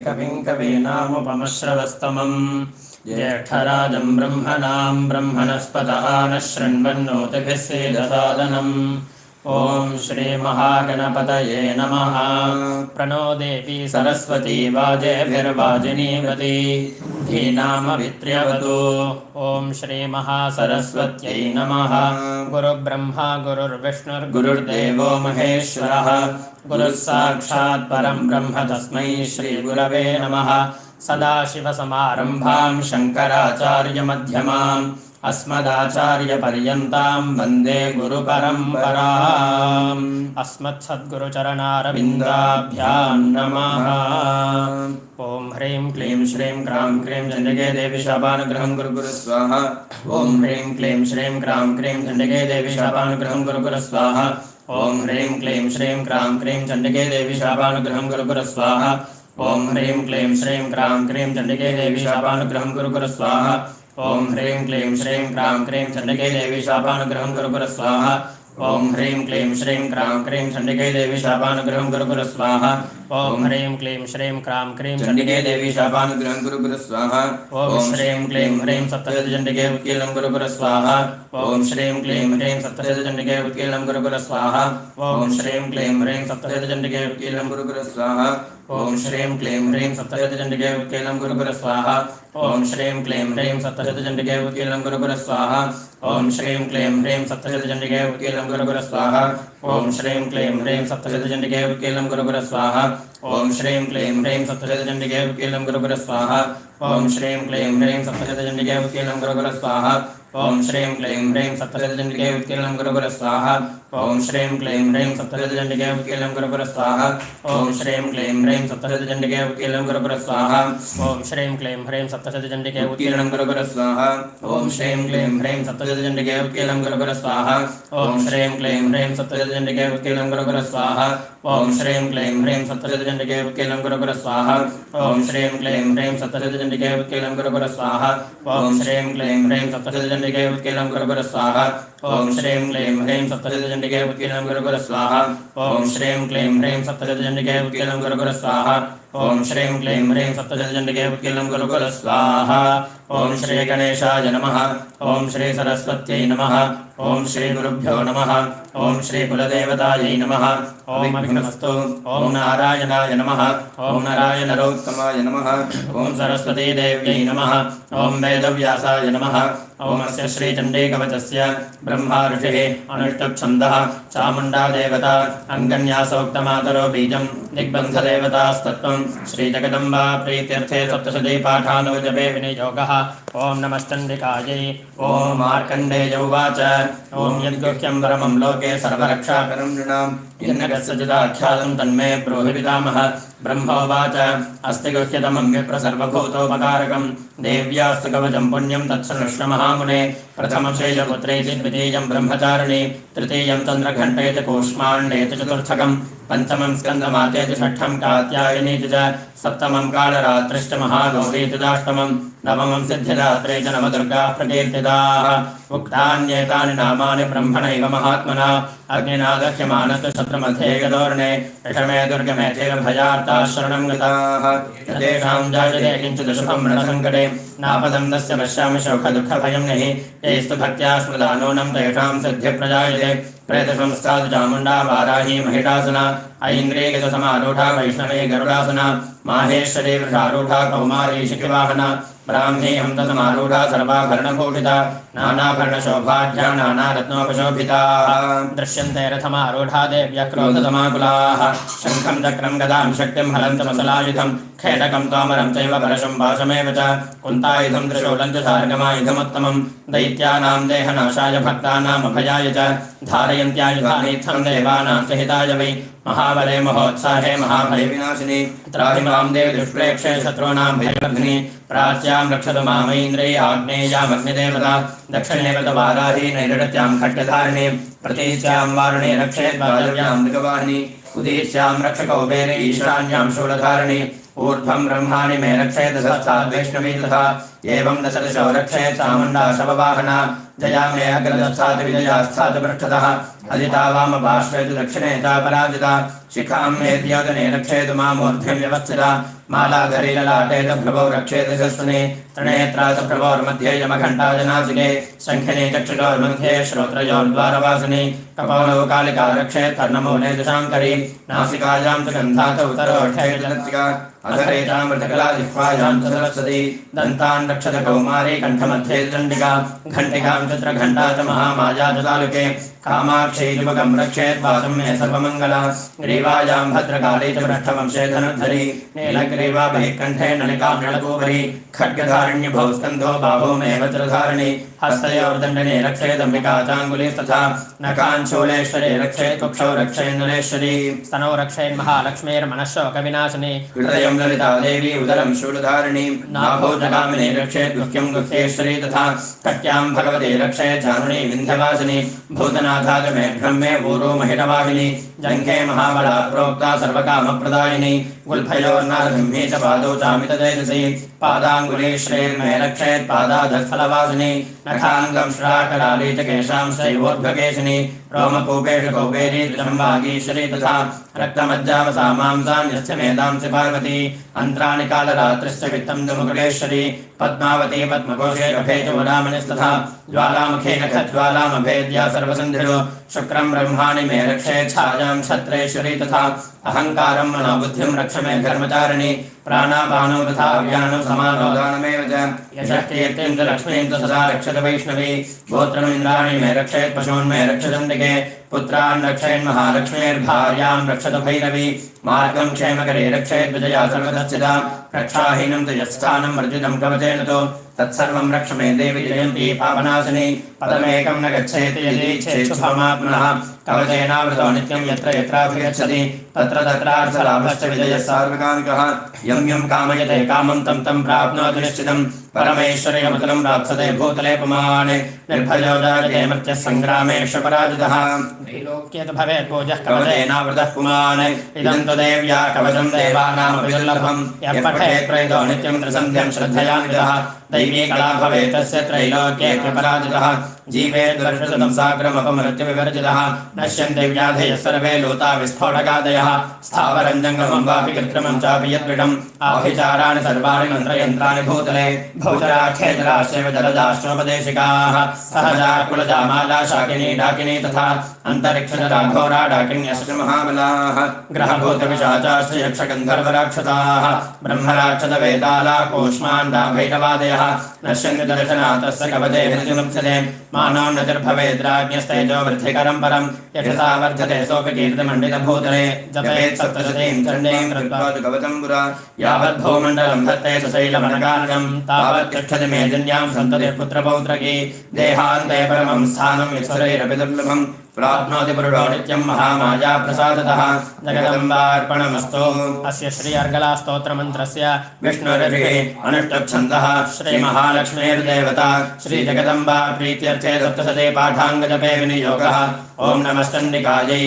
कविं कवीनामुपमश्रवस्तमम् ज्येष्ठराजं ब्रह्मणां ब्रह्मणस्पतः नः शृण्वन्नोतिभिः सीदसादनम्। ॐ श्रीमहागणपतये नमः। प्रणो देवी सरस्वती वाजेभिर्वाजिनीवती धीनामभित्र्यवतु। ॐ श्रीमहासरस्वत्यै नमः। गुरुब्रह्मा गुरुर्विष्णुर्गुरुर्देवो महेश्वरः गुरुः साक्षात् परं ब्रह्म तस्मै श्रीगुरवे नमः। सदाशिवसमारम्भां शङ्कराचार्यमध्यमाम् अस्मदाचार्यपर्यन्तां वन्दे गुरुपरम्पराम्। अस्मत्सद्गुरुचरणारविन्दाभ्यां नमः। ॐ ह्रीं क्लीं श्रीं क्रां क्रीं चण्डिके देवी शापानुग्रहं कुरु स्वाहा। ॐ ह्रीं क्लीं श्रीं क्रां क्रीं चण्डिके देवी शापानुग्रहं कुरु स्वाहा। ॐ ह्रीं क्लीं श्रीं क्रां क्रीं चण्डिके देवी शापानुग्रहं कुरु स्वाहा। ॐ ह्रीं क्लीं श्रीं क्रां क्रीं चण्डिके देवी शापानुग्रहं कुरु स्वाहा। ॐ ह्रीं क्लीं श्रीं क्रां क्रीं चण्डिके देवी शापानुग्रहं कुरु स्वाहा। ॐ ह्रीं क्लीं श्रीं क्रां क्रीं चण्डिके देवी शापानुग्रहं कुरु स्वाहा। ॐ ह्रीं क्लीं श्रीं क्रां क्रीं चण्डिके देवी शापानुग्रहं कुरु स्वाहा। ॐ श्रीं क्लीं ह्रीं सप्तशतीचण्डिके उत्कीर्णं कुरु स्वाहा। ॐ श्रीं क्लीं ह्रीं सप्तशतीचण्डिके उत्कीर्णं कुरु स्वाहा। ॐ श्रीं क्लीं ह्रीं सप्तशतीचण्डिके उत्कीर्णं कुरु स्वाहा। ॐ श्रीं क्लीं ह्रीं सप्तशतीचण्डिके उत्कीर्णं कुरु स्वाहा। ॐ श्रीं क्लीं ह्रीं सप्तशतीचण्डिके उत्कीर्णं कुरु स्वाहा। ॐ श्रीं क्लीं ह्रीं सप्तशतीचण्डिके उत्कीर्णं कुरु स्वाहा। ॐ श्रीं क्लीं ह्रीं सप्तशतीचण्डिके उत्कीर्णं कुरु स्वाहा। ॐ श्रीं क्लीं ह्रीं सप्तशतीचण्डिके उत्कीर्णं कुरु स्वाहा। ॐ श्रीं क्लीं ह्रीं सप्तशतीचण्डिके उत्कीर्णं कुरु स्वाहा। ॐ श्रीं क्लीं ह्रीं सप्तशतीचण्डिके उत्कीर्णं कुरु स्वाहा। ॐ श्रीं क्लीं ह्रीं सप्तशतीचण्डिके उत्कीर्णं कुरु स्वाहा। ॐ श्रीं क्लीं ह्रीं सप्तशतीचण्डिके उत्कीर्णं कुरु स्वाहा। ॐ श्रीं क्लीं ह्रीं सप्तशतीचण्डिके उत्कीर्णं कुरु स्वाहा। ॐ श्रीं क्लीं ह्रीं सप्तशतीचण्डिके उत्कीर्णं कुरु स्वाहा। ॐ श्रीं क्लीं ह्रीं सप्तशतीचण्डिके उत्कीर्णं कुरु स्वाहा। ॐ श्रीं क्लीं ह्रीं सप्तशतीचण्डिके उत्कीर्णं कुरु स्वाहा। ॐ श्रीं क्लीं ह्रीं सप्तशतीचण्डिके उत्कीर्णं कुरु स्वाहा। ॐ श्रीं क्लीं ह्रीं सप्तशतीचण्डिके उत्कीर्णं कुरु स्वाहा। ॐ श्रीं क्लीं ह्रीं सप्तशतीचण्डिके उत्कीर्णं कुरु स्वाहा। ॐ श्रीं क्लीं ह्रीं सप्तशतीचण्डिके उत्कीर्णं कुरु स्वाहा। ॐ श्रीं क्लीं ह्रीं सप्तशतीचण्डिके उत्कीर्णं कुरु स्वाहा। ॐ श्री गणेशाय नमः। ॐ श्री सरस्वत्यै नमः। ॐ श्री गुरुभ्यो नमः। ॐ श्री कुलदेवतायै नमः। ॐ अभिनमस्तु। ॐ नारायणाय नमः। ॐ नारायणरोत्तमाय नमः। ॐ सरस्वती देव्यै नमः। ॐ वेदव्यासाय नमः। ॐ अस्य श्रीचण्डीकवचस्य ब्रह्मा ऋषिः अनुष्टुप्छन्दः चामुण्डा देवता अङ्गन्यासोक्तमातरो बीजं दिग्बन्धदेवतास्तत्त्वं श्रीजगदम्बा प्रीत्यर्थे सप्तशती पाठानुजपे विनियोगः। ॐ नमश्चण्डिकायै। ॐ मार्कण्डेय उवाच ॐ यद्गुह्यं परमं लोके सर्वरक्षाकरं नृणां यन्नगस्सचिदाख्यातं तन्मे ब्रूहि पितामह। ब्रह्मोवाच अस्ति गुह्यतमं विप्रसर्वभूतोपकारकं देव्यास्तु कवचं पुण्यं तत्सृष्ण महामुने। प्रथमं शैलपुत्रेति द्वितीयं ब्रह्मचारिणी तृतीयं चन्द्रघण्टेति कूष्माण्डेति चतुर्थकं पञ्चमं स्कन्दमातेति षष्ठं कात्यायनीति च सप्तमं कालरात्रिश्च महागौरीति चाष्टमं नवमं सिद्धिदात्रे च नवदुर्गाः प्रकीर्तिताः। उक्तान्येतानि नामानि ब्रह्मणैव महात्मना अग्निना दह्यमानस्तु शत्रुमध्ये गदोर्णे दशमे दुर्गमे चैव भयार्ताः शरणं गताः। यतेषां जायते किञ्चिदशुभं रणसङ्कटे नापदं तस्य पश्यामि शोकदुःखभयं नहि यैस्तु भक्त्या स्मृता नूनं तेषां सिद्धिप्रजायते। प्रेतसंस्थातु चामुण्डा वाराही महिषासना ऐन्द्रियगतसमारूढा वैष्णवी गरुडासना माहेश्वरी वृषारूढा कौमारी शिखिवाहना ब्राह्मी हंससमारूढा सर्वाभरणभूषिता नानाभरणशोभाढ्या नानारत्नोपशोभिताः। दृश्यन्ते रथमारूढा देव्यः क्रोधसमाकुलाः शङ्खं चक्रं गदां शक्तिं हलन्तमसलायुधं खेटकं तोमरं चैव परशुं पाशमेव च कुन्तायुधं त्रिशूलं च सार्गमायुधमुत्तमं दैत्यानां देहनाशाय भक्तानामभयाय च धारयन्त्यायुधानीत्थं देवानां च हिताय वै महाबले महोत्साहे महाभयविनाशिनी त्राहि मां देव दुष्प्रेक्षे शत्रूणां भयवर्धिनी। प्राच्यां रक्षतु मामैन्द्रिय आग्नेयामग्निदेवता दक्षिणे वाराही नैरृत्यां खड्गधारिणी प्रतीच्यां वारुणे रक्षेत् वायव्यां मृगवाहिनी उदीच्यां रक्षकौबेरे ईशान्यां शूलधारिणी ऊर्ध्वं ब्रह्माणि मे रक्षेत सहस्राद् वैष्णवी तथा एवं दशदिशो रक्षेत् चामुण्डा शववाहना जया मे अग्रदस्थात् विजयास्थात् पृष्ठतः अदिता वामपार्श्वेतु दक्षिणे च पराजिता शिखां मेद्योतने रक्षेतु मामूर्ध्वं व्यवस्थिता मालाधरी ललाटेत भ्रुवौ रक्षेत शस्त्रे त्रिनेत्रात प्रभोर्मध्ये यमघण्टाजनासिके शङ्खिने चक्षुषोर्मध्ये श्रोत्रयोर्द्वारवासिनि कपालौ कालिका रक्षेत् कर्णमूले दुशाङ्करी नासिकायां च गन्धात उतरोष्ठे जलत्सिका अधरे चामृतकला जिह्वायां च सरस्वती दन्तान् रक्षत कौमारी कण्ठमध्ये चण्डिका घण्टिकां चित्रघण्टा च महामाया च तालुके कामाक्षी जुपकं रक्षेत् वासं मे सर्वमङ्गला ग्रीवायां भद्रकाली च पृष्ठवंशे धनुर्धरी नीलग्रीवा बहिःकण्ठे नलिकां नलकूपरी खड्गधारिण्यभौ स्कन्धो बाहौ मे वज्रधारिणी हस्तयोर्दण्डने रक्षेदम्बिका चाङ्गुलीस्तथा नखाञ्चूलेश्वरे रक्षेत् कुक्षौ रक्षेन्नरेश्वरी स्तनौ रक्षेन्महालक्ष्मीर्मनःशोकविनाशिनी हृदयं ललिता देवी उदरं शूलधारिणी नाभौ जगामिनी रक्षेत् गुह्यं गुह्येश्वरी तथा कट्यां भगवती रक्षेत् जानुनी विन्ध्यवासिनी भूतनाथाय मे ब्रह्मे ऊरो महिषवाहिनी जङ्घे महाबला प्रोक्ता सर्वकामप्रदायिनी गुल्फयोर्नारसिंहे च पादौ चामिततेजसी पादाङ्गुली श्रेर्मे रक्षेत् पादाधस्थलवासिनी नखाङ्गं श्राकराली च केशां शैवोद्भकेशिनी रोमकूपेषु कौपेरी त्रिशम्बागीश्वरी तथा रक्तमज्जावसा मांसां यस्य मेधांसि पार्वती अन्त्राणि कालरात्रिश्च वित्तं दुमुकुलेश्वरी पद्मावती पद्मकोशे कफे च वदामनिस्तथा ज्वालामुखे नखज्वालामभेद्या सर्वसन्धिरो शुक्रं ब्रह्माणि मे रक्षेत् छायां क्षत्रेश्वरी तथा अहङ्कारं मनोबुद्धिं रक्ष मे धर्मचारिणी प्राणापानौ तथा अव्यानौ समानोदानमेव च यशः कीर्तिं च लक्ष्मीं च सदा रक्षत वैष्णवी गोत्रमिन्द्राणि मे रक्षेत् पशून् मे रक्षदण्डिके पुत्रान् रक्षेन्महालक्ष्मीर्भार्यां रक्षत भैरवी मार्गं क्षेमकरे रक्षेत् विजया सर्वतस्थिता रक्षाहीनं च यत्स्थानं वर्जितं कवचेन तो तत्सर्वं रक्ष मे देवी जयन्ती पापनाशिनी पदमेकं न गच्छेति यदीच्छेत् शुभमात्मनः कवचेनावृतो नित्यं यत्र यत्राभिगच्छति तत्र तत्रार्थलाभश्च विजयः सार्वकामिकः यं यं कामयते कामं तं तं प्राप्नोति निश्चितं परमेश्वर्यमतुलं प्राप्स्यते भूतले पुमान् निर्भयो जायते मर्त्यः सङ्ग्रामेषु पराजितः त्रैलोक्येतु भवेत् पूजः कवचेनावृतः पुमान् इदं तु देव्या कवचं देवानामपि दुर्लभं यः पठेत् प्रयतो नित्यं त्रिसन्ध्यं श्रद्धयान्वितः दैवी कला भवेत् तस्य त्रैलोक्ये पराजितः जीवेत् वर्षशतं साग्रमपमृत्युविवर्जितः नश्यन्ते व्याधयः सर्वे लूता विस्फोटकादयः स्थावरं जङ्गमं वापि कृत्रिमं चापि यद्विषम् आभिचाराणि सर्वाणि मन्त्रयन्त्राणि भूतले भौचराख्येतराश्चैव जलदाश्चोपदेशिकाः सहजा कुलजा माला शाकिनी डाकिनी तथा अन्तरिक्षजरा घोरा डाकिन्यश्च महाबलाः ग्रहभूतपिशाचाश्च यक्षगन्धर्वराक्षसाः ब्रह्मराक्षसवेताला कूष्माण्डा भैरवादयः नश्यन्ति दर्शनात् तस्य कवचे विनिर्मुच्यते मानव नतिर्भवेद्राज्ञस्तेजो वृद्धिकरं परं यशसा वर्धते सोऽपि कीर्तिमण्डितभूतले जपेत् सप्तशतीं चण्डीं कृत्वा कवचं पुरा यावद्भूमण्डलं धत्ते सशैलमनकाननं तावत् तिष्ठति मेदिन्यां सन्ततिः पुत्रपौत्रकी देहान्ते परमं स्थानं विस्वरैरपि दुर्लभं प्राप्नोति पुरुषो नित्यं महामाया प्रसादतः जगदम्बार्पणमस्तु अस्य श्री अर्गला स्तोत्रमन्त्रस्य विष्णुरभिः अनुष्टुप्छन्दः श्रीमहालक्ष्मीर्देवता श्रीजगदम्बा प्रीत्यर्थे सप्तशते पाठाङ्गजपे विनियोगः ॐ नमश्चण्डिकायै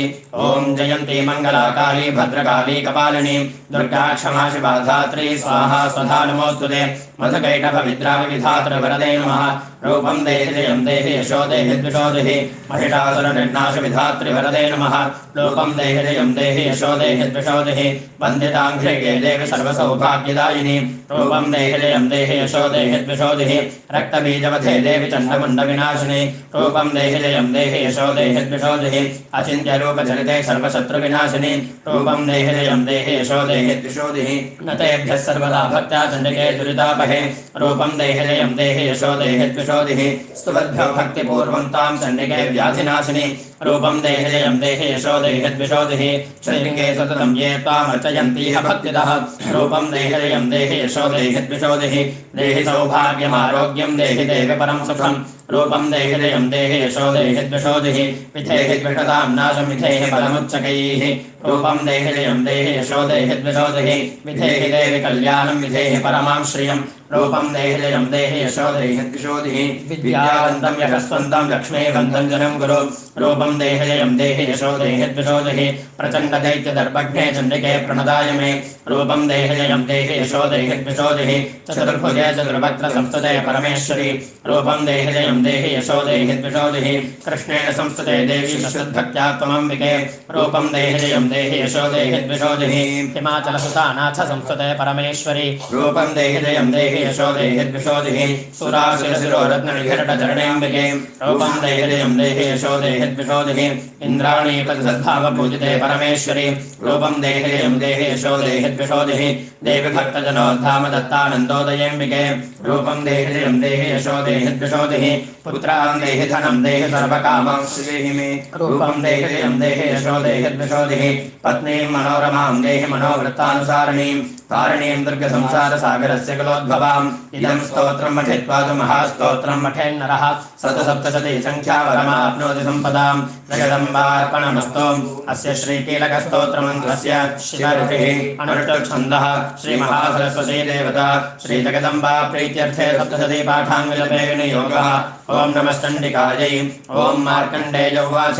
ॐ जयन्ती मङ्गलाकाली भद्रकाली कपालिनी दुर्गा क्षमा शिवा धात्री स्वाहा स्वधा नमोऽस्तुते मधुकैटभविद्राविधातृवरदे नमः रूपं देहि जयं देहि यशो देहि द्विषो देहि महिषासुरनिर्नाशविधातृवरदे नमः रूपं देहि जयं देहि यशो देहि द्विषो देहि वन्दिताङ्घ्रिगे देवि सर्वसौभाग्यदायिनी रूपं देहि जयं देहि यशो देहि द्विषो देहि रक्तबीजवधे देवि चण्डमुण्डविनाशिनी रूपं देहि जयं देहि यशो देहि द्विषो देहि अचिन्त्यरूपचरिते सर्वशत्रुविनाशिनी रूपं देहि जयं देहि यशो देहि द्विषो देहि न तेभ्यः सर्वदा भक्त्या चण्डिके दुरितापहे रूपं देहि जयं देहि यशो देहि द्विषो देहि स्तुवद्भ्यो भक्तिपूर्वं तां चण्डिके व्याधिनाशिनी रूपं देहि जयं देहि यशो देहि द्विषो देहि श्रीलिङ्गे सततं ये त्वामर्चयन्तीह भक्तितः रूपं देहि जयं देहि यशो देहि द्विषो देहि देहि सौभाग्यमारोग्यं देहि देवि परं सुखं रूपं देहि जयं देहि यशो देहि द्विषो देहि विधेहि द्विषतां नाशं विधेहि बलमुच्चकैः रूपं देहि जयं देहि यशो देहि द्विषो देहि विधेहि देवि कल्याणं विधेहि परमां श्रियं रूपं देहि जयं देहि यशो देहि द्विषो देहि विद्यावन्तं यशस्वन्तं लक्ष्मीवन्तं जनं गुरु रूपं रूपं देहि जयं देहि यशो देहि द्विषो देहि प्रचण्डदैत्यदर्पघ्ने चण्डिके प्रणदाय मे रूपं देहि जयं देहि यशो देहि द्विषो देहि चतुर्भुजे चतुर्वक्त्र संस्तुते परमेश्वरी रूपं देहि जयं देहि यशो देहि द्विषो देहि कृष्णेन संस्तुते देवी शुद्धभक्त्या त्वमम्बिके रूपं देहि जयं देहि यशो देहि द्विषो देहि हिमाचलसुतानाथ संस्तुते परमेश्वरी रूपं देहि जयं देहि यशो देहि द्विषो देहि सुराशिरशिरो रत्ननिघटचरणेऽम्बिके रूपं देहि जयं देहि यशो देहि द्विषो देहि इन्द्राणीपतिसद्भावपूजिते परमेश्वरी रूपं देहि जयं देहि यशो देहि द्विषो देहि देवी भक्तजनोद्धाम दत्तानन्दोदयेऽम्बिके रूपं देहि जयं देहि यशो देहि द्विषो देहि पुत्रान् देहि धनं देहि सर्वकामांश्च देहि मे रूपं देहि जयं देहि यशो देहि द्विषो देहि पत्नीं मनोरमां देहि मनोवृत्तानुसारिणीं तारिणीं दुर्गसंसारसागरस्य कुलोद्भवाम् इदं स्तोत्रं पठित्वा तु महास्तोत्रं पठेन्नरः शतसप्तशती संख्यावरमाप्नोति सम्पदां जगदम्बार्पणमस्तु अस्य श्रीकीलकस्तोत्रमन्त्रस्य शिवऋषिः अनुष्टुप्छन्दः श्रीमहासरस्वती देवता श्रीजगदम्बा प्रीत्यर्थे सप्तशती पाठाङ्गजपे विनियोगः ॐ नमश्चण्डिकायै ॐ मार्कण्डेय उवाच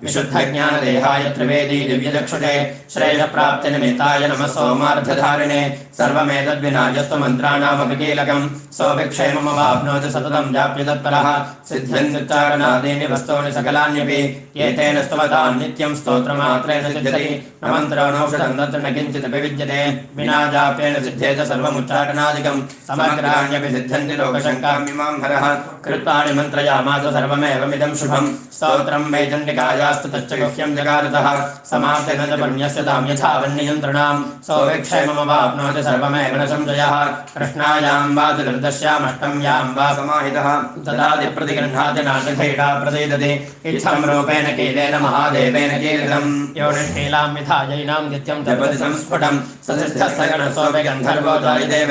विशुद्धज्ञानदेहाय त्रिवेदी दिव्यचक्षुषे श्रेयप्राप्तिनिमित्ताय नमः सोमार्धधारिणे सर्वमेतद्विनायस्त्वमन्त्राणामपि कीलकम् सोऽभिक्षेममवाप्नोति सततं जाप्य तत्परः सिद्ध्यन्त्युच्चारणादीनि वस्तूनि सकलान्यपि एतेन स्तवतां नित्यं स्तोत्रमात्रेण सिद्ध्यति न मन्त्रणौषधं तत्र न किञ्चिदपि विद्यते विना जाप्येन सिद्ध्येत सर्वमुच्चारणादिकं समग्राण्यपि सिद्ध्यन्ति लोकशङ्कामिमां हरः कृत्वाणि मन्त्रयामास सर्वमेवमिदं शुभं स्तोत्रं वै चण्डिकायास्तु तच्च गुह्यं जगारतः समाप्तेन च पुण्यस्य तां यथा वन्नियन्त्रणां सोऽभिक्षेममवाप्नोति सर्वमेव न संशयः कृष्णायां वा चतुर्दश्यामष्टम्यां वा समाहितः तदादिप्रतिगृह्णाति नाटकैषा प्रसीदति इत्थं रूपेण कीलेन महादेवेन कीलितं यो निष्कीलां विधायैनां नित्यं जपति संस्फुटं ससिद्धः सगणसोऽपि गन्धर्वो जायते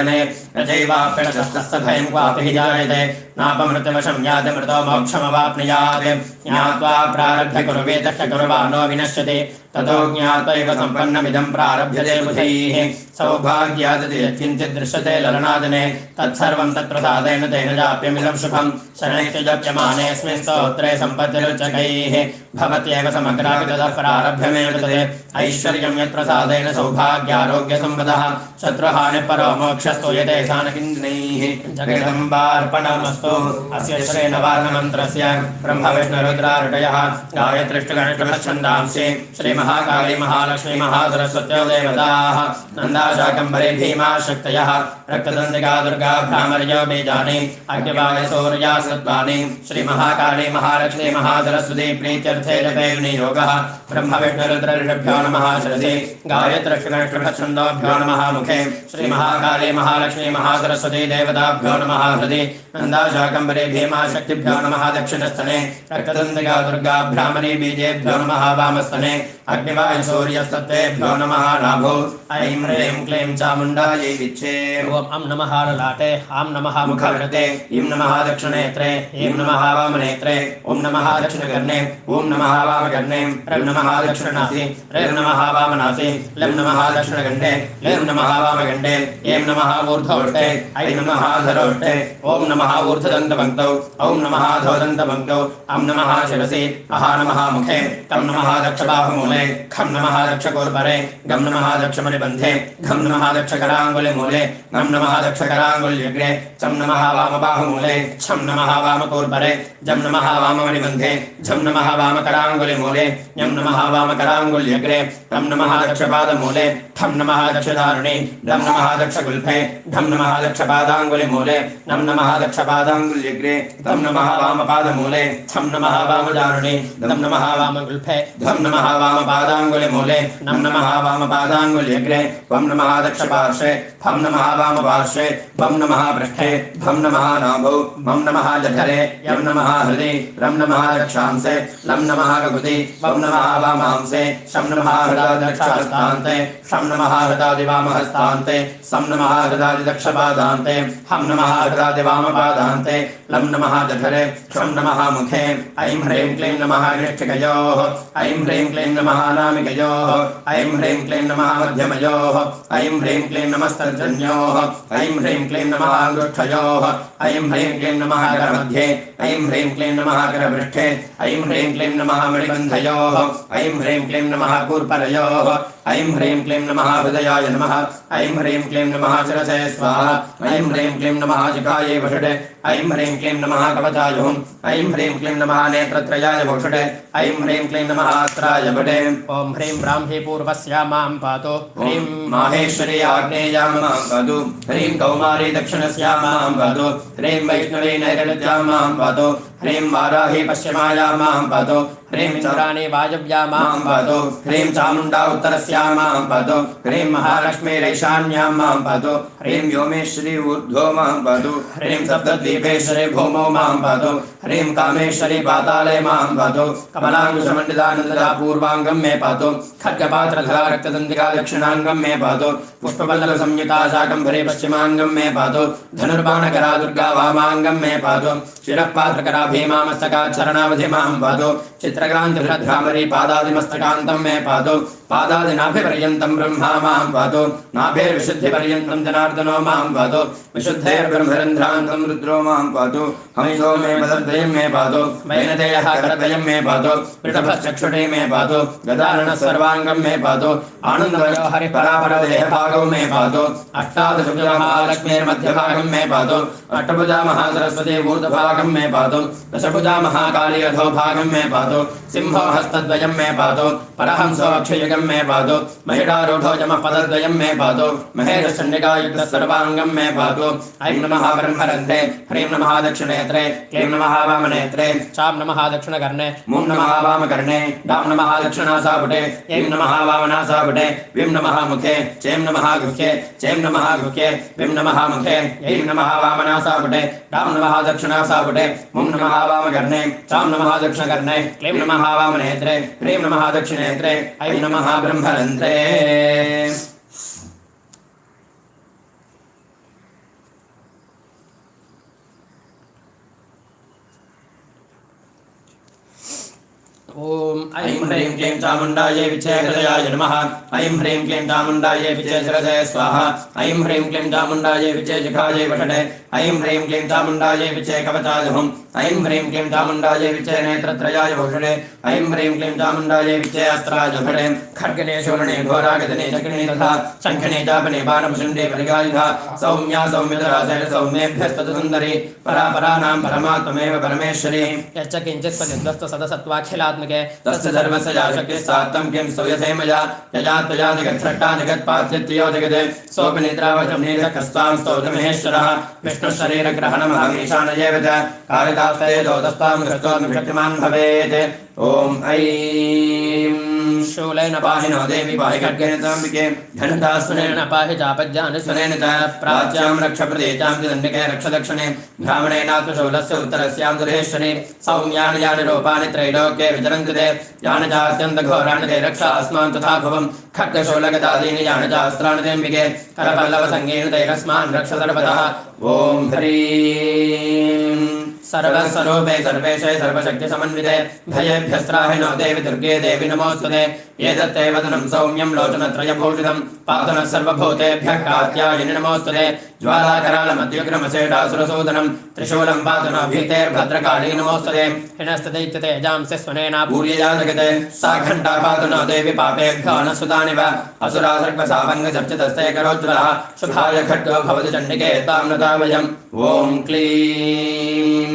न चैवाप्यणतस्तस्य भयं क्वापि हि जायते नापमृतवशं याति मृतो मोक्षमवाप्नुयात् ज्ञात्वा प्रारभ्य कुर्वेतश्च कुर्वाणो विनश्यति ततो ज्ञात्वैव सम्पन्नमिदं प्रारभ्यते बुधैः सौभाग्यादति यत्किञ्चित् दृश्यते ललनादने तत्सर्वं तत्प्रसादेन तेन जाप्यमिदं शुभं शनैश्च जप्यमानेऽस्मिन् स्तोत्रे सम्पत्तिरुच्चकैः भवत्येव समग्रापि ततः प्रारभ्यमेव तते ऐश्वर्यं यत्प्रसादेन सौभाग्यारोग्यसम्पदः शत्रुहानिः परो मोक्षस्तु यते सानकिञ्जनैः जगदम्बार्पणमस्तु अस्य श्रीनवार्णमन्त्रस्य ब्रह्मविष्णुरुद्रारुडयः गायत्रीष्टगणेशछन्दांसि श्रीमहाकाली महालक्ष्मी महासरस्वत्यो देवताः नन्दाशाकम्भरी भीमा शक्तयः रक्तदन्तिका दुर्गा भ्रामर्यो बीजानि अग्निवाय सूर्या सत्त्वानि श्रीमहाकाली महालक्ष्मी महासरस्वती प्रीत्यर्थे जपे विनियोगः ब्रह्मविष्णुरुद्रऋषभ्यो नमः शिरसि गायत्रीष्टगणेशछन्दोभ्यो नमः मुखे श्रीमहाकाली महालक्ष्मी महासरस्वती देवताभ्यो नमः हृदि नन्दाशाकम्भरी भीमा शक्तिभ्यो नमः दक्षिणस्तने रक्तदन्तिका दुर्गा भ्रामरी बीजेभ्यो नमः वामस्तने अग्निवाय सूर्यस्तत्तेभ्यो नमः नाभो ऐं ह्रीं क्लीं चामुण्डायै विच्छे ॐ नमः ललाटे आं नमः मुखव्रते ईं नमः दक्षिणेत्रे ईं नमः वामनेत्रे ॐ नमः दक्षिणकर्णे ॐ नमः वामकर्णे ह्रीं नमः दक्षिणनासि ह्रीं नमः वामनासि लीं नमः दक्षिणकण्ठे लीं नमः वामकण्ठे ऐं नमः ऊर्ध्वोष्ठे ऐं नमः अधरोष्ठे ॐ नमः ऊर्ध्वदन्तपङ्क्तौ ॐ नमः अधोदन्तपङ्क्तौ ॐ नमः शिरसि अहा नमः मुखे तं नमः दक्षबाहुमूले खं नमः दक्षकोर्परे गं नमः दक्षमणिबन्धे घं नमः दक्षकराङ्गुलिमूले गं नमः दक्षकराङ्गुल्यग्रे चं नमः वामबाहुमूले छं नमः वामकोर्परे जं नमः वाममणिबन्धे झं नमः वामकराङ्गुलिमूले यं नमः वामकराङ्गुल्यग्रे तं नमः दक्षपादमूले ठं नमः दक्षधारुणे दं नमः दक्षगुल्फे ढं नमः दक्षपादाङ्गुलिमूले नं नमः दक्षपादाङ्गुल्यग्रे तं नमः वामपादमूले छं नमः वामदारुणे दं नमः वामगुल्फे धं नमः वामपादाङ्गुलिमूले नं नमः वामपादाङ्गुल्यग्रे वं नमः दक्षपार्श्वे फं नमः वामपार्श्वे वं नमः पृष्ठे भं नमः नाभौ वं नमः जठरे यं नमः हृदि रं नमः रक्षांसे लं नमः गगुदि वं नमः वामांसे शं नमः हृदादिदक्षहस्तान्ते शं नमः हृदादिवामहस्तान्ते सं नमः हृदादिदक्षपादान्ते हं नमः हृदादिवामपादान्ते लं नमः जठरे शं नमः मुखे ऐं ह्रीं क्लीं नमः निष्ठिकयोः ऐं ह्रीं क्लीं नमः नमः अनामिकयोः ऐं ह्रीं क्लीं नमः मध्यमयोः ऐं ह्रीं क्लीं नमस्तर्जन्योः ऐं ह्रीं क्लीं नमः अङ्गुष्ठयोः ऐं ह्रीं क्लीं नमः करमध्ये ऐं ह्रीं क्लीं नमः करपृष्ठे ऐं ह्रीं क्लीं नमः मणिबन्धयोः ऐं ह्रीं क्लीं नमः कूर्परयोः ऐं ह्रीं क्लीं नमः हृदयाय नमः ऐं ह्रीं क्लीं नमः शिरसे स्वाहा ऐं ह्रीं क्लीं नमः जिकायै वषटे ऐं ह्रीं क्लीं नमः कवचाय हुं ऐं ह्रीं क्लीं नमः नेत्रत्रयाय भूषटे ऐं ह्रीं क्लीं नमः अस्त्राय भटे ॐ ह्रीं ब्राह्मी पूर्वस्या मां पातु ह्रीं माहेश्वरी आग्नेया मां पातु ह्रीं कौमारी दक्षिणस्या मां पातु ह्रीं वैष्णवी नैऋत्या मां पातु ह्रीं वाराही पश्चिमाया मां पातु ह्रीं चन्द्राणी वायव्या मां पातु ह्रीं चामुण्डा उत्तरस्या मां पातु ह्रीं महालक्ष्मीरैशान्यां मां पातु ह्रीं व्योमेश्वरी ऊर्ध्वो मां पातु ह्रीं सप्तद्वीपेश्वरी भूमौ मां पातु ह्रीं कामेश्वरी पाताले मां पातु कमलाङ्कुशमण्डितानन्ददा पूर्वाङ्गं मे पातु खड्गपात्रधरा रक्तदन्तिका दक्षिणाङ्गं मे पातु पुष्पपल्लवसंयुता शाकम्भरी पश्चिमाङ्गं मे पातु धनुर्बाणकरा दुर्गा वामाङ्गं मे पातु शिरः पात्रकरा भीमा मस्तकात् शरणावधि मां पातु चित्रक्रान्तिभ्रामरी पादादिमस्तकान्तं मे पातु पादादिनाभिपर्यन्तं ब्रह्मा मां पातु नाभिर्विशुद्धिपर्यन्तं जनार्दनो मां पातु विशुद्धैर्ब्रह्मरन्ध्रान्तं रुद्रो मां पातु हंसो मे पदद्वयं मे पातु वैनतेयः करद्वयं मे पातु वृषभश्चक्षुषे मे पातु गदारणः सर्वाङ्गं मे पातु आनन्दमयो हरिपरापरदेहभागौ मे पातु अष्टादशभुजा महालक्ष्मीर्मध्यभागं मे पातु अष्टभुजा महासरस्वती ऊर्ध्वभागं मे पातु दशभुजा महाकाली अधोभागं मे पातु सिंहो हस्तद्वयं मे पातु परहंसो अक्षयुगं मे पातु महिषारूढो यमः पदद्वयं मे पातु महेशचण्डिकायुक्तः सर्वाङ्गं मे पातु ऐं नमः ब्रह्मरन्ध्रे ह्रीं नमः दक्षिणेत्रे क्लीं नमः वामनेत्रे चां नमः दक्षिणकर्णे मुं नमः वामकर्णे डां नमः दक्षिणासापुटे ऐं नमः वामनासापुटे विं नमः मुखे चैं नमः गुह्ये चैं नमः गुह्ये विं नमः मुखे ऐं नमः वामनासापुटे डां नमः दक्षिणासापुटे मुं नमः वामकर्णे चां नमः दक्षिणकर्णे क्लीं नमः वामनेत्रे ह्रीं नमः दक्षिणेत्रे ऐं नमः ब्रह्मरन्ध्रे ओम ऐं ह्रीं क्लीं चामुण्डायै विचे हृदयाय नमः ऐं ह्रीं क्लीं चामुण्डायै विचे शिरसे स्वाहा ऐं ह्रीं क्लीं चामुण्डायै विचे जिघायै वषटे ऐं ह्रीं क्लीं चामुण्डायै विचे कवचाय हुं ऐं ह्रीं क्लीं चामुण्डायै विचे नेत्रत्रयाय भूषणे ऐं ह्रीं क्लीं चामुण्डायै विचे अस्त्राय भटे खड्गने शूलने घोरागतने चक्रिणे तथा शङ्खने चापने बाणमुशण्डे परिगायुधा सौम्या सौम्यधरासेन सौम्येभ्यस्तुसुन्दरी परापराणां परमात्ममेव परमेश्वरी यच्च किञ्चित् सदसत्वाखिलात्म तस्य धर्मस्य या शक्तिस्तात्तं किं स्तूयसे मया यया त्वया जगत्सृष्टा जगत्पात्यत्यो जगते सोऽपि निद्रावशं नीलकस्त्वां स्तोत्रमहेश्वरः विष्णुशरीरग्रहणमहमीशानयेव च कालिदासे दोतस्त्वां कृष्णोऽग्निशक्तिमान् भवेत् ॐ ऐं शूलेन पाहि नो देवी पाहि खड्गेन त्र्यम्बिके धनुधास्वनेन पाहि चापज्ञानस्वनेन च प्राच्यां रक्ष प्रदेशां दण्डिके रक्ष दक्षिणे ब्राह्मणेनात्मशूलस्य उत्तरस्यां दुरेश्वरी सौम्यानि यानि रूपाणि त्रैलोक्ये विचरन्ति ते यानि चात्यन्तघोराणि ते रक्षा अस्मान् तथा भुवं खड्गशूलगदादीनि यानि चास्त्राणि त्र्यम्बिके करपल्लवसङ्गेन तैरस्मान् रक्ष सर्वतः ॐ ह्रीं सर्वस्वरूपे सर्वेशे सर्वशक्तिसमन्विते भयेभ्यस्त्राहि नो देवि दुर्गे देवि नमोऽस्तुते एतत्ते वदनं सौम्यं लोचनत्रयभूषितं पातुनः सर्वभूतेभ्यः कात्यायिनि नमोऽस्तुते ज्वालाकरालमत्युग्रमसेडासुरसूदनं त्रिशूलं पातुनो भीतेर्भद्रकाली नमोऽस्तुते हिनस्तदैत्यते जांसि स्वनेना भूर्यया जगते सा घण्टा पातुनो देवि पापेभ्यो न सुतानि वा असुरा सर्पसावङ्गचर्चितस्ते करोज्ज्वलः शुभाय खड्गो भवति चण्डिके तां नता वयम् ॐ क्लीं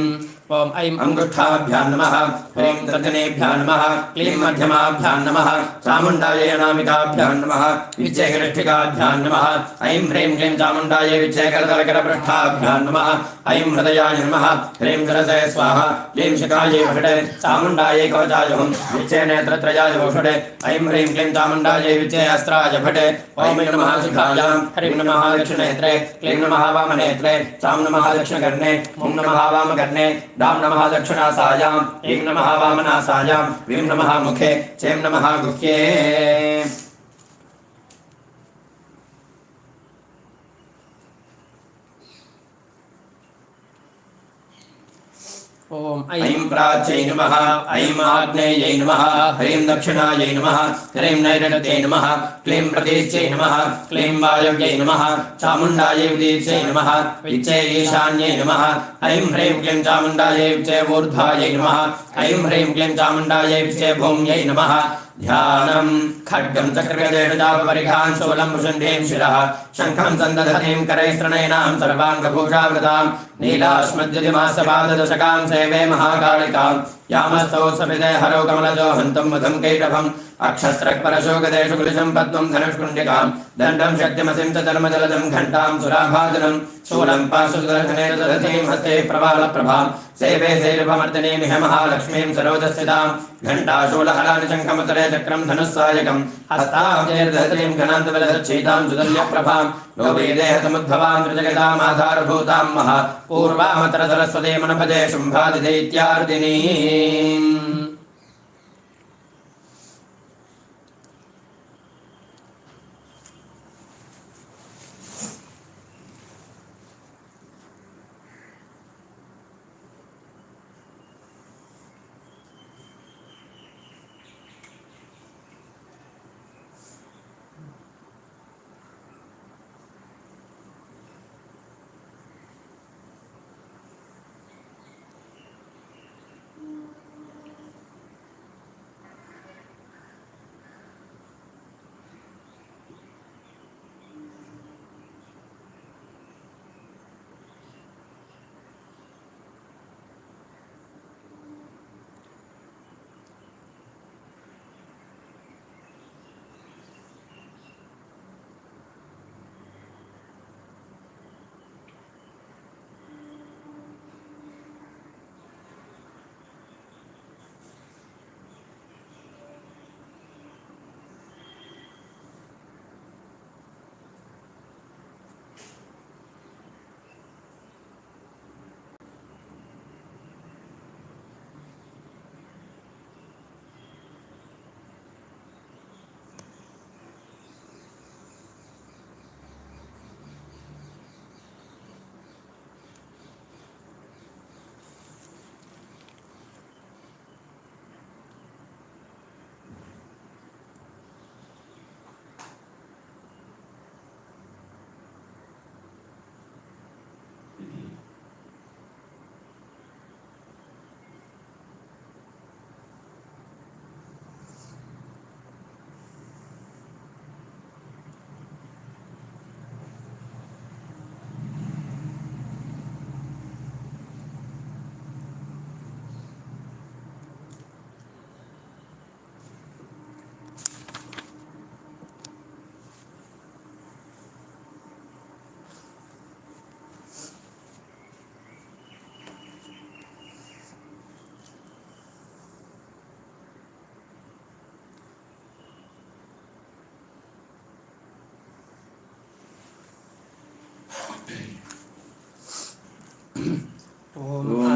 ओम ऐं अंगुष्ठाभ्यां नमः ह्रीं तर्जनेभ्यां नमः क्लीं मध्यमाभ्यां नमः चामुण्डायै अनामिकाभ्यां नमः विजयगरिष्ठिकाभ्यां नमः ऐं ह्रीं क्लीं चामुण्डायै विजयकरतलकरपृष्ठाभ्यां नमः ऐं हृदयाय नमः ह्रीं शिरसे स्वाहा क्लीं शिखायै वषटे चामुण्डायै कवचाय हुं विजयनेत्रत्रयाय वषटे ऐं ह्रीं क्लीं चामुण्डायै विजयास्त्राय भटे ॐ नमः शिखायां ह्रीं नमः दक्षिणेत्रे क्लीं नमः वामनेत्रे चां नमः दक्षिणकर्णे ॐ नमः वामकर्णे डां नमः दक्षिणासायां ऐं नमः वामनासायां वीं नमः मुखे चैं नमः गुह्ये ओम ऐं प्राच्यै नमः ऐं आग्नेयै नमः ह्रीं दक्षिणायै नमः ह्रीं नैऋत्यै नमः क्लीं प्रतीच्यै नमः क्लीं वायव्यै नमः चामुण्डायै उदीच्यै नमः विच्यै ईशान्यै नमः ऐं ह्रीं क्लीं चामुण्डायै विच्यै ऊर्ध्वायै नमः ऐं ह्रीं क्लीं चामुण्डायै विच्यै भूम्यै नमः ध्यानम् खड्गं चक्रगदेशजापरिघान् शूलं भुषण्डीं शिरः शङ्खं सन्दधतीं करैस्तृणैनां सर्वाङ्गभूषावृतां नीलाश्मद्युतिमासपाददशकां सेवे महाकालिकां यामस्तौ सविदे हरौ कमलजो हन्तं मधुं कैटभम् अक्षस्रक्परशोकदेशु कुलिशं पद्मं धनुष्कुण्डिकां दण्डं शक्तिमसिं च धर्मजलदं घण्टां सुराभाजनं शूलं पार्श्वदर्शनेन दधतीं हस्ते प्रवालप्रभां सेवे शैलभमर्दिनीमिह महालक्ष्मीं सरोजस्थितां घण्टाशूलहलानि शङ्खमुत्तरे चक्रं धनुस्सायकं हस्ताब्जैर्दधतीं घनान्तबलदच्छीतां सुदल्यप्रभां लोभीदेहसमुद्भवां त्रिजगतामाधारभूतां महा पूर्वामतरसरस्वतीं मनभजे शुम्भादिदैत्यार्दिनीम्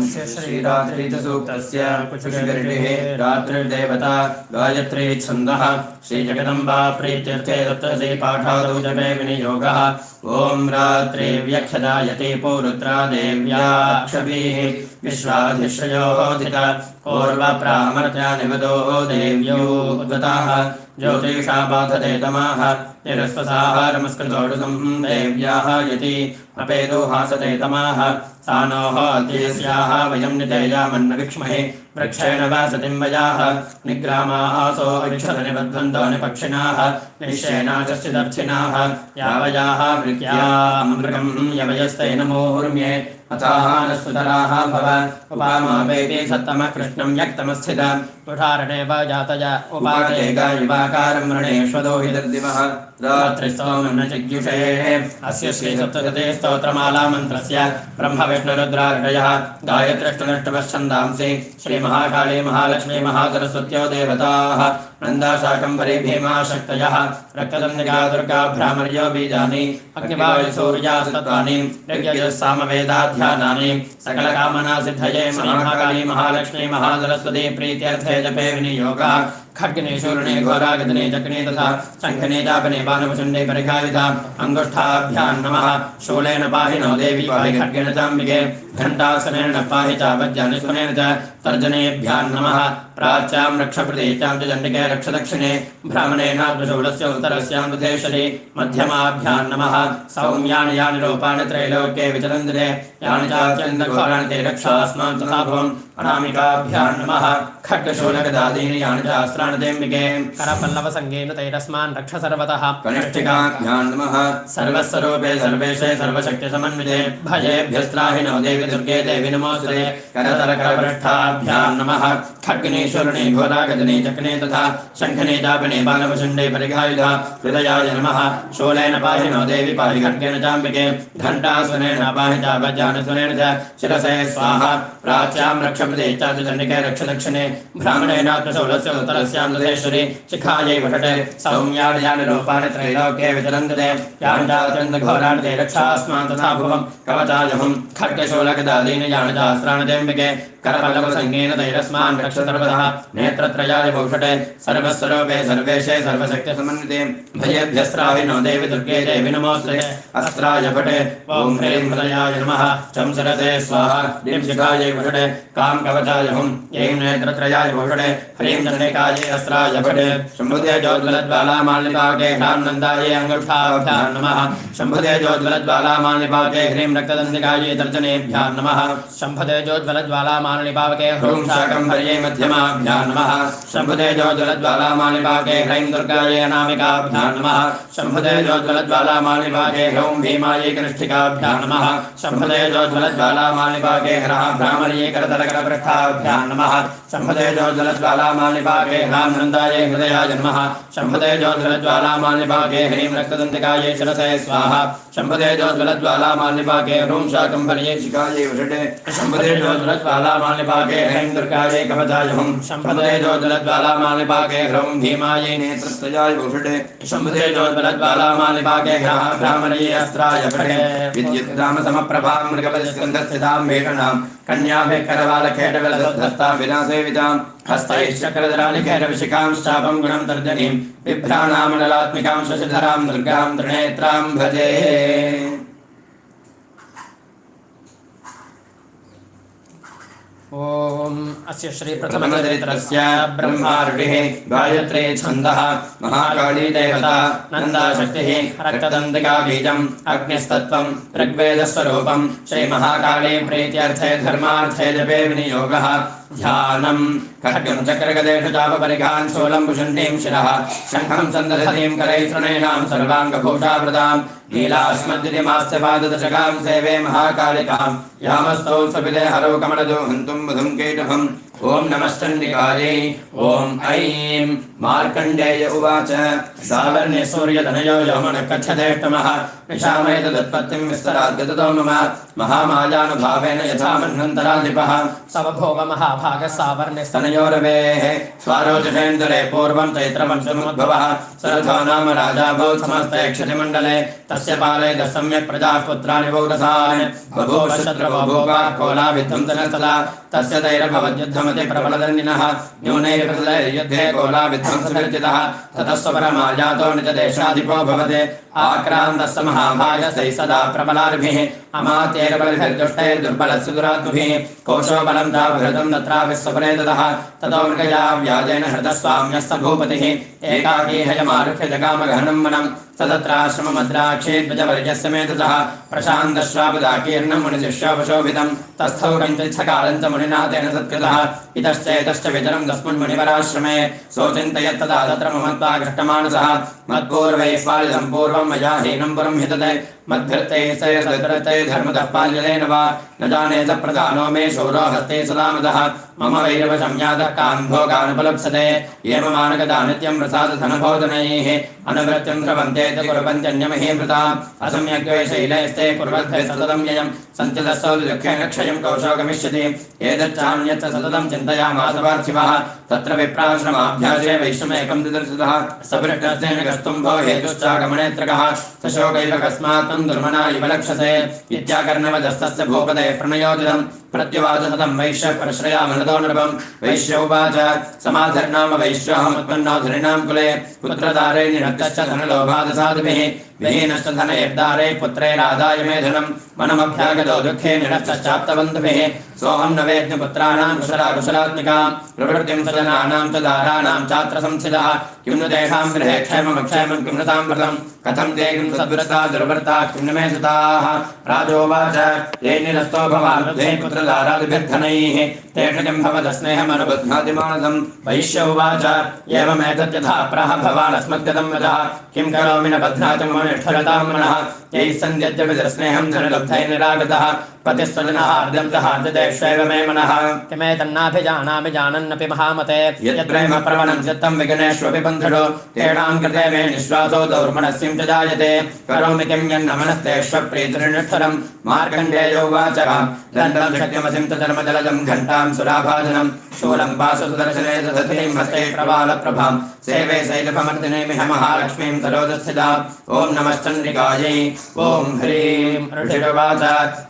अस्य श्रीरात्रिसूक्तस्य कुशगर्भिः रात्रिर्देवता गायत्री छन्दः श्रीजगदम्बा प्रीत्यर्थे तत्तदे पाठादौ जपे विनियोगः ॐ रात्रिव्यक्षदायते पौरुत्रा देव्याक्षभिः विश्वाधिश्रयोदित पूर्वप्रामर्त्या निवदो देव्यो उद्गताः ज्योतिषा बाधते तमाः निरस्वसाहारमस्कृतोषुसं देव्याः यति अपेदो हासते तमाः सानोः अद्यस्याः वयं नितेयामन्न विक्ष्महे वृक्षेण वासतिं वयाः निग्रामाः सो अक्षतनिबद्धन्तो निपक्षिणाः निश्चेनाकश्चिदर्थिनाः यावयाः वृक्यामृगं यवयस्तेन मोर्म्ये अथाः नस्तुतराः भव उपामापेति सत्तमः कृष्णं व्यक्तमस्थित तुषारणे जातय उपाते गायिवाकारं रणेष्वदो हि दद्दिवः रात्रिस्तोमं न जिज्ञुषे अस्य श्रीसप्तशते स्तोत्रमालामन्त्रस्य ब्रह्मविष्णुरुद्रार्षयः गायत्र्यष्टुनष्टवश्छन्दांसि श्रीमहाकाली महालक्ष्मी महासरस्वत्यो देवताः नन्दाशाकम्भरी भीमा शक्तयः रक्तदन्निका दुर्गा भ्रामर्यो बीजानि अग्निवायुसूर्यास्तत्वानि ऋग्यजुस्सामवेदाध्यानानि सकलकामनासिद्धये महाकाली महालक्ष्मी महासरस्वती प्रीत्यर्थे जपे विनियोगः खड्गने शूर्णे घोरागदने चक्ने तथा शङ्खने चापने बाणमुचण्डे परिघायुधा अङ्गुष्ठाभ्यां नमः शूलेन पाहि नो देवी पाहि खड्गेन चाम्बिके घण्टासनेन पाहि चापज्ञानस्वनेन च तर्जनेभ्यां नमः प्राच्यां रक्षप्रदेशां च दण्डिके रक्षदक्षिणे ब्राह्मणेनाद्वशूलस्य उत्तरस्यां बुधेश्वरी मध्यमाभ्यां नमः सौम्यानि यानि रूपाणि त्रैलोक्ये विचरन्ति यानि चात्यन्तघोराणि ते रक्षास्मान् तथा भवम् अनामिकाभ्यां नमः खड्गशूलगदादीनि यानि चास्त्राणि तेऽम्बिके करपल्लवसङ्गेन तैरस्मान् रक्ष सर्वतः कनिष्ठिकाभ्यां नमः सर्वस्वरूपे सर्वेशे सर्वशक्तिसमन्विते भयेभ्यस्त्राहि नो देवि दुर्गे देवि नमोऽस्तुते करतलकरपृष्ठाभ्यां नमः खड्गने शूर्णे घोरागदने चक्ने तथा शङ्खने चापने बाणमुचण्डे परिघायुधा हृदयाय नमः शूलेन पाहि नो देवि पाहि खड्गेन चाम्बिके घण्टासनेन पाहि चापज्ञानस्वनेन च शिरसे स्वाहा प्राच्यां रक्षप्रदेशां च दण्डिके रक्षदक्षिणे ब्राह्मणेनात्मशूलस्य उत्तरस्यां दुधेश्वरी शिखायै वषटे सौम्यानि यानि रूपाणि त्रैलोक्ये विचरन्ति यानि चात्यन्तघोराणि ते रक्षास्मान् तथा भुवम् कवचायुहं खड्गशूलगदादीनि यानि चास्त्राणि तेऽम्बिके करपल्लवसङ्गेन तैरस्मान् रक्ष सर्वतः नेत्रत्रयाय भूषटे सर्वस्वरूपे सर्वेशे सर्वशक्तिसमन्विते भयेभ्यस्त्राहि नो देवि दुर्गे देवि नमोऽस्तुते अस्त्राय भटे ॐ ह्रीं हृदयाय नमः चं शिरसे स्वाहा ह्रीं शिखायै भषटे कां कवचायुहं ऐं नेत्रत्रयाय भूषटे ह्रीं चण्डिकायै अस्त्राय भटे शम्भुते ज्योज्वलज्वालामालिपाके ह्रां नन्दायै अङ्गुष्ठाभ्यां नमः शम्भुते ज्योज्वलज्वालामालिपाके ह्रीं रक्तदन्तिकायै तर्जनेभ्यां नमः शम्भुते ज्योज्वलज्वालामालिपाके ह्रूं शाकम्भर्यै मध्यमाभ्यां नमः शम्भुते ज्योज्वलज्वालामालिपाके ह्रीं दुर्गायै अनामिकाभ्यां नमः शम्भुते ज्योज्वलज्वालामालिपाके ह्रूं भीमायै कनिष्ठिकाभ्यां नमः शम्भुते ज्योज्वलज्वालामालिपाके ह्रां भ्रामर्यै करतलकरपृष्ठाभ्यां नमः शम्भुते ज्योज्वलज्वालामालिपाके ह्रां नन्दायै हृदयाय नमः शम्भुते ज्योज्वलज्वालामालिपाके ह्रीं रक्तदन्तिकायै शिरसे स्वाहा शम्भुते ज्योज्वलज्वालामालिपाके ह्रूं शाकम्भर्यै शिखायै वषटे शम्भुते ज्योज्वलज्वालामालिपाके ह्रीं दुर्गायै कवचायुहं शम्भुते ज्योज्वलज्वालामालिपाके ह्रूं भीमायै नेत्रत्रयाय भूषटे शम्भुते ज्योज्वलज्वालामालिपाके ह्रां भ्रामर्यै अस्त्राय भटे विद्युद्दामसमप्रभां मृगपतिस्कन्धस्थितां भीषणां कन्याभिः करवालखेटविलसद्धस्तां विनासेवितां हस्तैश्चक्रधरालिखेटविशिखां शापं गुणं तर्जनीं बिभ्राणामनलात्मिकां शशिधरां दुर्गां त्रिनेत्रां भजे ओम अस्य श्री प्रथमचरित्रस्य ब्रह्मार्षिः गायत्री छन्दः महाकाली देवता नन्दा शक्तिः रक्तदन्तिका बीजम् अग्निस्तत्त्वं ऋग्वेदस्वरूपं श्रीमहाकाली प्रीत्यर्थे धर्मार्थे जपे विनियोगः ध्यानं खड्गं चक्रगदेषु चापपरिघान् शूलं भुषुण्डीं शिरः शङ्खं सन्दधतीं करैस्तृणीनां सर्वाङ्गभूषावृतां नीलास्मद्युतिमास्य पाददशकां सेवे महाकालिकां यामस्तौ सपिते हरौ कमलदो हन्तुं बुधुं केटभम् ॐ नमश्चण्डिकायै ॐ ऐं मार्कण्डेय उवाच सावर्ण्य सूर्यतनयो यौमनकच्छतेष्टमः निशामयतदुत्पत्तिं विस्तराद्गततो मम महामायानुभावेन यथा मन्वन्तराधिपः सवभोगमहाभागसावर्ण्यस्तनयोरवेः स्वारोचषेन्दुरे पूर्वं चैत्रवंशमुद्भवः सरथो नाम राजा भूत् समस्तयक्षतिमण्डले तस्य पाले सम्यक् प्रजाः पुत्राणि वौरसान् बभूव शत्रुवो भूपाः कोलाविध्वंसनस्तला तस्य दैरभवद्युद्धमति प्रबलदन्निनः न्यूनैर्युद्धे कोलाविध्वंसनिर्जितः ततः स्वपरमायातो निजदेशाधिपो भवते आक्रान्तस्य महाभागस्तैः सदा प्रबलार्भिः अमात्यैर्बलिभिर्दुष्टैर्दुर्बलस्य दुरात्मभिः कोशो बलं दाभृतं तत्रापि स्वपरे ततः ततो मृगया व्याजेन हृतस्वाम्यस्य भूपतिः एकाकी हयमारुह्य जगामगहनं वनं सतत्राश्रममद्राक्षे द्विजवर्यस्य मेधसः प्रशान्तश्वापदाकीर्णं मुनिशिष्योपशोभितं तस्थौ किञ्चित्सकालं च मुनिना तेन सत्कृतः इतश्चैतश्च वितरं तस्मिन् मुनिवराश्रमे सोचिन्तयत्तदा तत्र ममत्वाकृष्टमानसः मत्पूर्वैः पालितं पूर्वं मया हीनं पुरं हितते मद्भृत्तैः धर्मतः पाल्यतेन वा न जाने स प्रधानो मे शूरो हस्ते सदामदः मम वैरवशम्यातः कान् भोगानुपलप्सते एवमानगदा नित्यं प्रसादधनबोधनैः अनुवृत्तिं स्रवन्ते चेत् कुर्वन्त्यन्यमहीभृता असम्यग्वैशैलैस्ते कुर्वद्भिः सततं ययं सञ्चितस्तौ दुःखेन क्षयं कौशो गमिष्यति एतच्चान्यच्च सततं चिन्तयामास पार्थिवः तत्र विप्राश्रमाभ्यासे वैश्वमेकं दिदर्शितः सपृष्टस्तेन कस्तुम्भो हेतुश्चागमनेत्रकः सशोकैव कस्मात् त्वं दुर्मना इव लक्षसे इत्याकर्णवदस्तस्य भूपतेः प्रणयोदितं प्रत्युवाचतं वैश्यः परश्रयामनतो नृपं वैश्य उवाच समाधर्नाम वैश्योऽहमुत्पन्नो धनिनां कुले पुत्रदारे निरक्तश्च धनलोभादसाधुभिः विहीनश्च धनैर्दारे पुत्रैरादाय मे धनं मनमभ्यागतो दुःखे निरक्तश्चाप्तबन्धुभिः सोऽहं न वेद्य पुत्राणां कुशलात्मिका प्रवृत्तिं सजनानां च दाराणां चात्र संस्थितः किं नु तेषां गृहे क्षेममक्षेमं किं न तां व्रतं कथं ते किं सद्व्रता दुर्व्रता किं न मे सुताः राजोवाच ये निरस्तो भवानुधे पुत्रदारादिभिर्धनैः तेषु किं भवदस्नेहमनुबध्नातिमानसं वैश्य उवाच एवमेतद्यथा प्राह भवानस्मद्गतं वचः किं करोमि न बध्नाति मम निष्ठरतां मनः यैः सन्ध्यद्यविदस्नेहं धनलब्धैर्निरागतः पतिस्वजनः हार्द्यं च हार्द्यतेष्वेव मे मनः किमेतन्नाभिजानामि जानन्नपि महामते यत्प्रेम प्रवणं चित्तं विघ्नेष्वपि बन्धुषु तेषां कृते मे निःश्वासो दौर्मणस्यं च जायते करोमि किं यन्न मनस्तेष्वप्रीतिर्निष्ठरं मार्कण्डेयो उवाच दण्डं शक्यमसिं च धर्मजलजं घण्टां सुराभाजनं शूलं पाशुदर्शने दधतीं हस्ते प्रबालप्रभां सेवे शैलभमर्दिनीमिह महालक्ष्मीं सरोजस्थिता ॐ नमश्चन्द्रिकायै ॐ ह्रीं ऋषिरुवाच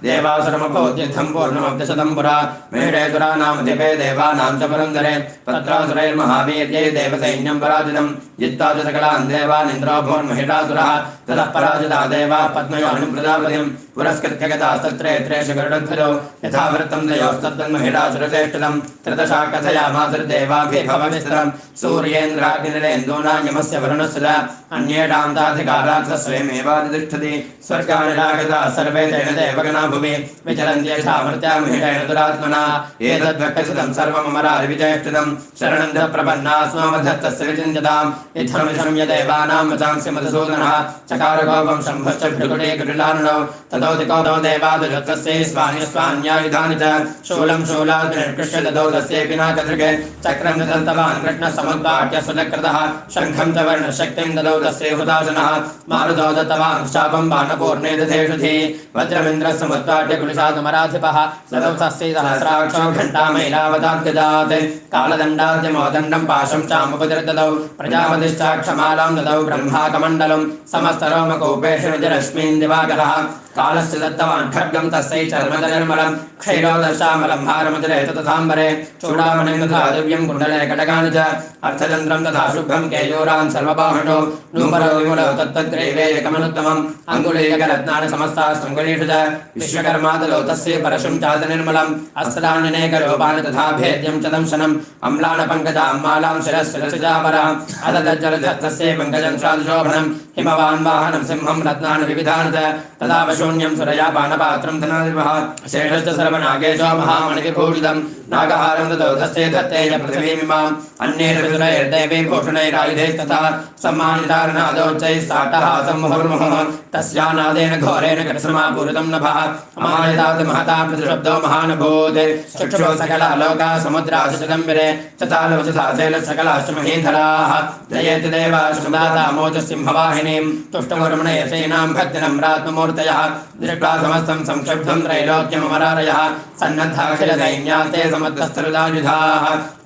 देवासुरमभूद्युद्धं पूर्णमब्धशतं पुरा मेढे सुरानामधिपे देवानां च पुरन्दरे तत्रासुरैर्महावीर्यै देवसैन्यं पराजितं जित्वा च सकलान् देवानिन्द्रो भून्महिषासुरः ततः पराजिता देवाः पद्मयोनिं प्रजापतिं पुरस्कृत्य गतास्तत्रेत्रेषु गरुडध्वजौ यथा वृत्तं दयोस्तद्महिषासुरचेष्टितं त्रिदशा कथयामासुर्देवाभिभवविस्तरं सूर्येन्द्राग्निरेन्दूना यमस्य वरुणस्य च अन्येषां ताधिकारात् स्वयमेवाधितिष्ठति स्वर्गानिरागताः सर्वे तेन देवगणा भुवि विचरन्त्येषा मर्त्यामहिषेण दुरात्मना एतद्वक्षितं सर्वममरादिविचेष्टितं शरणं च प्रपन्नास्मामधत्तस्य विचिन्त्यताम् इत्थमिषं यदेवानां वचांसि मधुसूदनः चकारकोपं शम्भश्च भृकुटीकुटिलानुनौ ततोऽधिकौतो देवादुजत्तस्यै स्वान्यस्वान्यायुधानि च शूलं शूलाद्निर्कृष्य ददौ तस्यैपि नाकदृगे चक्रं ददन्तवान् कृष्णसमुद्घाट्य सुचक्रतः शङ्खं च वर्णशक्तिं ददौ तस्यै हुताशनः मारुतो दत्तवान् शापं बाणपूर्णे दधेषुधि वज्रमिन्द्रसमुद्घाट्य कुलिशादमराधिपः ददौ तस्यै सहस्राक्षो घण्टामैलावताद्गजात् कालदण्डाद्यमोदण्डं पाशं चामुपतिर्ददौ प्रजापतिश्चाक्षमालां ददौ ब्रह्माकमण्डलं समस्तरोमकूपेषु निजरश्मीन् दिवाकरः कालस्य दत्तवान् खड्गं तस्यै चर्मजनिर्मलं क्षैरोदशामलं हारमतिरे तथाम्बरे चूडामणिं तथा दिव्यं कुण्डले कटकानि च अर्थचन्द्रं तथा शुभ्रं केयूरान् सर्वबाहुषो नूपरो विमुलौ तत्तद्ग्रैवेयकमनुत्तमम् अङ्गुलीयकरत्नानि समस्तास्तङ्गुलीषु च विश्वकर्मा ददौ तस्यै परशुं चातनिर्मलम् अस्त्राण्यनेकरूपाणि तथा भेद्यं च दंशनम् अम्लानपङ्कजां मालां शिरःशिरसिजापराम् अददज्जलधत्तस्यै पङ्कजं स्वादुशोभनं हिमवान् वाहनं सिंहं रत्नानि विविधानि च तदा शून्यं सुरयापानपात्रं धनादिवः शेषश्च सर्वनागेशो महामणिविभूषितं नागहारं ददौ तस्यै दत्तेय पृथिवीमिमाम् अन्यैर्विसुरैर्देवी भूषणैरायुधैस्तथा सम्मानितारनादोच्चैः साटहासं मुहुर्मुहुः तस्यानादेन घोरेण कृत्स्नमापूरितं नभः अमानितात् महता प्रतिशब्दो महानुभूत् चक्षुः सकला लोकाः समुद्राशुचिदम्बिरे चतालवचथासेन सकलाश्च महीधराः जयेति देवाश्रुदातामोजसिंहवाहिनीं तुष्टमुर्मणयसेनां भक्तिनम्रात्ममूर्तयः दृष्ट्वा समस्तं संक्षुब्धं त्रैलोक्यममरारयः सन्नद्धाखिलसैन्यास्ते समुद्रस्तरुदायुधाः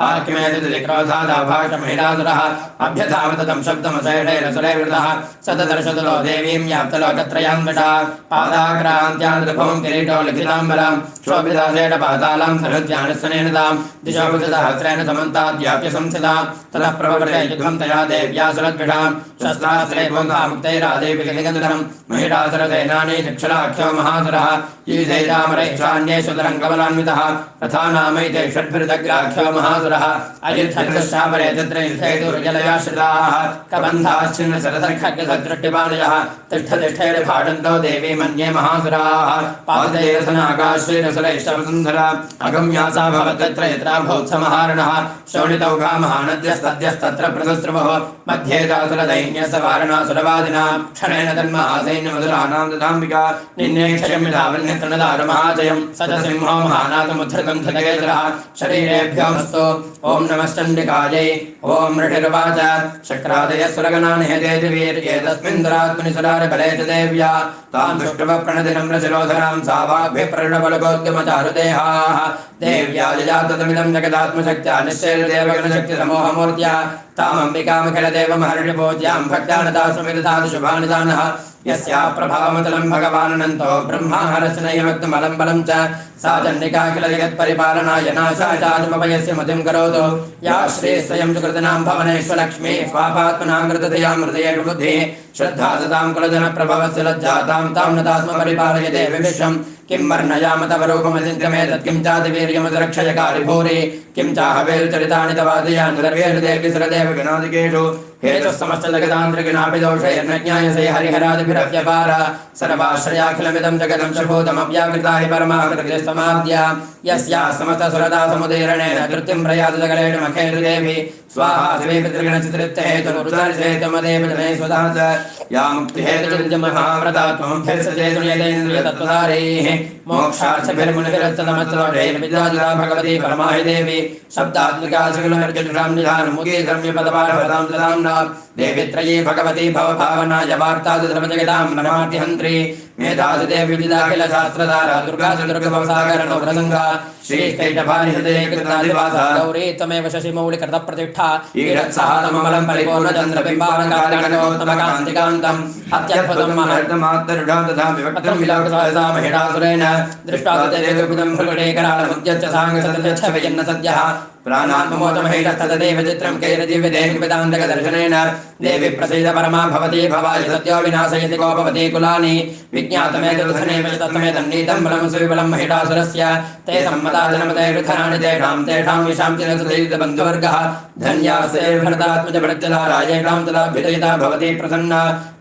आर्किमेदिक्रोधादाभाषमहिषासुरः अभ्यधावतं शब्दमशैषैरसुरैर्वृतः सतदर्शतुलो देवीं याप्तलोकत्रयां वटा पादाक्रान्त्यानुभवं किरीटो लिखिताम्बरां शोभिताशेष पातालां सरुद्यानस्वनेन तां दिशो सहस्रेण समन्ताद्व्याप्य संस्थितां ततः प्रवृते युद्धं तया देव्या सुरद्विषां शस्त्रास्त्रे भोगामुक्तैरादेविकलिगन्धरं महिषासुरसेनानी चक्षुराख्यो महासुरः युधैरामरैषान्येषु तरङ्गबलान्वितः तथा नामैते षड्भिर्दग्राख्यो महासुरः अयुद्धशापरे तत्र युद्धैर्जलयाश्रिताः कबन्धाश्चिन्न शरदर्खड्गसदृष्टिपादयः तिष्ठतिष्ठैर्भाषन्तो देवी मन्ये महासुराः पादैरसनाकाश्रीरसुरैष्टवसुन्धरा अगम्यासा भवतत्र यत्रा भौत्समहारणः शोणितौघामहानद्यस्तद्यस्तत्र प्रसस्रवः मध्ये दासुरदैन्यस्य वारणासुरवादिनां क्षणेन तन्महासैन्यमधुराणां ददाम्बिका निन्ये क्षयमिधावन्य तृणदारुमहाजयं सतसिंहो महानाथमुद्धृतं धृतकेतुरः शरीरेभ्योऽस्तु ॐ नमश्चण्डिकायै ॐ ऋषिर्वाच शक्रादयः सुरगणानिहतेति वीर्ये तस्मिन् दुरात्मनि सुरारिबले च देव्या तां दुष्टवः प्रणतिनं रचिरोधरां सा वाग्भिः प्रणबलगोद्यमचारुदेहाः देव्या जजातमिदं जगदात्मशक्त्या निश्चैर्देवगणशक्तिसमोहमूर्त्या तामम्बिकामखिलदेवमहर्षिपूज्यां भक्त्यानदास्मविदधातु शुभानुदानः यस्याः प्रभावमतलं भगवानन्तो ब्रह्मा हरस्नैवक्तमलं बलं च सा चण्डिका किल जगत्परिपालनाय नाशाचारुमभयस्य मतिं करोतु या श्रीस्वयं सुकृतनां भवनेश्वलक्ष्मी स्वापात्मनां कृततया मृदयेषु बुद्धिः श्रद्धा सतां कुलजनप्रभवस्य लज्जातां तां नता स्म परिपालयते विविश्वं किं वर्णयाम तव रूपमचिन्त्यमेतत् किं चातिवीर्यमुदरक्षयकारि भूरि किं चाहवेरुचरितानि तवादयानि सर्वेषु देवि सुरदेव गणादिकेषु हेतुः समस्तजगदान्तर्गणापि दोषैर्नज्ञायसे हरिहरादिभिरव्यपार सर्वाश्रयाखिलमिदं जगदं शभूतमव्याकृता हि परमाकृतिसमाद्या यस्याः समस्तसुरता समुदीरणेन कृत्यं प्रयातु जगलेषु मखेषु देवी स्वाहा शिवे पितृगणचित्रित्यहेतुरुचारिसेतुमदेव जने स्वतः च या मुक्तिहेतुर्जमहाव्रता त्वमभ्यर्सचेतुर्यतेन्द्रियतत्त्वधारैः मोक्षार्थभिर्मुनिभिरस्तनमत्सरोषैर्विद्याजुरा भगवती परमाहि देवी शब्दात्मिका सकलहर्जटुरां निधानमुखे धर्म्यपदपारभतां सदाम्ना देवित्रयी भगवती भवभावनाय वार्तासु सर्वजगदां नमार्तिहन्त्री मेधासु देवी विदिताखिलशास्त्रधारा दुर्गासु दुर्गभवसागरणो व्रतङ्गा श्रीकैटभारिहृदये कृतनादिवासा गौरी त्वमेव शशिमौलिकृतप्रतिष्ठा ईरत्सहातममलं परिपूर्णचन्द्रबिम्बालङ्कारिणोत्तमकान्तिकान्तम् अत्यद्भुतं महर्तमात्तरुढा तथा विभक्तं विलाससा महिषासुरेण दृष्ट्वा तदेवपुदं भृगुडेकरालमुद्यच्च साङ्गसदच्छवयन्न सद्यः प्राणात्ममोचमहिषस्तदेव चित्रं कैरदिव्यदेहिविदान्तकदर्शनेन देवी प्रसीद परमा भवती भवाय सत्यो विनाशयति कोपवती कुलानि विज्ञातमेतदधनेव तत्तमेतन्नीतं बलं सुविबलं महिषासुरस्य ते सम्मता जनमते विधनानि तेषां विशां चिरसुदीर्घबन्धुवर्गः धन्यास्ते भरतात्मजभृत्यलारायेषां तदाभ्युदयिता भवती प्रसन्ना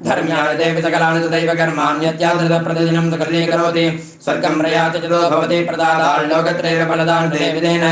धर्म्याय देवी सकलानि तदैव कर्माण्यत्यादृतप्रतिदिनं कृतीकरोति स्वर्गं प्रयाति चतो भवती प्रदाताल्लोकत्रैव फलदान् देविदेन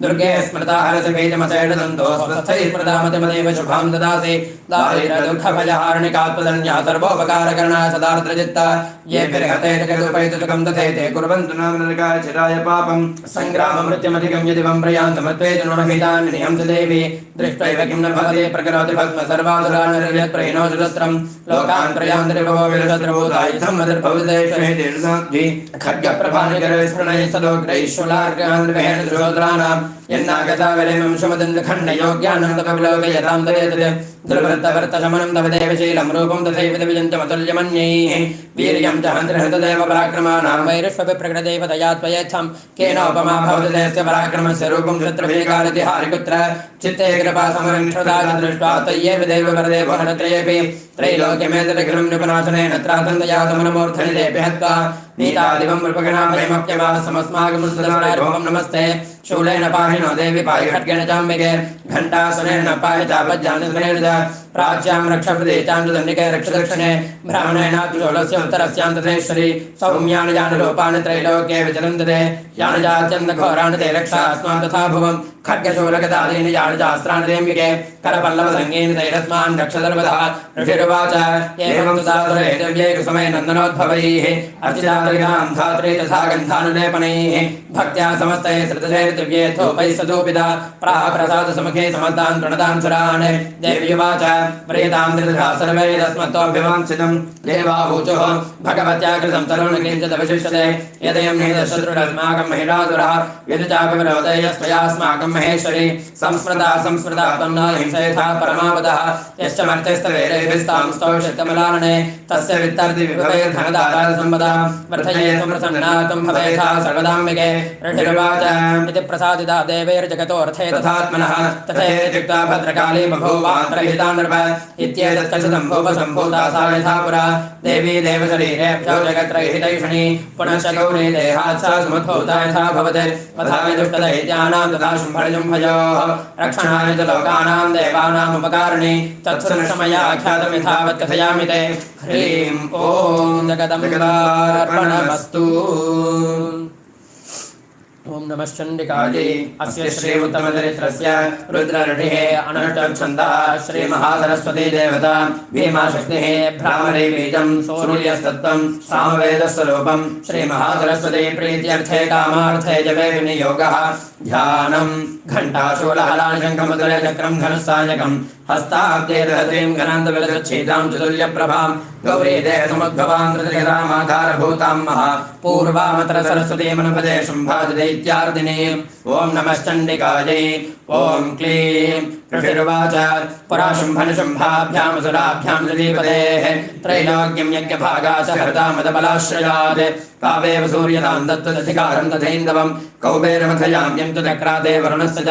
दुर्गे स्मृता हरसबीजमसेडदन्तो स्वस्थैर्प्रदामतिमदेव शुभां ददासि दारिद्र्यदुःखभयहारणिकात्मदन्या सर्वोपकारकरणा सदार्द्रचित्ता ये विर्हते जगदुपैतुकं तथैते कुर्वन्तु नाम नरकाय चिराय पापं सङ्ग्राममृत्युमधिकं यदि वं प्रयान्तमत्वेतु नृहितानि निहंसि देवी दृष्ट्वैव किं न भवति प्रकरोति भस्म सर्वासुरानिर्यत्प्रहिणोऽसुरस्त्रं लोकान् प्रयान्तरिभवो विरसद्रभूतायुधं मतिर्भवितेष्वेतिर्साध्वी खड्गप्रभानिकरविस्मृणैः सदोग्रैः शूलार्गान् द्रोद्राणां यन्नागता विरेमं शुमदन्दखण्डयोग्यानन्दपविलोकयतां तदेतत् दुर्वृत्तवर्तशमनं तव देवशीलं रूपं तथैव दिव्यजन्तमतुल्यमन्यैः वीर्यं च हन्तृहृतदेव पराक्रमाणां वैरष्वपि प्रकटदेव तया त्वयेच्छं केनोपमा भवति देस्य पराक्रमस्य रूपं शत्रुभिकालतिहारिपुत्र चित्ते कृपा समरक्षता दृष्ट्वा तय्येव देव वरदेव हरत्रयेऽपि त्रैलोक्यमेतदखिलं निपनाशनेन त्रातन्दया समनमूर्धनि देपि हत्वा नीतादिवं नृपगणाभयमप्यवासमस्माकं नमस्ते शूलेन पाहिनो देवी पाहि खड्गेन चाम्बिके घण्टासनेन पाहि चापज्जानुसनेन च प्राच्यां रक्षप्रदेशां च दण्डिके रक्षदक्षिणे ब्राह्मणेनात्मशूलस्य उत्तरस्यान्तरेश्वरी सौम्यानि जानरूपाणि त्रैलोक्ये विचरन्ति ते यानजात्यन्तघोराणि ते रक्षा अस्मान् तथा भुवं खड्गशूलगदादीनि यानजास्त्राणि तेऽम्बिके करपल्लवसङ्गीनि तैरस्मान् रक्षदर्वतः ऋषिरुवाच एवं साधुरे दिव्ये कुसुमे नन्दनोद्भवैः अर्चितां धात्रे तथा गन्धानुलेपनैः भक्त्या समस्तैः श्रुतशैः दिव्येथोपैः सदोपिता प्राप्रसादसमुखे समस्तान् प्रणतान् सुरान् देव्युवाच प्रेतां दृढा सर्वै तस्मत्तोऽभिवाञ्छितं देवाहूचुः भगवत्या कृतं सर्वं किञ्चिदवशिष्यते यदयं निदशत्रुरस्माकं महिषासुरः यदि चापि विरोधयस्त्वयास्माकं महेश्वरी संस्मृता त्वं न हिंसयथा परमावतः यश्च मर्त्यस्तवेरेभिस्तां स्तौषितमलानने तस्य वित्तर्ति विभवैर्धनदारासम्पदां वर्धयेतुं प्रसन्नातं भवेथा सर्वदाम्बिके ऋषिरुवाच इति प्रसादिता देवैर्जगतोऽर्थे तथात्मनः तथेत्युक्ता भद्रकाली बभूवान्तरहिता नृप इत्येतत्कथितं भूपसम्भूता सा यथा पुरा देवी देवशरीरेभ्यो जगत्रैहितैषणी पुनश्च गौरी देहात् सा समुद्भूता यथा भवति तथा दुष्टदैत्यानां तथा शुम्भनिजुम्भयोः रक्षणाय च लोकानां देवानामुपकारिणी तत्सुनिशमयाख्यातं यथावत् कथयामि ते ह्रीं ॐ जगदम्बार्पणमस्तु। ओम नमः चण्डिकायै अस्य श्री उत्तमचरित्रस्य रुद्रऋषिः अनष्टछन्दः श्री महासरस्वती देवता भीमाशक्तिः भ्रामरी बीजं सूर्यस्तत्त्वं सामवेदस्वरूपं श्री महासरस्वती प्रीत्यर्थे कामार्थे जपे विनियोगः ध्यानं घण्टाशूलहलाशङ्खमुद्रे चक्रं धनुस्सायकं हस्ताब्देर्हतीं घनान्तविलसच्छीतां चतुल्यप्रभां गौरी देहसमुद्भवां कृतजगदामाधारभूतां महा पूर्वामत्र सरस्वतीमनुपदे शुम्भादिदैत्यार्दिनीम् ॐ नमश्चण्डिकायै ॐ क्लीं ऋषिरुवाच पुरा शुम्भनिशुम्भाभ्यामसुराभ्यां नदीपदेः त्रैलोक्यं यज्ञभागाशहृतामदबलाश्रयात् कावेव सूर्यतां दत्तदधिकारं तथैन्दवं कौबेरमथयां यं च चक्रादे वरुणस्य च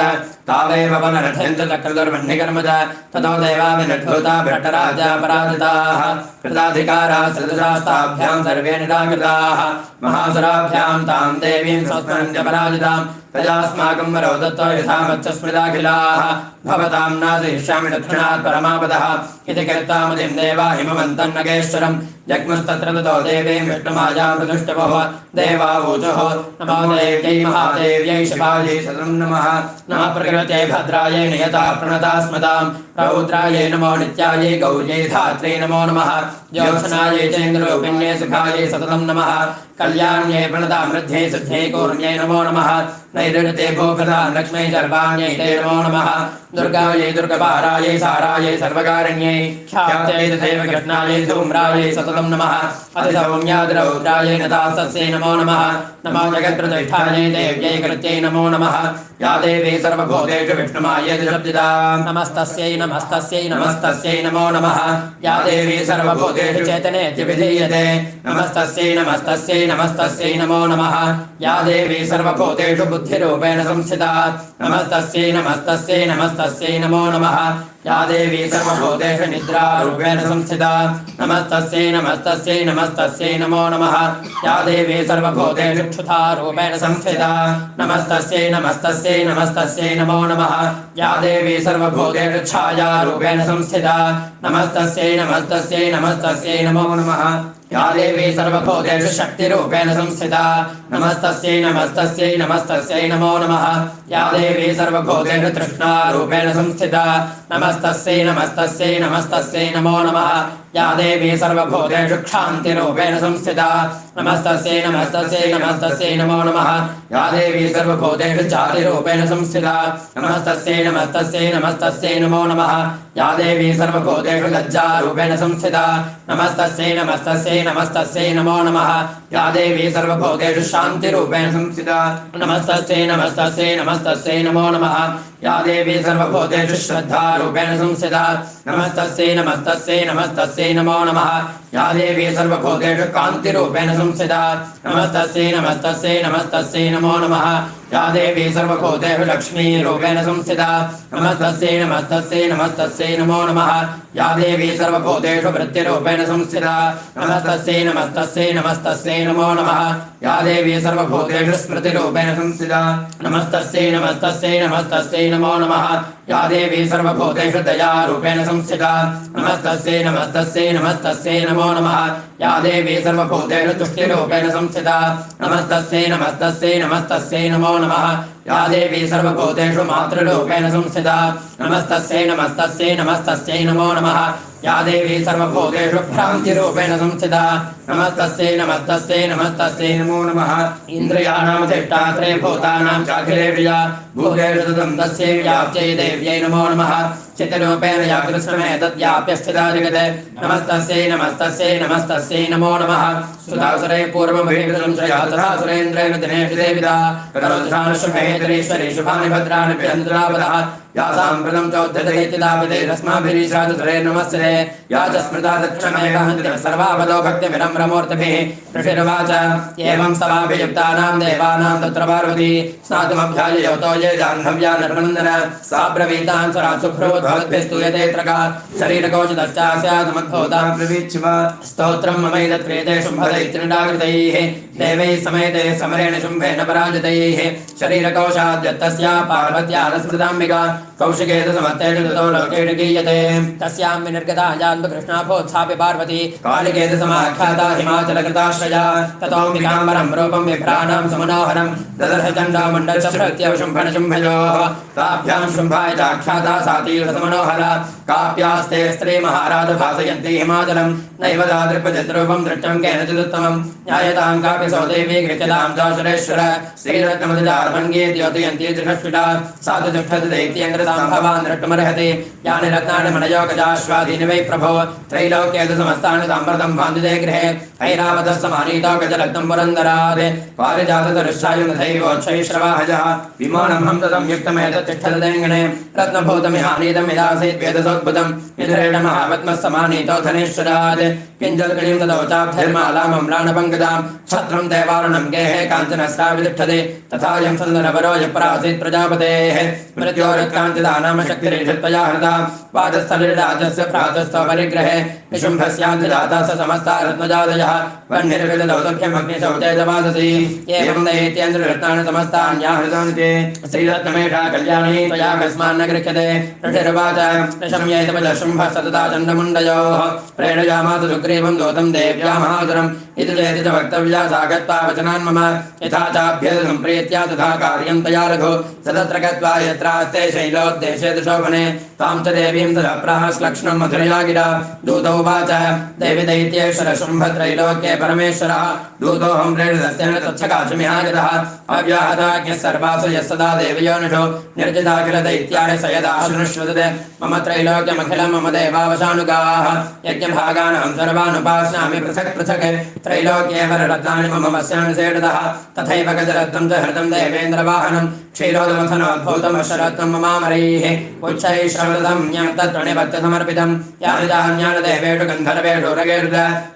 तावेव वनरथं च चक्रदुर्वह्निकर्म च ततो देवा विनद्भूता भट्टराजा पराजिताः कृताधिकाराः सदशास्ताभ्यां सर्वे निराकृताः महासुराभ्यां तां देवीं संस्मरन्त्य पराजितां तयास्माकं वरो दत्तो यथा मत्स्मृताखिलाः भवतां नाशयिष्यामि दक्षिणात् परमापदः इति कीर्तामतिं देवा हिमवन्तं नगेश्वरं जग्मुस्तत्र ततो देवीं विष्णुमायां प्रदुष्टवः देवावूचुः नमो देव्यै महादेव्यै शिवायै सतं नमः नमः प्रकृत्यै भद्रायै नियता प्रणता स्मतां रौद्रायै नमो नित्यायै गौर्यै धात्र्यै नमो नमः ज्योत्सनायै चेन्द्ररूपिण्यै सुखायै सततं नमः कल्याण्यै प्रणता मृद्ध्यै सिद्ध्यै कौर्म्यै नमो नमः नैऋते भूप्रदा लक्ष्मै सर्वाण्यै ते नमो नमः दुर्गायै दुर्गपारायै सारायै सर्वकारिण्यै ख्यात्यै तथैव कृष्णायै धूम्रायै सततं नमः अतिसौम्याद्रौद्रायै नतासस्यै नमो नमः नमो जगत्प्रतिष्ठायै देव्यै कृत्यै नमो नमः या देवी सर्वभूतेषु विष्णुमायेति शब्दिता नमस्तस्यै नमस्तस्यै नमस्तस्यै नमो नमः या देवी सर्वभूतेषु चैतन्येति विधीयते नमस्तस्यै नमस्तस्यै नमस्तस्यै नमो नमः या देवी सर्वभूतेषु बुद्धिरूपेण संस्थिता नमस्तस्यै नमस्तस्यै नमस्तस्यै नमो नमः या देवी सर्वभूतेषु निद्रारूपेण संस्थिता नमस्तस्यै नमस्तस्यै नमस्तस्यै नमो नमः या देवी सर्वभूतेषु क्षुधारूपेण संस्थिता नमस्तस्यै नमस्तस्यै नमस्तस्यै नमो नमः या देवी सर्वभूतेषु छायारूपेण संस्थिता नमस्तस्यै नमस्तस्यै नमस्तस्यै नमो नमः या देवी सर्वभूतेषु शक्तिरूपेण संस्थिता नमस्तस्यै नमस्तस्यै नमस्तस्यै नमो नमः या देवी सर्वभूतेषु तृष्णारूपेण संस्थिता नमस्तस्यै नमस्तस्यै नमस्तस्यै नमो नमः या देवी सर्वभूतेषु क्षान्तिरूपेण संस्थिता नमस्तस्यै नमस्तस्यै नमस्तस्यै नमो नमः या देवी सर्वभूतेषु चातिरूपेण संस्थिता नमस्तस्यै नमस्तस्यै नमस्तस्यै नमो नमः या देवी सर्वभूतेषु लज्जारूपेण संस्थिता नमस्तस्यै नमस्तस्यै नमस्तस्यै नमो नमः या देवी सर्वभूतेषु शान्तिरूपेण संस्थिता नमस्तस्यै नमस्तस्यै नमस्तस्यै नमो नमः या देवी सर्वभूतेषु श्रद्धारूपेण संस्थिता नमस्तस्यै नमस्तस्यै नमस्तस्यै नमो नमः या देवी सर्वभूतेषु कान्तिरूपेण संस्थिता नमस्तस्यै नमस्तस्यै नमस्तस्यै नमो नमः या देवी सर्वभूतेषु लक्ष्मीरूपेण संस्थिता नमस्तस्यै नमस्तस्यै नमस्तस्यै नमो नमः या देवी सर्वभूतेषु वृत्तिरूपेण संस्थिता नमस्तस्यै नमस्तस्यै नमस्तस्यै नमो नमः या देवी सर्वभूतेषु स्मृतिरूपेण संस्थिता नमस्तस्यै नमस्तस्यै नमस्तस्यै नमो नमः या देवी सर्वभूतेषु दयारूपेण संस्थिता नमस्तस्यै नमस्तस्यै नमस्तस्यै नमो नमः या देवी सर्वभूतेषु तुष्टिरूपेण संस्थिता नमस्तस्यै नमस्तस्यै नमस्तस्यै नमो नमः या देवी सर्वभूतेषु मातृरूपेण संस्थिता नमस्तस्यै नमस्तस्यै नमस्तस्यै नमो नमः या देवी सर्वभूतेषु भ्रान्तिरूपेण संस्थिता नमस्तस्यै नमस्तस्यै नमस्तस्यै नमो नमः इन्द्रियाणामधिष्ठात्रे भूतानां चाखिलेषु भूतेषु तदं तस्यै व्याप्त्यै देव्यै नमो नमः चित्तरूपेण याकृष्णमेतद्व्याप्य स्थिता जगते नमस्तस्यै नमस्तस्यै नमस्तस्यै नमो नमः सुधासुरे पूर्वमभिषं श्रयातः सुरेन्द्रेण दिनेषु देविता करोदशानुष्मेतरीश्वरी शुभानि भद्राणि प्रियन्द्रावदः या साम्प्रतं चौद्धतेति दावते तस्माभिरीशादुसुरे नमस्ते या च स्मृता दक्षमेकहन्ति सर्वापदो भक्तिविनम्रमूर्तिभिः ऋषिरुवाच एवं स्तवाभियुक्तानां देवानां तत्र पार्वती स्नातुमभ्याजयोतो ये जाह्नव्या नर्मनन्दन सा ब्रवीतान् सरा सुभ्रोद्भवद्भिस्तूयते त्रका शरीरकोशदश्चास्यादमद्भूतां ब्रवीच्छिव स्तोत्रं ममैदत्प्रीते शुम्भदैत्रिडाकृतैः देवैः समेते समरेण शुम्भेन पराजितैः शरीरकोशाद्यत्तस्या पार्वत्या स्मृताम्बिका कौशिकेत समर्तेन ततो लोकेन गीयते तस्यां विनिर्गतायां कृष्णाभोत्सापि पार्वती कालिकेत समाख्याता हिमाचलकृताश्रया ततोऽम्बिकाम्बरं रूपं विभ्राणां समनोहरं ददर्श चण्डामण्डलस्य प्रत्यवशुम्भणशुम्भयोः ताभ्यां शुम्भाय चाख्याता सा तीर्थसमनोहरा काप्यास्ते स्त्री महाराज भासयन्ति हिमाचलं नैव दादृपचिद्रूपं दृष्टं केनचिदुत्तमं न्यायतां कापि सौ देवी गृह्यतां च सुरेश्वर श्रीरत्नमतिचार्भङ्गी द्योतयन्ती दृढस्फुटा सा तु तिष्ठति दैत्येन्द्रतां भवान् द्रष्टुमर्हति यानि रत्नानि मनयोगजाश्वादीनि वै प्रभो त्रैलोक्ये तु समस्तानि साम्प्रतं भान्तिते गृहे ऐरावतः समानीतो गजरत्नं पुरन्दरात् पारिजातधनुष्यायुधैवोच्छैश्रवाहजः विमानं हंससंयुक्तमेतत् तिष्ठतदेङ्गणे रत्नभूतमिहानीतं यदासीत् वेदसोद्भुतं यजुरेण महापद्मः समानीतो धनेश्वरात् किञ्जल्कणीं तदौचाब्धर्मालामम्लानपङ्कजां छत्रं देवारुणं गेहे काञ्चनस्रावितिष्ठति तथा यं सुन्दरवरो यप्रासीत् प्रजापतेः मृत्योरुत्कान्तिदानामशक्तिरिषत्वया हृता वाचस्थलिराजस्य प्रातस्थो परिग्रहे निशुम्भस्यान्तिदाता स समस्ता रत्नजातयः वह्निर्विददौतभ्यमग्निशौचैतवाससि एवं दैत्येन्द्ररत्नानि समस्तान्याहृतानि ते श्रीरत्नमेषा कल्याणी त्वया कस्मान्न गृह्यते ऋषिरुवाच निशम्यैतपदशुम्भः सतता चण्डमुण्डयोः प्रेणयामास सुग्रीवं दूतं देव्या महासुरम् इति चेति च वक्तव्या सा गत्वा वचनान् मम यथा चाभ्यसम्प्रीत्या तथा कार्यं तया रघु स तत्र गत्वा यत्रास्ते शैलोद्देशे शोभने तां च देवीं तदप्राह श्लक्ष्णं मधुरया गिरा दूतौ उवाच देवि दैत्येश्वर शुम्भत्रैलोक्ये परमेश्वरः दूतोऽहं प्रेरितस्तेन तच्छकाशमिहागतः अव्याहताज्ञः सर्वासु यः सदा देवयोनिषु निर्जिता किल दैत्याय स यदाशृणुष्वदते मम त्रैलोक्यमखिलं मम देवावशानुगाः यज्ञभागानां सर्वानुपास्यामि पृथक् पृथक् त्रैलोक्ये वररत्नानि मम वस्यानि सेटतः तथैव गजरत्नं च हृतं देवेन्द्रवाहनं क्षीरोदमथनोद्भूतमशरत्नं ममामरैः उच्चैः श्रवदं यं तत्प्रणिपत्य समर्पितं यानि धान्यानदेवेषु गन्धर्वेषु रगेषु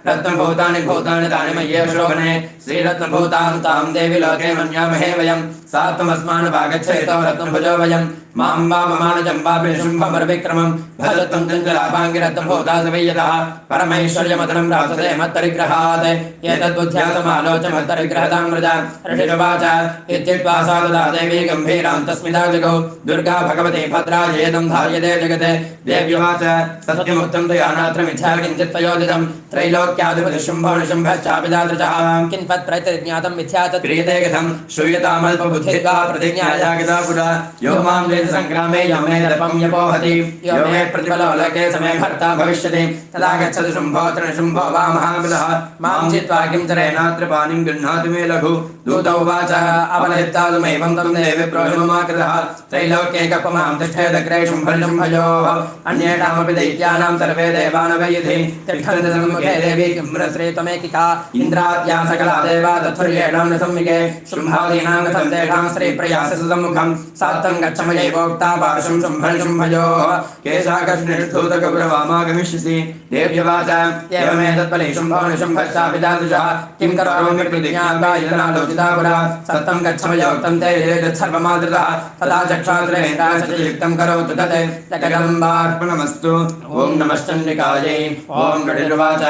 रत्नभूतानि भूतानि तानि मय्ये शोभने श्रीरत्नभूतां तां देवी लोके मन्यामहे वयं सा त्वमस्मानुपागच्छेतो रत्नभुजो वयं मां वा ममानुजं वापि शुम्भमरविक्रमं भजत्वं चञ्चलापाङ्गिरत्नभूतासवैयतः परमैश्वर्यमतनं प्राप्तते मत्तरिग्रहात् एतद्बुद्ध्या समालोच्य मत्तरिग्रहतां व्रज ऋषिरुवाच इत्युक्त्वा सा तदा देवी गम्भीरां तस्मिता जगौ दुर्गा भगवती भद्रा येदं धार्यते जगते देव्युवाच सत्यमुक्तं तया नात्र मिथ्या किञ्चित् तयोदितं त्रैलोक्याधिपतिः शुम्भो निशुम्भश्चापि दादृशः किन्पत्प्रतिज्ञातं मिथ्या तत् क्रियते कथं श्रूयतामल्पबुद्धिर्वा प्रतिज्ञाया गता पुरा यो मां संग्रामे यमे दर्पं यपोहति यमे प्रतिफलोलके समे भर्ता भविष्यति तदा गच्छति शुम्भोऽत्र निशुम्भो वा महाबलः मां चित्वा किं चरेणात्र पानिं गृह्णाति मे लघु दूत उवाच अवलहितादुमैवं तं देवी प्रोहिममाकृतः त्रैलोक्ये कपमां तिष्ठेदग्रे शुम्भनिशुम्भयोः अन्येषामपि दैत्यानां सर्वे देवानवैधि तिष्ठन्ति सम्मुखे देवी किम्रश्री त्वमेकिका इन्द्राद्या सकला देवा तत्फर्येणां न सम्मुखे शुम्भादीनां कथं तेषां श्रीप्रयासस्य सम्मुखं सात्तं गच्छमयैवोक्ता पार्श्वं शुम्भनिशुम्भयोः केशाकर्षणिष्ठूतकपुरवामागमिष्यसि देव्युवाच एवमेतत्फले शुम्भो निशुम्भश्चापि दादृशः किं करोमि प्रतिज्ञाकायतनालोचिता पुरा सत्तं गच्छमयोक्तं ते सर्वमादृतः तदा चक्षात्रेन्द्रायुक्तं करोतु तत् जगदम्बार्पणमस्तु ॐ नमश्चन्द्रिकायै ॐ ऋषिरुवाच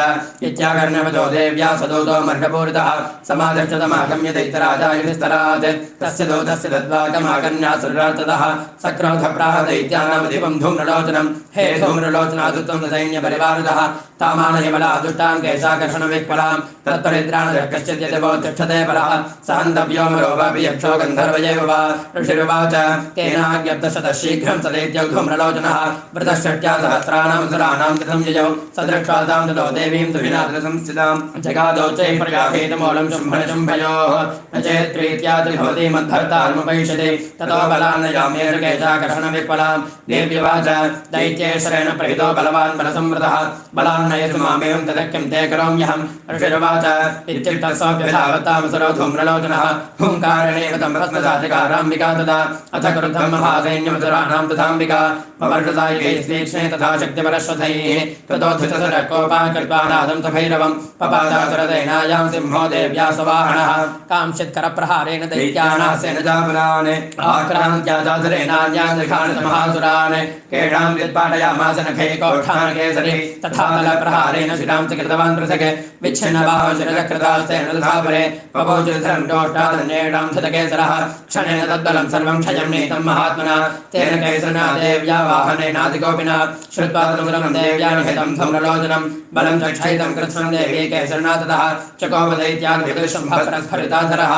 इत्याकर्ण्यवचो देव्या सदूतो मर्ढपूरितः समादक्षतमागम्य दैत्यराजाय विस्तरात् तस्य दूतस्य तद्वाकमाकन्या सुरार्ततः सक्रोधप्राह दैत्यानामधिपं धूम्रलोचनं हे धूम्रलोचनादुत्तं सैन्यपरिवारतः तामानहिमला दुष्टां केशाकर्षणविक्फलां तत्परित्राणकश्चित् यदिवो तिष्ठते परः सहन्तव्यो मरोवापि यक्षो गन्धर्वयैव वा ऋषिरुवाच तेनाज्ञप्तशतः शीघ्रं सदैत्यो धूम्रलोचनः वृतषष्ट्या सहस्राणां सुराणां कृतं यजौ सदृष्ट्वा तां ततो देवीं तुहिनाद्रसंस्थितां जगादोच्चैः प्रयाहेतमूलं शुम्भनिशुम्भयोः न चेत् प्रीत्याति भवति मद्धर्तार्मुपैष्यति ततो बलान्नयामेर्केशाकर्षणविक्फलां देव्युवाच दैत्येश्वरेण प्रहितो बलवान् बलसंवृतः बलान्नयतु मामेवं तदक्यं ते करोम्यहं ऋषिरुवाच इत्युक्तस्वाभ्यधावतामसुरो धूम्रलोचनः हुङ्कारेणैव तं भस्मसाचिकाराम्बिका तदा अथ क्रुद्धं महासैन्यमसुराणां तथाम्बिका पवर्षसायिकै श्रीक्ष्णे तथा शक्तिपरश्वथैः ततोत्थितसुरकोपाकृत्वा सभैरवं पपादासुरदैनायां सिंहो देव्या सवाहनः कांचित्करप्रहारेण दैत्यानासेन जापनान् आक्रान्त्यादासुरेण महासुरान् केषां यत्पाटयामास नखे कौष्ठानकेसरी तथा बलप्रहारेण शिरां च कृतवान् पृथक् विच्छिन्नबाहो शिरचक्रदास्तेन तथा परे पवोचिधरं टोष्टादन्येषां धृतकेसरः क्षणेन तद्बलं सर्वं क्षयं नीतं महात्मना तेन केसरिना देव्या वाहनेनादिकोपिना श्रुत्वा तदुग्रं देव्या निहितं धूम्रलोचनं बलं च क्षयितं कृत्स्नं देवी केसरिना ततः चकोपदैत्यादिविदुषम्भस्फरिताधरः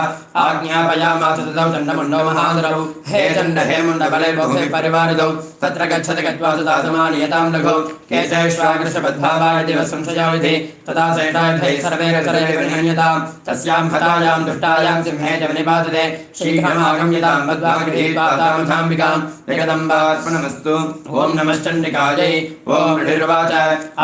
आज्ञापयामास ततौ चण्डमुण्डो महाधरौ हे चण्ड हे मुण्डबले बहुभिः परिवारितौ तत्र गच्छति गत्वा सुदासमानीयतां लघु केशेष्वाकृष्टपद्भावाय दिवसंशयोविधि तथा सेटायुधैः सर्वे विनिहन्यतां तस्यां हतायां दुष्टायां सिंहे च विनिपातते शीघ्रमागम्यतां बद्ध्वाग्रहीत्वातामथाम्बिकां जगदम्बार्पणमस्तु ॐ नमश्चण्डिकायै ॐ ऋषिर्वाच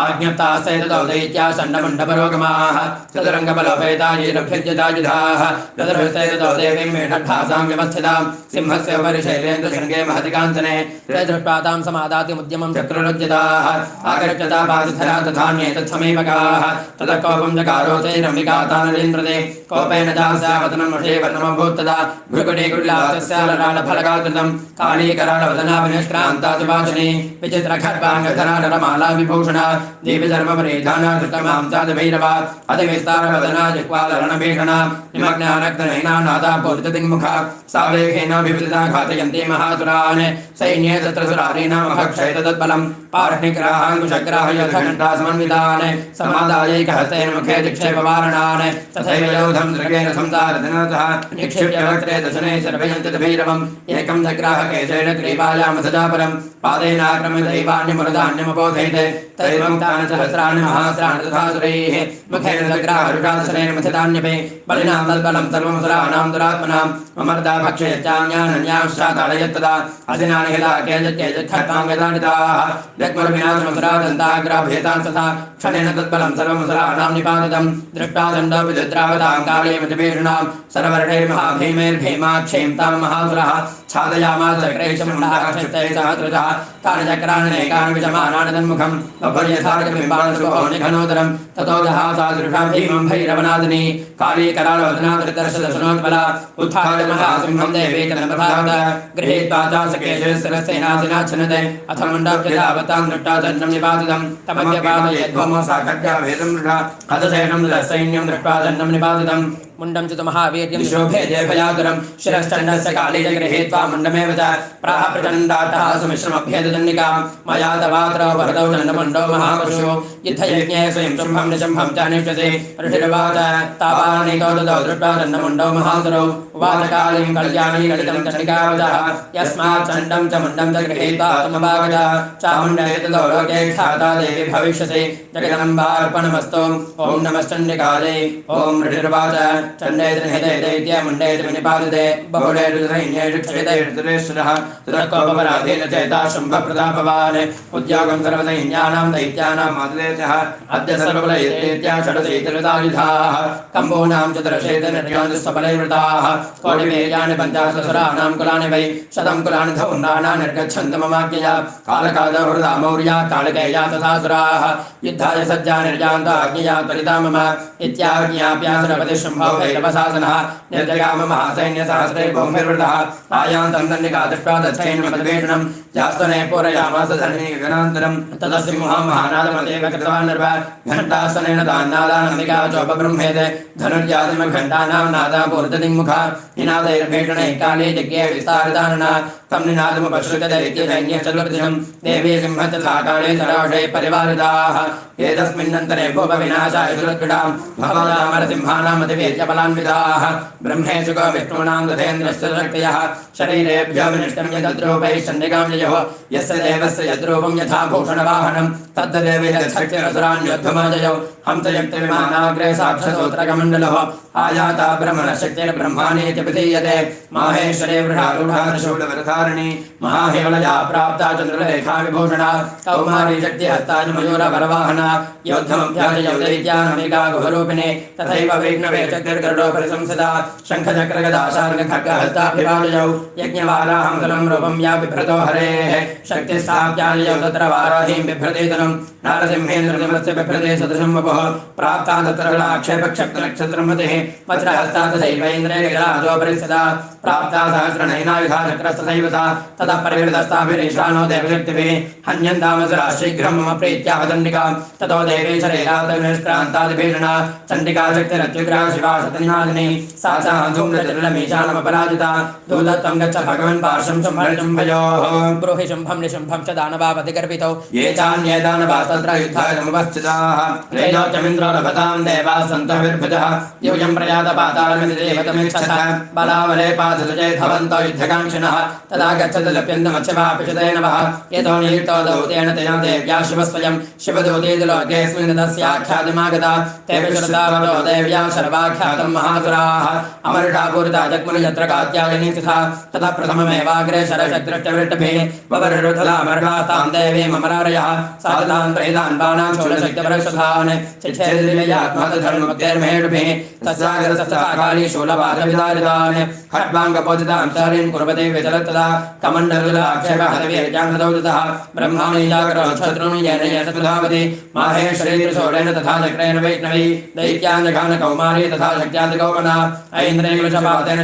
आज्ञप्तास्ते ततो दैत्या चण्डमुण्डपरोगमाः चतुरङ्गबलोपेतायैरभ्यज्यतायुधाः तदर्हस्ते ततो देवीं मेषट्ठासां व्यवस्थितां सिंहस्य उपरि शैलेन्द्रशृङ्गे महतिकाञ्चने ते दृष्ट्वा तां समादातिमुद्यमं चक्रुरुज्यताः आगच्छता पातिधरा तथान्ये तत्समीपकाः ततः कोपं जकारो चैरम्बिका तानरेन्द्रदे कोपेन दास्यावतनं वशेवर्णमभूत्तदा भ्रुकुटीकुल्लातस्यालरालफलकाकृतं कालीकरालवदनाभिनिष्क्रान्ता सुभाषिणी विचित्रखड्वाङ्गधराडरमाला विभूषणा दीपिधर्मपरिधाना धृतमांसादिभैरवा अतिविस्तारवदना जिह्वालरणभीषणा निमग्नानग्ननयना नादा पूर्तिदिङ्मुखा सावेहेनाभिवृता घातयन्ती महासुरान् सैन्ये तत्र सुरारीणामभक्षयत तत्बलं पार्ष्णिग्राहाङ्कुशग्राहयघण्टासमन्वितान् समादायैकहस्तेन मुखे दिक्षेपवारणान् तथैव योधं दृगेण संसारदिनतः निक्षिप्य वक्त्रे दशने सर्वयन्त्यभैरवम् एकं जग्राहकेशेन ग्रीवायामथजापरं पादेनाक्रम्य दैवान्यमरुदान्यमबोधयते तैवं तानि सहस्राणि महास्राणि तथा सुरैः मुखेन जग्राहरुषादशनेन मथितान्यपि बलिनां तद्बलं सर्वमुसराणां दुरात्मनां ममर्दा भक्षयत्यान्यानन्यांश्चाताडयत्तदा असिनानि हिला केजत्येजत्खट्टाङ्गदानिताः यक्मरुविनाशमुसरादन्ताग्राभेतान् तथा क्षणेन तत्बलं सर्वमुसराणां निपातितं दृष्टा दण्डोऽपि दुद्रावतां कालीमतिभीषणां सर्ववर्षैर्महाभीमैर्भीमाक्षीं तां महासुरः छादयामास चक्रैषमुण्डाक्षिप्तैः सहस्रशः तानि चक्राणि नैकानि विजमानानि तन्मुखं बभुर्यथार्कबिम्बाणसुभो निघनोदरं ततो जहासा दृढा भीमं भैरवनादिनी कालीकरालवदना धृतर्षदशनोत्पला उत्थाय महासिंहं देवी कनप्रभावत गृहीत्वा चासकेशस्रस्तेनासिनाच्छनते अथ मुण्डभ्यधावतां दृष्टा चन्द्रं निपातितं तमद्यपादयेद्भौमो साकट्याभेदं दृढा अधशेषं सैन्यं दृष्ट्वा चन्द्रं निपातितं मुण्डं च महावीर्यं शोभे देभयातुरं शिरश्चण्डस्य काले च गृहीत्वा मुण्डमेव च प्राह प्रचण्डाटः सुमिश्रमभ्येददण्डिकां मया तवात्र वरदौ चण्डमुण्डो महापशु युद्धयज्ञे स्वयं शुम्भं निशुम्भं च निष्यसे ऋषिर्वाच तावानीतो ददौ दृष्ट्वा चण्डमुण्डो महासुरौ उवाच कालीं कल्याणी ललितं चण्डिकावचः यस्मात् चण्डं च मुण्डं च गृहीत्वा तमभागज चामुण्डे ततो लोके ख्याता देवी भविष्यसि जगदम्बार्पणमस्तु ॐ नमश्चण्डिकायै ॐ ऋषिर्वाच चण्डे दैत्य मुण्डे विनिपातिते बहुले ऋतुसैन्येषु क्षयिते ऋतुरेश्वरः ततःकोपपराधीन चेता शुम्भप्रतापवान् उद्योगं सर्वसैन्यानां दैत्यानां मातुदेशः अद्य सर्वबलैर्दैत्या षडशीतिरुतायुधाः कम्बूनां चतुरशीतिर्योनिस्वबलैर्वृताः कोटिवीर्याणि पञ्चाशसुराणां कुलानि वै शतं कुलानि धौम्राणां निर्गच्छन्ति ममाज्ञया कालकादहृदा मौर्या कालकेया तथा सुराः युद्धाय सज्जा निर्यान्ता आज्ञया त्वरिता मम इत्याज्ञाप्यासुरपतिशुम्भो भैरवशासनः निर्जगाम महासैन्यसहस्रे भौमिर्वृतः आयान्तं दण्डिका दृष्ट्वा दक्षैन्यमतभीषणं यास्तने पूरयामास धरणीगणान्तरं ततसिंहो महानादमदेव कृतवान् नर्व घण्टास्तनेन दान्नादानम्बिका चोपब्रह्मेते धनुर्यादिमघण्टानां नादा पूर्तदिङ्मुखा निनादैर्भीषणे काले यज्ञे विस्तारितानना तं निनादमुपश्रुत्य दैत्यसैन्यश्चतुर्दिशं देवी सिंहस्तथा काले सरावशे परिवारिताः एतस्मिन्नन्तरे भूपविनाशाय सुरत्कृडां भवदामरसिंहानामतिवीर्यबलान्विताः ब्रह्मेशुको विष्णूनां तथेन्द्रस्य शक्तयः शरीरेभ्यो विनिष्टं यद्रूपैः चण्डिकां ययोः यस्य देवस्य यद्रूपं यथा भूषणवाहनं तद्देवीरशक्तिरसुरान्योद्धमाजयौ हंसयक्तिविमानाग्रे साक्षसोत्रकमण्डलः आयाता ब्रह्मणशक्तिर्ब्रह्माणीति प्रतीयते माहेश्वरे वृषारूढाशूलवरधारिणी महाहेवलया प्राप्ता चन्द्रलेखा विभूषणा कौमारी शक्तिहस्तानि मयूरवरवाहना योद्धमभ्याजयौ दैत्यानमिका गुहरूपिणे तथैव वैष्णवे शक्तिर्गरुडोपरि संस्थिता शङ्खचक्रगदाशार्ङ्गखड्गहस्ताभिवाजयौ यज्ञवाराहं रूपं या बिभ्रतो हरेः शक्तिस्ताप्याजयौ तत्र वाराहीं बिभ्रतीतनं नारसिंहेन्द्रनिमस्य बिभ्रते सदृशं वपुः विष्णोः प्राप्ता तत्रक्षेपक्षप्तनक्षत्रमतिः वज्रहस्तातदैवेन्द्रेजो परिस्थिता प्राप्ता सहस्रनयनायुधा चक्रस्तथैव सा ततः परिवृतस्ताभिरीशानो देवशक्तिभिः हन्यन्तामसुरा शीघ्रं मम प्रीत्या चण्डिका ततो देवेशरेरातनिष्क्रान्तादिभीषणा चण्डिका शक्तिरत्युग्रा शिवा सतन्नादिनी सा च धूम्रतिर्लमीशानमपराजिता दूतत्वं गच्छ भगवन् पार्श्वं शुम्भयोः ब्रूहि शुम्भं निशुम्भं च दानवापतिगर्भितौ ये चान्ये दानवास्तत्र युद्धाय समुपस्थिताः त्रैलोक्यमिन्द्रो लभतां देवाः सन्तभिर्भुजः यूयं प्रयातपातालमिदेवतमिच्छथ बलावले पादतजे भवन्तो युद्धकाङ्क्षिणः तदा गच्छत लप्यन्तमच्छवापिषते नवः यतो नियुक्तो दौतेन तेन देव्या शिवस्वयं शिवदूतेति लोकेऽस्मिन् तस्याख्यातिमागता ते विश्रुतावतो देव्या सर्वाख्यातं महासुराः अमरुषापूरिता जग्मुनि यत्र कात्यायनी तथा ततः प्रथममेवाग्रे शरशक्तिरष्टवृष्टिभिः ववर्षरुथलामर्णास्तां देवीममरारयः साधतान् प्रेतान् बाणां शूलशक्तिपरशुधान् चिच्छेदिव्यात्मधर्मभक्तेर्महेडुभिः तस्याग्रस्तकाली शूलपादविदारितान् खड्वाङ्गपोदितां शरीं कुर्वते विचलत्तदा कमण्डलुलाक्षेपहतवीर्याङ्गदौतः ब्रह्माणि जागरोच्छत्रुं येन यशतुधावति माहेश्वरीर्षोडेन तथा चक्रेण वैष्णवी दैत्याञ्जघानकौमारी तथा शक्त्यादिगौपना ऐन्द्रेण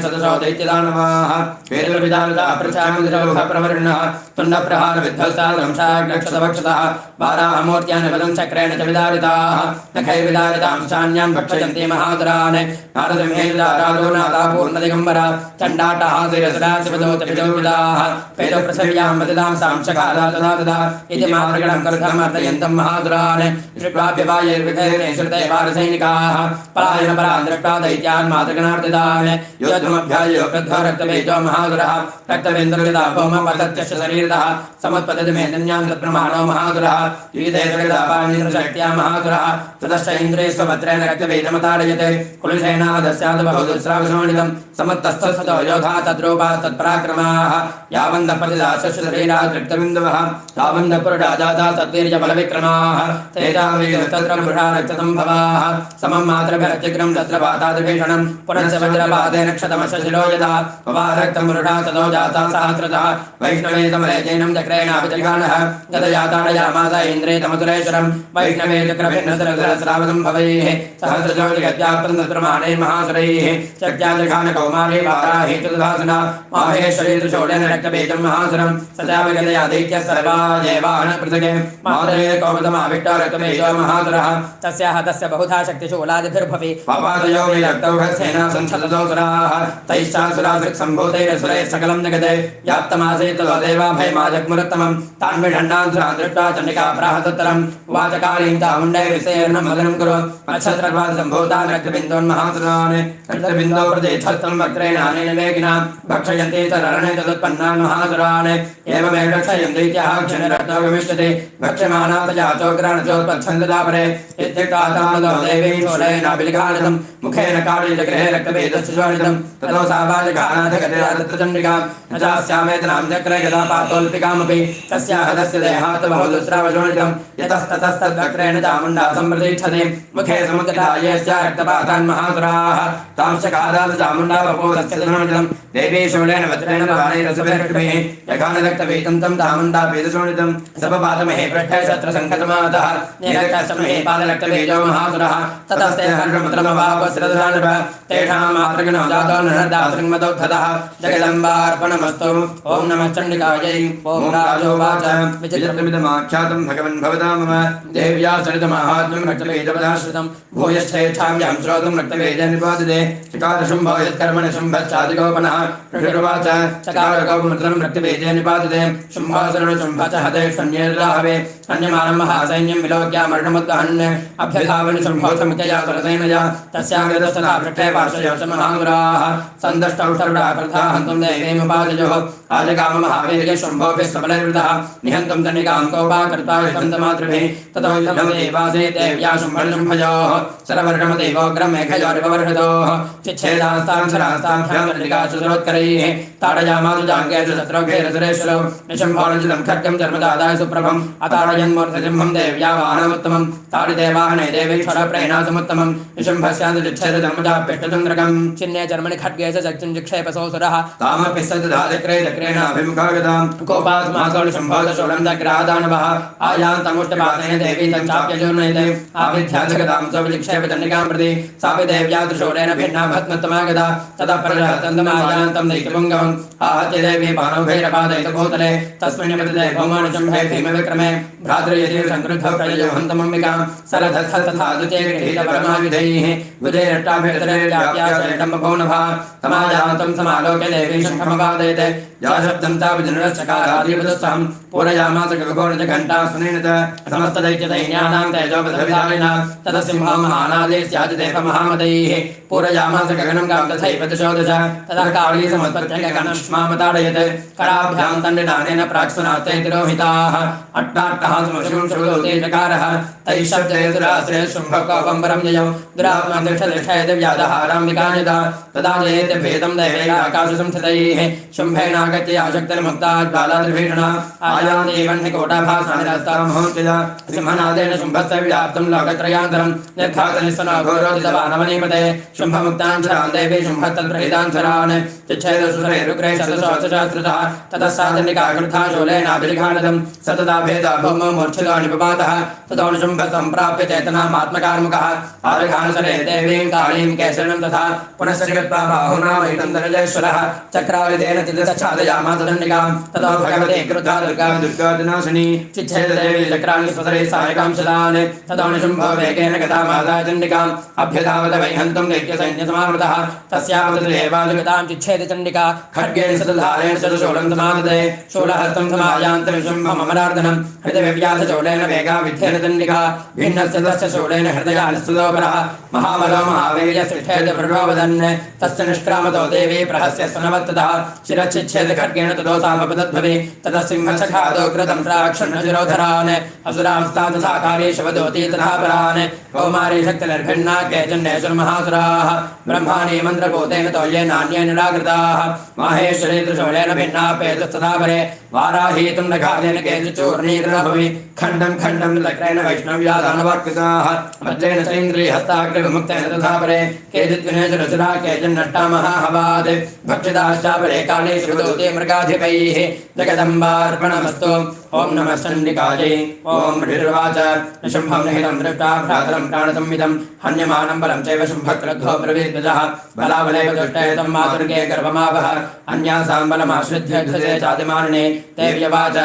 सदसो दैत्यदानवाः वेदविदारिता पृच्छामिन्द्रप्रवर्णः तुण्डप्रहारविध्वस्तादंशाग्रक्षतवक्षतः वाराहमूर्त्यान् वदन् चक्रेण च विदारिताः नखैर्विदारितां शान्यान् भक्षयन्ति महासुरान् नारसिंहेन्द्राराधोनादापूर्णदिगम्बरा चण्डाटहासिरसुरा शिवदूतविदोविदाः वेदपृथिव्यां वदितां सांशकाला तदा तदा इति मातृगणं कर्तमर्थयन्तं महासुरान् दृष्ट्वाभ्यवायैर्विधैर्णे श्रुते वारसैनिकाः पलायन परान् दृष्ट्वा दैत्यान् मातृगणार्दितान् योद्धुमभ्यायो क्रुद्धो रक्तबीजो महासुरः रक्तवेन्द्रविदा भौमपतत्यस्य शरीरतः समुत्पतति मेदिन्यां तत्प्रमाणो महासुरः युयुधे सकृदापानिन्द्रशक्त्या महासुरः ततश्च इन्द्रे स्वभद्रेण रक्तबीजमताडयते कुलसेनादस्यात् बहुदुस्रावशोणितं समुत्तस्थस्थतो योधा तद्रूपास्तत्पराक्रमाः यावन्तः पतिदासस्य शरीरात् रक्तबिन्दवः तावन्तः पुरुषा जाता तद्वीर्यबलविक्रमाः तेजावेन तत्र पुरुषा रक्तसम्भवाः समं मात्रभिरत्यग्रं तत्र पातादिभीषणं पुनश्च वज्रपातेन क्षतमस्य शिलो यथा पवारक्तं पुरुषा ततो जाता सहस्रतः वैष्णवे समरेजैनं चक्रेणाभिजगानः गतयाताडयामास इन्द्रे तमसुरेश्वरं वैष्णवे चक्रभिन्नसहस्रावसम्भवैः सहस्रजो जगद्व्याप्तं तत्प्रमाणे महासुरैः शक्त्याजघानकौमारी वाराही चतुर्धासना माहेश्वरी त्रिशूलेन रक्तबीजं महासुरं सदाविगतया दैत्यः सर्वा देवान् पृथगे मातरे कौमुदमाविष्टो रक्तबीजो महासुरः तस्याः तस्य बहुधा शक्तिशूलादिभिर्भवि पपादयो विरक्तौघसेना संसदसुराः तैश्चासुरासृक्सम्भूतैरसुरैः सकलं जगते व्याप्तमासीत् ततो देवाभयमाजग्मुरुत्तमं तान् विषण्णान् दृष्ट्वा चण्डिका प्राहतोत्तरं वाचकालीं चामुण्डै विषयेर्न मदनं कुरु अच्छत्रर्वासम्भूतान् रक्तबिन्दोन्महासुरान् रक्तबिन्दो प्रति छत्रं वक्त्रेण अनेन वेगिना भक्षयन्ति तरणे तदुत्पन्नान् महासुरान् एवमेव रक्षयन्ति इत्यः क्षणरक्तो गमिष्यति भक्ष्यमाना तजाचोग्राणचोत्पच्छन्ददापरे इत्युक्तातामदो देवीं शूलेनाभिलिखानितं मुखेन कालीचक्रे रक्तबीजस्य शोणितं ततो सा वाचकानाथगतिरादत्तचण्डिका न चास्यामेतनां चक्रे यदा पातोल्पिकामपि तस्याः तस्य देहात् बहुदुस्रावशोणितं यतस्ततस्तद्वक्त्रेण चामुण्डा सम्प्रतीक्षते मुखे समुद्गता येस्या रक्तपातान् महासुराः तांशकादात् चामुण्डा बभूवस्य शोणितं देवी शूलेन वज्रेण बाणैरसभिर्भिः यघानरक्तबीजं तं चामुण्डा पीतशोणितं सपपातमहे पृष्ठे शस्त्रसङ्घतमातः निरक्तसमहे पादरक्तबीजो महासुरः ततस्ते हर्षमुद्रमवापस्रधरानभ तेषां मातृगणो जातो नरदासृङ्मदोद्धतः जगदम्बार्पणमस्तु ॐ नमः चण्डिकायै ॐ राजोवाच विचित्रमिदमाख्यातं भगवन् भवता मम देव्या सरितमाहात्म्यं रक्तबीजपदाश्रितं भूयश्चेच्छाम्यहं श्रोतुं रक्तबीजे निपातिते चकारशुम्भो यत्कर्मणि शुम्भश्चादिगोपनः ऋषिरुवाच चकारकौमुद्रं रक्तबीजे निपातिते शुम्भासुरनुशुम्भ च हते शून्येर्लाहवे अन्यमानं महासैन्यं विलोक्यामर्षमुद्वहन् अभ्यधावन् शुम्भोऽसमुख्यया सुरसेनया तस्याग्रतस्तथा पृष्ठे पार्श्वयोष महासुराः सन्दष्टौष्टरुडा कृता हन्तुं देवीमुपाजयोः आजगाममहावीर्य शुम्भोऽपि सबलैर्वृतः निहन्तुं तनिकां कौपाकृत्वा ततो देवासे देव्या शुम्भयोः सरवर्षमदेवोग्रं मेघयोरिववर्षतोः चिच्छेदास्तांसरास्ताभ्यामनिकाशुरोत्करैः ताडयामासु जाङ्गेषु शत्रौघैरसुरेश्वरौ निशुम्भोर्जितं खड्गं धर्मदादाय सुप्रभम् अताडय यन्मूर्तिसिंहं देव्यावाहनमुत्तमं ताडिदेवाहने देवीश्वरप्रेणासमुत्तमं निशुम्भस्यादिच्छेदधर्मजापेष्टचन्द्रकं चिन्ने जर्मनि खड्गे च चक्षुञ्जिक्षेपसोऽसुरः तामपि सदधादिक्रे चक्रेणाभिमुखागतां कोपात्मासोऽशुम्भोदशूलं दग्रादानवः आयान्तमुष्टपातेन देवी तं चाप्यजोर्नयते आविध्याजगतां स्वविक्षेपचण्डिकां प्रति सापि देव्या त्रिशूलेन भिन्ना भस्मत्तमागता ततः परजहतन्दमायान्तं दैत्यपुङ्गवम् आहत्य देवी पाणौभैरपादयितभूतले तस्मिन् निपतिते भौमानुशुम्भे भीमविक्रमे भ्रातृयति संक्रुद्धौ प्रयजोहन्तमम्बिकां सरधस्तथा द्वितीये गृहीतपरमायुधैः विजयरट्टाभिरतरेव्याप्याशयटम्बभौनभा तमायान्तं समालोक्य देवी शङ्खमवादयते या शब्दं तावजनरश्चकारादिवदस्सहं पूरयामास गगभोरजघण्टास्वनेन च समस्तदैत्यदैन्यानां तेजोपदविधारिणां ततः सिंहो महानादे स्यादिदेवमहामदैः पूरयामास गगनं गां तथैव दशोदश ततः काली समुत्पत्य गगनश्मामताडयत् कराभ्यां तण्डिनानेन प्राक्सुनास्ते तिरोहिताः अट्टाट्टः समशुं शुभोते चकारः तैः शब्दे दुराश्रय शुम्भकोपम्बरं ययौ दुरात्मतिष्ठतिष्ठयद्व्यादहारां विकानिता तदा जयेते भेदं दैवैराकाशसंस्थितैः शुम्भेनागत्य आशक्तिर्मुक्ताज्ज्वालाद्विभीषणा आयान्देवन्निकोटाभासानिरस्तामहोत्तिजा सिंहनादेन शुम्भस्य व्याप्तं लोकत्रयान्तरं निर्घातनिस्सनघोरोदितवानवनीपते शुम्भमुक्तान् शरान् देवी शुम्भत्तत्प्रहितान् शरान् चिच्छेदसुरेरुग्रे शतसहस्रतः ततः सादनिका कृथा शूलेनाभिघानदं सतता भेदा भौमो मूर्छितो निपपातः ततोऽनुशुम्भसम्प्राप्य चेतनामात्मकार्मुकः आर्घानसरे देवीं कालीं केसरिणं तथा पुनश्च कृत्वा बाहुना वैतं धनजयेश्वरः चक्राविधेन चिदश्चादयामास दण्डिकां ततो भगवते क्रुद्धा दुर्गादिनाशिनी चिच्छेददेवी चक्राणि स्वसरे सहायकां शलान् ततोऽनुशुम्भो वेगेन गता माता चण्डिकाम् अभ्यधावत वैहन्तं दैत्यसैन्यसमावृतः तस्यावतदेवाजुगतां चिच्छेदचण्डिका खड्गेन शतधारेण शतशूलं समादते शूलहस्तं समायान्तनिशुम्भममरार्दनं हृदयव्यासशूलेन वेगाविद्धेन चण्डिका भिन्नस्य तस्य शूलेन हृदयानिस्तुतोपरः महाबलो महावीर्यश्रेष्ठेद प्ररोवदन् तस्य निष्क्रामतो देवी प्रहस्य स्नवत्ततः शिरश्चिच्छेद खड्गेन ततो सामपतद्भवे ततः सिंहच्छखादो कृतं प्राक्षण्णशिरोधरान् असुरांस्ता तथा कालीशवदोती तथा परान् कौमारी शक्तिनिर्भिन्ना केचन्नेश्वरमहासुराः ब्रह्माणि मन्त्रभूतेन तोल्ये नान्ये निराकृताः माहेश्वरी त्रिशूलेन भिन्ना पेतस्तथा परे वाराही तुण्डघातेन केचिच्चूर्णीकृतभुवि खण्डं खण्डं लक्रेण वैष्णव्यादानवाकृताः वज्रेण चैन्द्रियहस्ताग्रविमुक्तेन तथा परे केचिद्विनेशरचुरा केचिन्नष्टा महाहवात् भक्षिताश्चापरे काले शिवदूते मृगाधिपैः जगदम्बार्पणमस्तु ॐ नमः चण्डिकायै ॐ ऋर्वाच शुम्भं निहितं दृष्टा भ्रातरं प्राणसंविदं हन्यमानं बलं चैव शुम्भक्रुद्धो ब्रवीद्वजः बलाबलैव दुष्टयतं मातुर्गे गर्भमावह अन्यासां बलमाश्रित्य घृते चातिमानिने देव्यवाच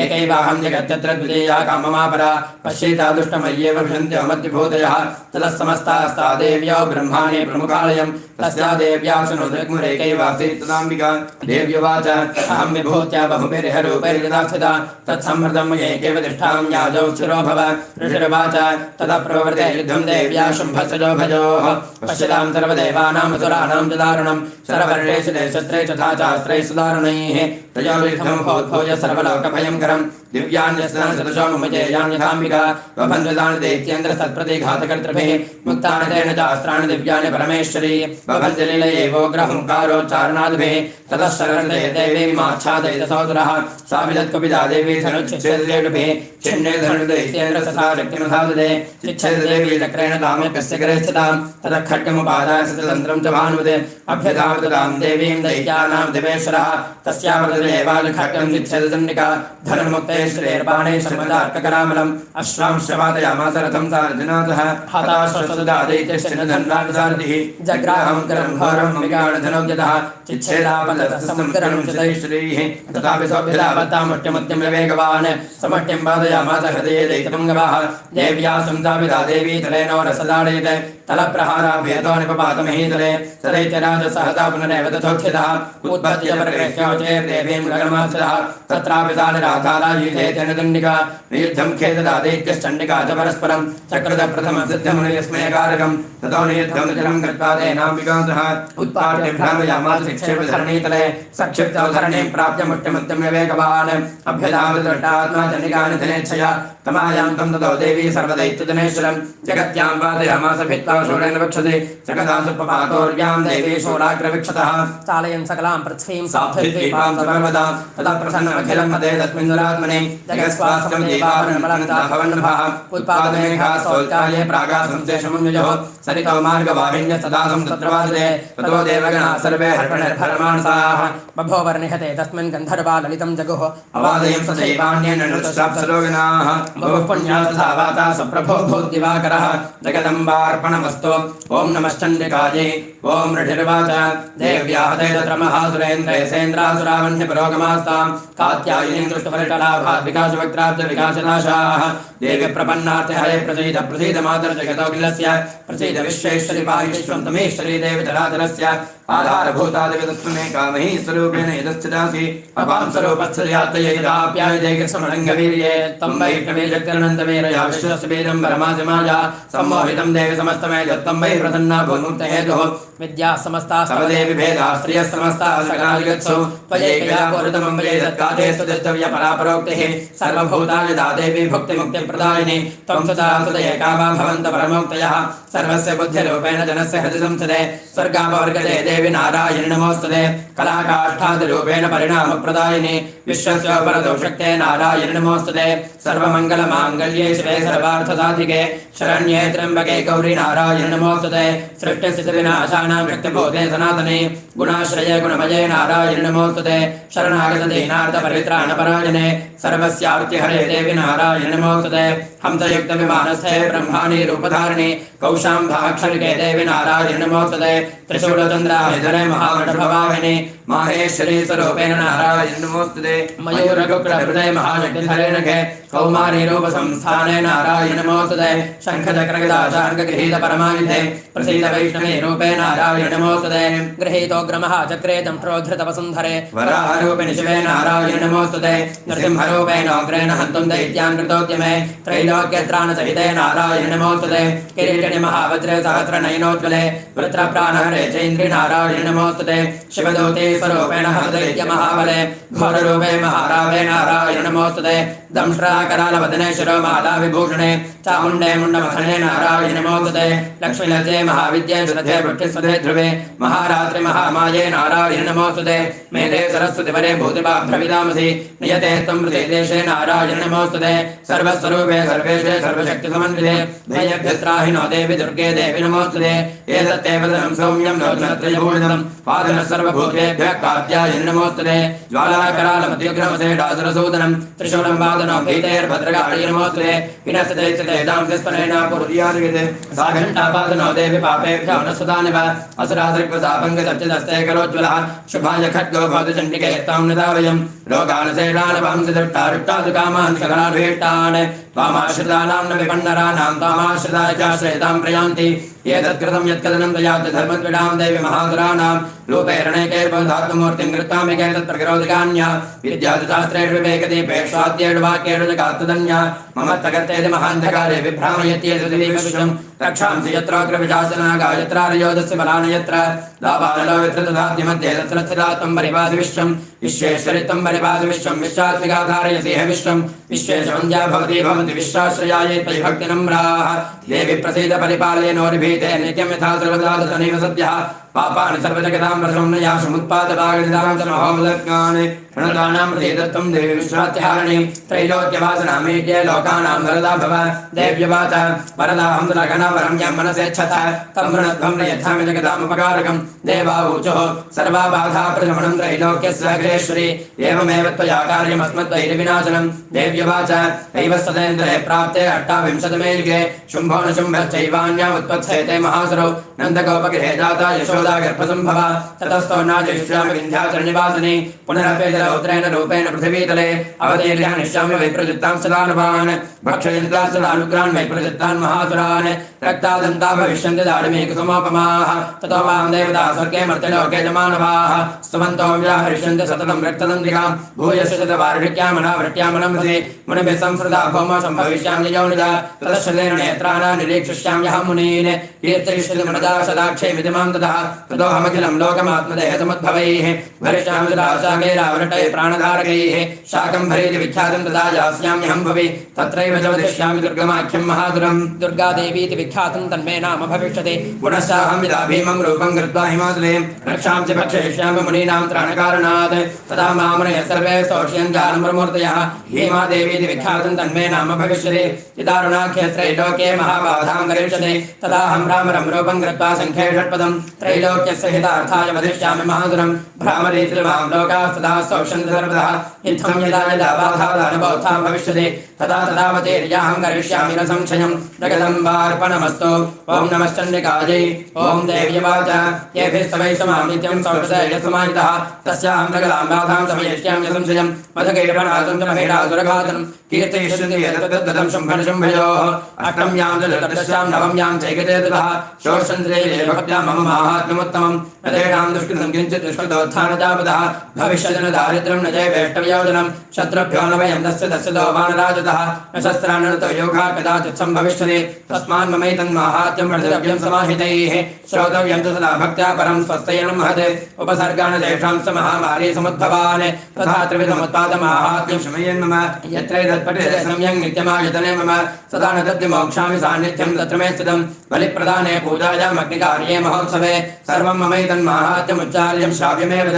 एकैवाहं जगत्यत्र द्वितीया काममापरा पश्येता दुष्टमय्येव विशन्त्यो मध्यभूतयः ततः समस्तास्ता देव्यो ब्रह्माणे प्रमुखालयं तस्या देव्या सुनुदृग्मुरेकैवासीत् तदाम्बिका देव्यवाच अहं विभूत्या बहुभिर्हरूपैर्यदा स्थिता तत्सम्मृतं मयैकेव तिष्ठां याजौ स्थिरो भव ऋषिर्वाच ततः प्रवृते युद्धं देव्या शुम्भस्सजो भजोः पश्यतां सर्वदेवानामसुराणां च दारुणं शरवर्णेषु देशस्त्रे तथा चास्त्रैः सुदारुणैः तयोर्युद्धमुपोद्भूय सर्वलोकभयङ्करं दिव्यान्यस्नानसदृशो ममजेयान्यथाम्बिका वभन्द्रदानि दैत्येन्द्रस्तत्प्रतिघातकर्तृभिः मुक्तानि तेन चास्त्राणि दिव्यानि परमेश्वरी वभञ्जलिलयेवोग्रहुङ्कारोच्चारणादिभिः ततः शरणे देवीमाच्छादयितसोदरः सा विदत्कपिता देवी धनुच्छेदलेडुभिः छिन्ने धनुर्दैत्येन्द्रस्तथा शक्तिमधादते चिच्छेददेवी चक्रेण तामकस्य करे स्थितां ततः खड्गमुपादाय सततन्त्रं च भानुवते अभ्यधावतां देवीं दैत्यानां दिवेश्वरः तस्यावृतदेवादिखड्गं चिच्छेदचण्डिका धनुर्मुक्ते श्रेर्बाणे श्रमदार्ककरामलम् अश्वांश्रवादयामास रथं सार्जुनाथः हताश्वसुधा दैत्यश्च न धन्राजसारथिः जग्राहं करं घोरं विगाढधनोद्यतः चिच्छेदापदस्तसंकरणं चितैश्रीः तथापि सोऽभ्यधावत्तामुष्टमुत्यं विवेगवान् समट्यं बाधयामास हृदये दैत्यपुङ्गवः देव्या संस्थापिता देवी तलेनो रसदाडयत् तलप्रहाराभेदो निपपातमहीतले स दैत्यराजसहसा पुनरेव तथोत्थितः उद्भत्य परगृह्योचैर्देवीं गगनमास्थितः तत्रापि सा निराधारायीतेन दण्डिका नियुद्धं खेददा दैत्यश्चण्डिका च परस्परं चक्रतः प्रथमं सिद्धमुनिस्मयकारकं ततो नियुद्धं जलं कृत्वा तेनाम्बिकासः उत्पाट्य भ्रामयामास शिक्षेपधरणीतले सक्षिप्तौ धरणीं प्राप्य मुष्टिमुत्यं विवेगवान् अभ्यधावत दृष्टात्मा चण्डिकानि धनेच्छया तमायां तं ततो देवी सर्वदैत्यजनेश्वरं जगत्यां पादयामास भित्त्वा शूलेन वक्षते जगदासुपपातोर्यां देवी शूलाग्रवीक्षतः चालयन् सकलां पृथ्वीं साप्तद्वीपां सर्वदा तदा प्रसन्नमखिलं मदे तस्मिन् दुरात्मने जगत्स्वास्थ्यं देवावरणबलन्ता भवन्नभः उत्पादमेघाः सौत्कार्ये प्रागासंशेषमुन्ययोः सरितो मार्गवाहिन्यस्तदासं तत्र वादते ततो देवगणाः सर्वे हर्षणिर्भरमानसाः बभोवर्निहते तस्मिन् गन्धर्वा ललितं जगुः अवादयं स दैवान्येन नृतश्चाप्सरोगणाः बहुः पुण्यास्तथा वाता सप्रभो भूद्दिवाकरः जगदम्बार्पणमस्तु ॐ नमश्चण्डिकायै ॐ ऋषिर्वाच देव्याः ते तत्र महासुरेन्द्रे सेन्द्रासुरावह्निपरोगमास्तां कात्यायिनीं दृष्टपरिटलाभात् विकासवक्त्राब्जविकासनाशाः देवी प्रपन्नार्थे हरे प्रसीद प्रसीद मातर्जगतोऽखिलस्य प्रसीद विश्वेश्वरि पाहि विश्वं तमेश्वरी देवी धराधरस्य आधारभूतादिविदस्मने कामही स्वरूपेण यदस्थितासि अपां स्वरूपस्थयात्तयैराप्यायते कृष्णमलङ्गवीर्ये तं वैष्णवीर्यक्तिरनन्तवीरया विश्वस्य वीरं परमाजमाया सम्मोहितं देवी समस्तमे दत्तं वै प्रसन्ना भूमुक्तहेतुः विद्याः समस्ताः सर्वदेवी भेदाः श्रियः समस्ताः सकलादिगत्सु त्वयैकया पूरितमं वै तत्काते स्तुतिस्तव्य परापरोक्तिः सर्वभूतानि दादेवी भुक्तिमुक्तिप्रदायिनी त्वं सदा सुदयेका वा भवन्त परमोक्तयः सर्वस्य बुद्धिरूपेण जनस्य हृदि संस्थिते स्वर्गापवर्गते देवी नारायणि नमोस्तुते कलाकाष्ठादिरूपेण परिणामप्रदायिनी विश्वस्य परदोषक्ते नारायणि नमोस्तुते सर्वमङ्गलमाङ्गल्ये शिवे सर्वार्थसाधिके शरण्ये त्र्यम्बके गौरी नारायणि नमोस्तुते सृष्टिस्थितिविनाशानां शक्तिभूते सनातने गुणाश्रये गुणमये नारायणि नमोस्तुते शरणागतदीनार्तपरित्राणपरायणे सर्वस्यार्तिहरे देवी नारायणि नमोस्तुते हंसयुक्तविमानस्थे ब्रह्माणि रूपधारिणि कौशाम्भाक्षरिके देवी नारायणि नमोस्तुते त्रिशूलचन्द्राहिधरे महावृषभवाहिनि माहेश्वरी स्वरूपेण नारायणि नमोस्तुते मयूरगुप्तहृदये महाशक्तिधरे नखे कौमारी रूपसंस्थाने नारायणि नमोस्तुते शङ्खचक्रगदाशार्कगृहीत परमायुधे प्रसीद वैष्णवी रूपे नारायणि नमोस्तुते गृहीतोग्रमः चक्रे दंष्ट्रोद्धृतवसुन्धरे वराहरूपिणि शिवे नारायणि नमोस्तुते नृसिंहरूपेण अग्रेण हन्तुं दैत्यान् कृतोद्यमे त्रैलोक्यत्राणसहिते नारायणि नमोस्तुते किरीटिनि महावज्रे सहस्रनयनोज्ज्वले वृत्रप्राणहरे चैन्द्रि नारायणि नमोस्तुते शिवदूते स्वरूपेण हरदैत्यमहाबले घोररूपे महारावे नारायणि नमोस्तुते दंष्ट्राकरालवदने शिरोमाला विभूषणे चामुण्डे मुण्डमथने नारायणि नमोस्तुते लक्ष्मीलज्जे महाविद्ये सुरथे वृक्षस्वते ध्रुवे महारात्रि महामाये नारायणि नमोस्तुते मेधे सरस्वतिवरे भूतिभाभ्रविदामसि नियते त्वं प्रदेशे नारायणि नमोस्तुते सर्वस्वरूपे सर्वेशे सर्वशक्तिसमन्विते भयभ्यस्त्राहिनो देवी दुर्गे देवी नमोस्तुते एतत्ते वदनं सौम्यं लोचनत्रयभूषणं पादनः सर्वभूतेभ्यः कात्यायनि नमोस्तुते ज्वालाकरालमध्युग्रमसे डासरसूदनं त्रिशूलं वादनो भीतेर्भद्रकाळि नमोस्तुते विनस्तदैत्यते दांस्यस्परेण पूर्यादिगते सा घण्टापादनो देवी पापेभ्यो न सुदानिव असुरादृक्वसापङ्गदर्चितस्ते करोज्ज्वलः शुभाय खड्गो भवतचण्डिके त्वां नदावयं रोगानसेनानवंसि दृष्टारुष्टादुकामान् सकलाभीष्टान् त्वामाश्रितानां न विपन्नराणां त्वामाश्रिताय चाश्रयतां प्रयान्ति एतत्कृतं यत्कदनं दयात् धर्मद्विडां देवी महासुराणां रूपैरणैकैर्बोधात्ममूर्तिं कृत्वामिके तत्प्रतिरोधिकान्या विद्यादिशास्त्रेषु विवेकदीपेष्वाद्येषु वाक्येषु जगात्तदन्या ममत्तकर्तेति महान्धकारे विभ्रामयत्येतद्विश्वं रक्षांसि यत्रोऽग्रविशासना गायत्रार्योदस्य बलानि यत्र लाभानलो वित्रतधाद्यमध्ये तत्र स्थिता त्वं परिभासि विश्वं विश्वेश्वरि त्वं परिभासि विश्वं विश्वात्मिका धारयसि ह विश्वं विश्वेशवन्द्या भवति भवन्ति विश्वाश्रयायै त्वयि भक्तिनम्राः देवी प्रसीद परिपालयनोर्भीते नित्यं यथा सर्वदा तथैव सद्यः पापानि सर्वजगतां प्रसन्नयाशमुत्पादभागनिदां च महोमदज्ञानि प्रणतानां प्रसीदत्वं देवी विश्वात्यारिणि त्रैलोक्यवासनामीड्ये लोकानां वरदा भव देव्यवाच वरदाहं सुलघनवरं यं मनसेच्छथ तं प्रणध्वं यच्छामि जगदामुपकारकं देवाऊचुः सर्वाबाधाप्रशमनं त्रैलोक्यस्य अग्रेश्वरि एवमेव त्वया कार्यमस्मद्वैरिविनाशनं देव्यवाच दैवस्तदेन्द्रे प्राप्ते अष्टाविंशतमे युगे शुम्भो न शुम्भश्चैवान्या उत्पत्सेते महासुरौ नन्दगोपगृहे जाता यशोदा गर्भसम्भव ततस्तो नाजयिष्यामि विन्ध्याचलनिवासिनि पुनरपेतरौद्रेण रूपेण पृथिवीतले अवतीर्यानिष्यामि वैप्रचित्तां सदानवान् भक्षयन्त्रा सदानुग्रान् वैप्रचित्तान् महासुरान् रक्तादन्ता भविष्यन्ति दाडिमे कुसुमोपमाः ततो मां देवता स्वर्गे मर्त्यलोके च मानवाः स्तवन्तो व्याहरिष्यन्ति सततं रक्तदन्तिकां भूयस्य शतवार्ढक्यामनावृट्यामनंसि मुनिभिः संसृता भौमो सम्भविष्यामि यौनिजा ततश्चलेन नेत्राणां निरीक्षिष्याम्यहं मुनीन् कीर्तयिष्यति मनदा सदाक्षयमिति मां ततः ततोऽहमखिलं लोकमात्मदेह समुद्भवैः भरिष्यामि सदाशाकैरावृतैः प्राणधारकैः शाकम्भरीति विख्यातं तदा यास्याम्यहं भुवि तत्रैव च वदिष्यामि दुर्गमाख्यं महादुरं दुर्गादेवीति विख्यातं तन्मे नाम भविष्यति पुनश्चाहं यदा भीमं रूपं कृत्वा हिमाचले रक्षां च भक्षयिष्यामि मुनीनां त्राणकारणात् तदा मामनयः सर्वे स्तोष्यन् जानमूर्तयः भीमादेवीति विख्यातं तन्मे नाम भविष्यति यदा ऋणाख्यस्त्रैलोके महाबाधां करिष्यति तदाहं रामरं रूपं कृत्वा सङ्ख्ये षट्पदं त्रैलोक्यस्य हितार्थाय वदिष्यामि महादुरं भ्रामरीतिर्वां लोकास्तदा स्तोष्यन्ति सर्वदा इत्थं यदा यदा बाधादानुभवोत्थां भविष्यति तदा तदावतीर्याहं करिष्यामि न संशयं जगदम्बार्पणमस्तु ॐ नमश्चण्डिकायै ॐ देव्यवाच येभिस्तवैषमामित्यं सौषधैर्यसमाहितः तस्याहं सकलां बाधां समयिष्यामि संशयं मदकैर्पणासं च महिरासुरघातं कीर्तयिष्यन्ति यततद्गतं शुम्भनिशुम्भयोः अष्टम्यां च चतुर्दश्यां नवम्यां चैकते ततः शोषन्ते ये भक्त्या मम माहात्म्यमुत्तमं न तेषां दुष्कृतं किञ्चित् दुष्कृतोत्थानजापदः भविष्यति न दारिद्र्यं न जैवेष्टव्योजनं शत्रुभ्यो न वयं तस्य दोवानराजतः न शस्त्रानृतो योगा कदाचित् सम्भविष्यति तस्मान् ममैतन्माहात्म्यं वर्धितव्यं समाहितैः श्रोतव्यं च सदा भक्त्या परं स्वस्तयनं महत् उपसर्गान् तेषां स महामारी समुद्भवान् तथा त्रिविधमुत्पादमाहात्म्यं शमयन् मम यत्रैतत्पठिते सम्यक् नित्यमायतने मम सदा न तद् मोक्षामि सान्निध्यं तत्र मे स्थितं बलिप्रदाने पूजायाम् अग्निकार्ये महोत्सवे सर्वं ममैतन्माहात्म्यमुच्चार्यं श्राव्यमेव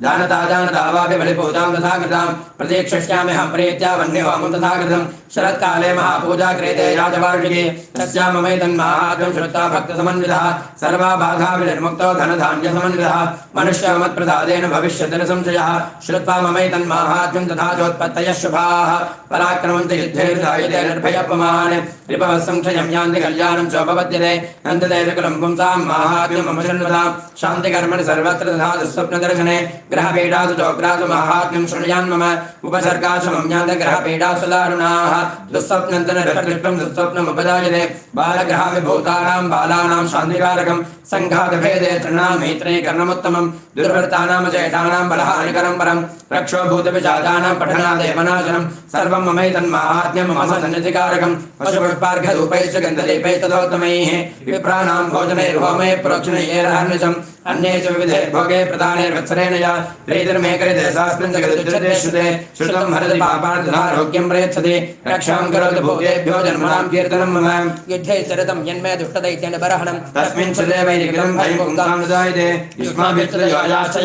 जानता वापि बलिपूजां तथा कृतां प्रतीक्षिष्याम्यहं प्रीत्या वह्निहोमं तथा कृतं शरत्काले महापूजा क्रियते राजवार्षिके तस्यां ममैतन्माहात्म्यं श्रुत्वा भक्तसमन्वितः सर्वा बाधा विनिर्मुक्तो धनधान्यसमन्वितः मनुष्यमत्प्रसादेन भविष्यति न संशयः श्रुत्वा ममैतन्माहात्म्यं तथा चोत्पत्तयः शुभाः पराक्रमन्ति युद्धे जायते निर्भयपमान् रिपवः संक्षयं यान्ति कल्याणं चोपपद्यते नन्दते कुलं पुंसां माहात्म्यं मम शृण्वतां शान्तिकर्मणि सर्वत्र तथा दुःस्वप्नदर्शने ग्रहपीडासु चोग्रासु माहात्म्यं शृणुयान् मम उपसर्गाशमं यान्ति ग्रहपीडासु दारुणाः दुःस्वप्नन्तनदृष्टं दुःस्वप्नमुपजायते बालग्रहाभिभूतानां बालानां शान्तिकारकं सङ्घातभेदे तृणां मैत्रे कर्णमुत्तमं दुर्वृत्तानां चेतानां बलहानिकरं परं रक्षोभूतविषादानां पठनादेवनाशनं सर्वं ममैतन्माहात्म्यं मम सन्निधिकारकं पशुपुष्पार्घधूपैश्च गन्धदीपैस्तथोत्तमैः विप्राणां भोजनैर्होमैः प्रोक्षणैर्हर्निशम् अन्येषु विविधैर्भोगे प्रदानैर्वत्सरेण या प्रीतिर्मे करिते सास्मिन् जगदुच्यते श्रुते श्रुतं हरति पापार्थारोग्यं प्रयच्छति रक्षां करोति भूतेभ्यो जन्मनां कीर्तनं मम युद्धे चरितं यन्मे दुष्टदैत्यनिबर्हणं तस्मिन् श्रुते वैरिकृतं भयं पुंसां न जायते युष्माभिश्चयोयाश्च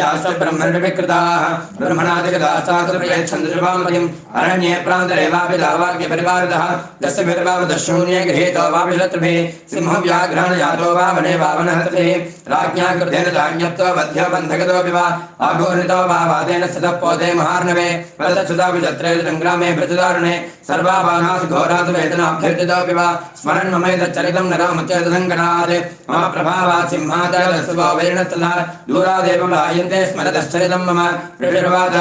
ब्रह्मणविकृताः ब्रह्मणादिगतास्तास्त्रप्रयच्छन्दशुभामतिम् अरण्ये प्रान्तरेवापि दावाक्यपरिवारितः तस्य विर्वावदशून्ये गृहीतो वापि शत्रुभिः सिंहव्याघ्रान् यातो वा वने वा वनहस्तिः राज्ञा कृतेन जान्यत्वा बन्धकतोऽपि वा आघोरितो वा वातेन स्थितः पोते महार्णवे वदच्छुतापि शत्रे सङ्ग्रामे भृतदारुणे सर्वाबाधासु घोरासु वेदनाभ्यर्थितोऽपि वा स्मरन् ममैतच्चरितं नरमुच्चेतसङ्कटात् मम प्रभावात् सिंहादलस्व वैरिणस्तथा दूरादेव लायन्ते स्मरतश्चरितं मम ऋषिर्वाच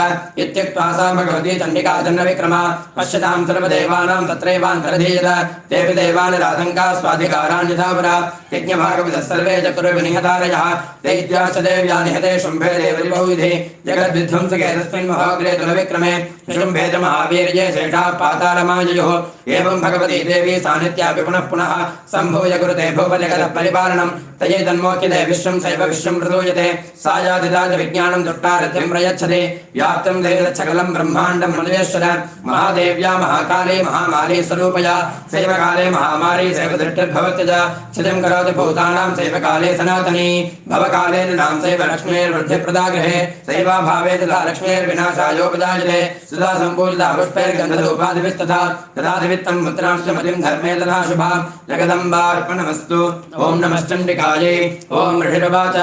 इत्युक्त्वा सा भगवती चण्डिका जन्मविक्रमा पश्यतां सर्वदेवानां तत्रैवान्तरधीयत तेऽपि देवान् राधङ्का स्वाधिकारान् यथा पुरा यज्ञभागवतः सर्वे चतुर्विनिहतारयः दैत्याश्च देव्या निहते शुम्भे देवरिबहुविधे जगद्विध्वंसके तस्मिन् महाग्रे तुलविक्रमे शुम्भे च महावीर्ये शेषाः पातालमाययोः एवं भगवती देवी सान्निध्यापि पुनः पुनः सम्भूय कुरुते भूपजगतः परिपालनं तयै तन्मोक्यते विश्वं सैव विश्वं प्रसूयते सा यादिदाच विज्ञानं दुष्टारथिं प्रयच्छति व्याप्तं देवच्छकलं ब्रह्माण्डं मनुजेश्वर महादेव्या महाकाले महामारी स्वरूपया सैवकाले महामारी सैवदृष्टिर्भवत्यज स्थितिं करोति भूतानां सैवकाले सनातनी भवकाले नाम सैव लक्ष्मीर्वृद्धिप्रदागृहे सैवाभावे तथा लक्ष्मीर्विनाशायोपजायते सुधा सम्पूजिता पुष्पैर्गन्धधूपादिभिस्तथा तथाधिवित्तं पुत्रांश्च मतिं धर्मे तथा शुभा जगदम्बार्पणमस्तु ॐ नमश्चण्डिकायै ॐ ऋषिर्वाच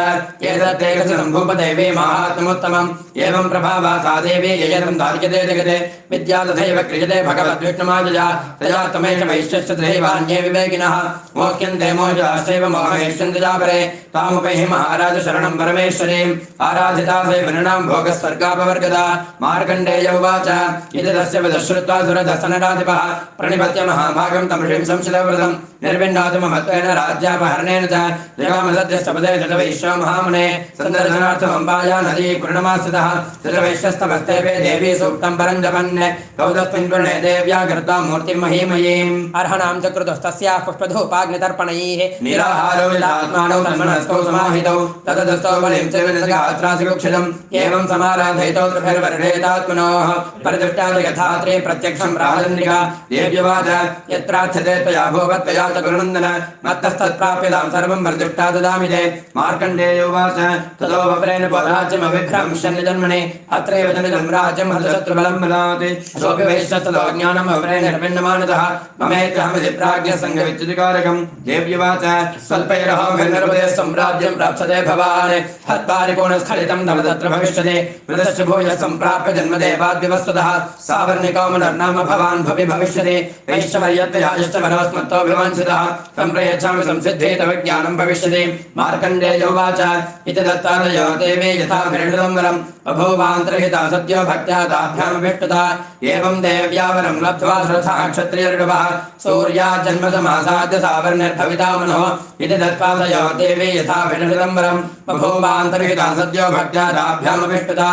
एतत्ते कथितं भूपदेवी माहात्म्योत्तमम् एवं प्रभावा सा देवी ययनं दार्यते जगते विद्या तथैव क्रियते भगवद्विष्णुमायया तया तमेष वैश्यश्च दैवान्ये विवेकिनः मोक्ष्यन्ते मोहाश्चैव मोहमेष्यन्ते जापरे तामुपैहि महाराज शरणं परमेश्वरीम् आराधिता सैवननां भोगस्वर्गापवर्गदा मार्कण्डेय उवाच इति तस्य वदश्रुत्वा सुरदसनराधिपः प्रणिपत्य महाभागं तमृषिं संशितव्रतं निर्विण्णातमहत्वेन राज्यापहरणेन च जगामसद्यस्तपदे जलवैश्यो महामुने सन्दर्शनार्थमम्बाया नदी पूर्णमास्थितः जलवैश्यस्तमस्तेपे देवी सूक्तं परं जपन्ने कौदस्मिन् पुण्ये देव्या कृत्वा मूर्तिं महीमयीम् अर्हणां च कृतस्तस्याः पुष्पधूपाग्नितर्पणैः निराहारो यदात्मानौ तन्मनस्थौ समाहितौ ततदस्थौ बलिं च विनजगात्रासिकुक्षितम् एवं समाराधयितौ त्रिभिर्वर्षेतात्मनोः परिदृष्टा यथात्रे प्रत्यक्षं राजन्निका देव्यवाच यत्प्रार्थ्यते त्वया भोगत् त्वया च गुरुनन्दन मत्तस्तत्प्राप्यतां सर्वं वरदृष्टा ददामि ते मार्कण्डेय उवाच ततो वप्रेण राज्यमविभ्रंशन्यजन्मने अत्रैव जनितं राज्यं हतशत्रुबलं बलात् सोऽपि वैश्यस्ततो ज्ञानं वप्रेण निर्विण्णमानतः ममेत्यहमिति प्राज्ञः सङ्गविच्युतिकारकं देव्यवाच स्वल्पैरहोभिर्नृपते सम्राज्यं प्राप्स्यते भवान् हत्पारिपूर्णस्खलितं तव तत्र भविष्यति मृतश्च भूयः सम्प्राप्य जन्मदेवाद्विवस्तुतः सावर्णिकौमुदर्नाम भवान् भवि भविष्यति वैश्यवर्यत्वयाश्च वरोस्मत्तो विवाञ्छितः तं प्रयच्छामि संसिद्धे तव ज्ञानं भविष्यति मार्कण्डेय उवाच इति दत्तादयो देवे यथा विरहितं वरं बभूवान्तर्हिता सद्यो भक्त्या ताभ्यामभिष्टुता एवं देव्या वरं लब्ध्वा श्रद्धः क्षत्रियर्षभः सूर्या जन्मसमासाद्य सावर्णिर्भविता मनोः इति दत्तादयो देवे यथा विरहितं वरं बभूवान्तर्हिता सद्यो भक्त्या ताभ्यामभिष्टुता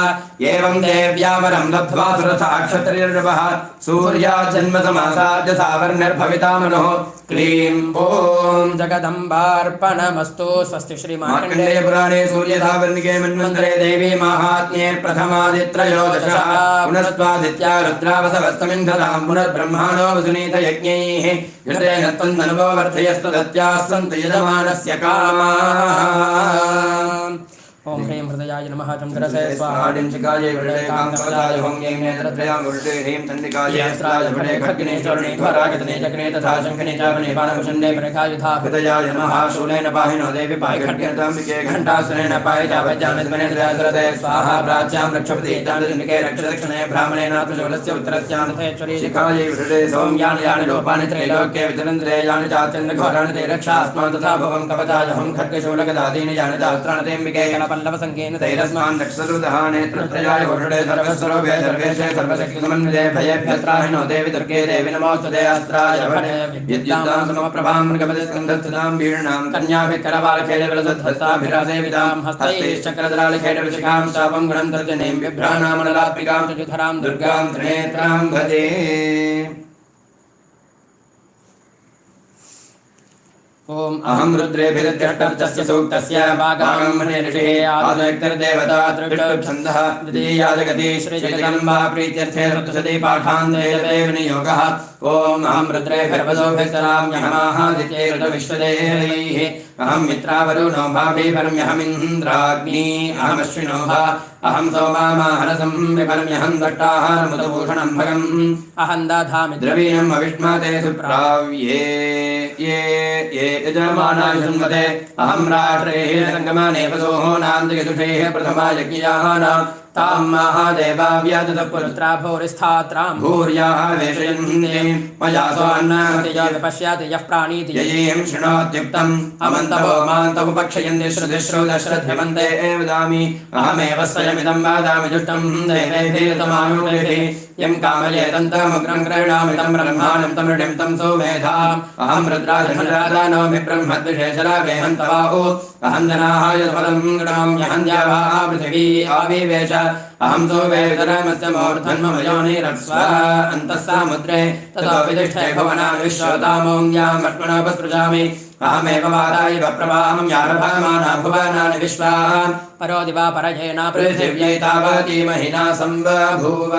एवं देव्या वरं लब्ध्वा श्रद्धः क्षत्रियर्षभः सूर्या जन्मसमासाद्य सावर्णिर्भविता मनोः क्लीं ॐ जगदम्बार्पणमस्तु स्वस्ति श्रीमार्कण्डेय पुराणे सूर्यधावर्णिके मन्वन्तरे देवी माहात्म्ये प्रथमादित्रयोदशः पुनस्त्वादित्या रुद्रावसवस्तमिन्धतां पुनर्ब्रह्माणो वसुनीत यज्ञैः घृतेन त्वन्दनुभो वर्धयस्तु दत्याः सन्तु यजमानस्य कामाः ओम ह्रीं हृदयाय नमः चन्द्रसे स्वाहाडिं चिकायै वृडे कामकवचाय होम्यैं नेत्रत्रयां वृडे ह्रीं चण्डिकायै अस्त्राय भटे खड्गिने चर्णे ध्वरागतने चक्रे तथा शङ्खने चापने बाणभुषण्डे प्रखायुधा हृदयाय नमः शूलेन पाहिनो देवी पाहि खड्गेनाम्बिके घण्टासुरेण पाहि चापज्यामिद्मने हृदयासुरते स्वाहा प्राच्यां रक्षपति चान्दनिके रक्षदक्षिणे ब्राह्मणेनात्मशूलस्य उत्तरस्यां तथेश्वरी शिखायै वृडे सौम्यानि यानि रूपाणि त्रैलोक्ये विचरन्त्रे यानि चात्यन्तघोराणि ते रक्षास्मान् तथा भवं कवचाय हं खड्गशूलगदादीनि यानि चास्त्राणतेऽम्बिके पल्लवसङ्गेन तैरस्मान् रक्षसरुदः नेत्रत्रयाय वरुडे सर्वस्वरूपे सर्वेशे सर्वशक्तिसमन्विते भयेभ्यस्त्राहिनो देवि दुर्गे देवि नमोऽस्तुते अस्त्राय भटे विद्युतां समप्रभां मृगपतिस्कन्धस्थितां वीर्णां कन्याभिकरवालखेडविलसद्धस्ताभिरासेवितां हस्तैश्चक्रधरालखेडविशिखां शापं गुणन्तर्जनीं बिभ्राणामनलात्मिकां चतुधरां दुर्गां त्रिनेत्रां भजे ओम अहं रुद्रेभिर्द्रष्टर्चस्य सूक्तस्य भागं मने ऋषिः आदित्यर्देवता तृष्टछन्दः द्वितीया जगति श्रीजगदम्बा प्रीत्यर्थे सप्तशती पाठान्ते विनियोगः ओम अहं रुद्रेभिर्वसोभिस्तराम्यहमादित्ये ऋतविश्वदेवैः अहं मित्रावरुणो भाभिपर्म्यहमिन्द्राग्नी अहमश्विनो भा अहं सोमामाहरसं विपर्म्यहं दट्टाहारमुदभूषणं भगम् अहं दधामि द्रवीणम् अविष्माते सुप्राव्ये ये यजमानाय सुन्वते अहं राष्ट्रेः सङ्गमाने वसोः नान्दिकदुषेः प्रथमा यज्ञयानां तां महादेवाव्यादपुत्रा भूरिस्थात्रां भूर्याः वेशयन्ते मया सोऽन्नामतिया विपश्यति यः प्राणीति ययें शृणोत्युक्तम् अमन्तवो मान्तमुपक्षयन्ति श्रुतिश्रुतश्रद्धमन्ते एव वदामि अहमेव स्वयमिदं वादामि जुष्टं देवैर्तमानुरेः यं कामयेदन्तमुग्रं गृह्णामि तं ब्रह्माणं तमृढिं तं सोमेधाम् अहं रुद्राजनरादानोमि ब्रह्मद्विशेषरागेहं तवाहो अहं जनाहाय पदं गृणाम्यहं पृथिवी आविवेश अहं सोवेतरमस्य मूर्धन्मयोनिरक्स्व अन्तः सामुद्रे ततो विदिष्टे भुवनानि विश्वतामोऽङ्ग्यामर्पणोपसृजामि अहमेव वाता इव प्रवाहं यारभामाना भुवनानि विश्वाः परो दिवा परजेन पृथिव्यै तावती महिना सम्बभूव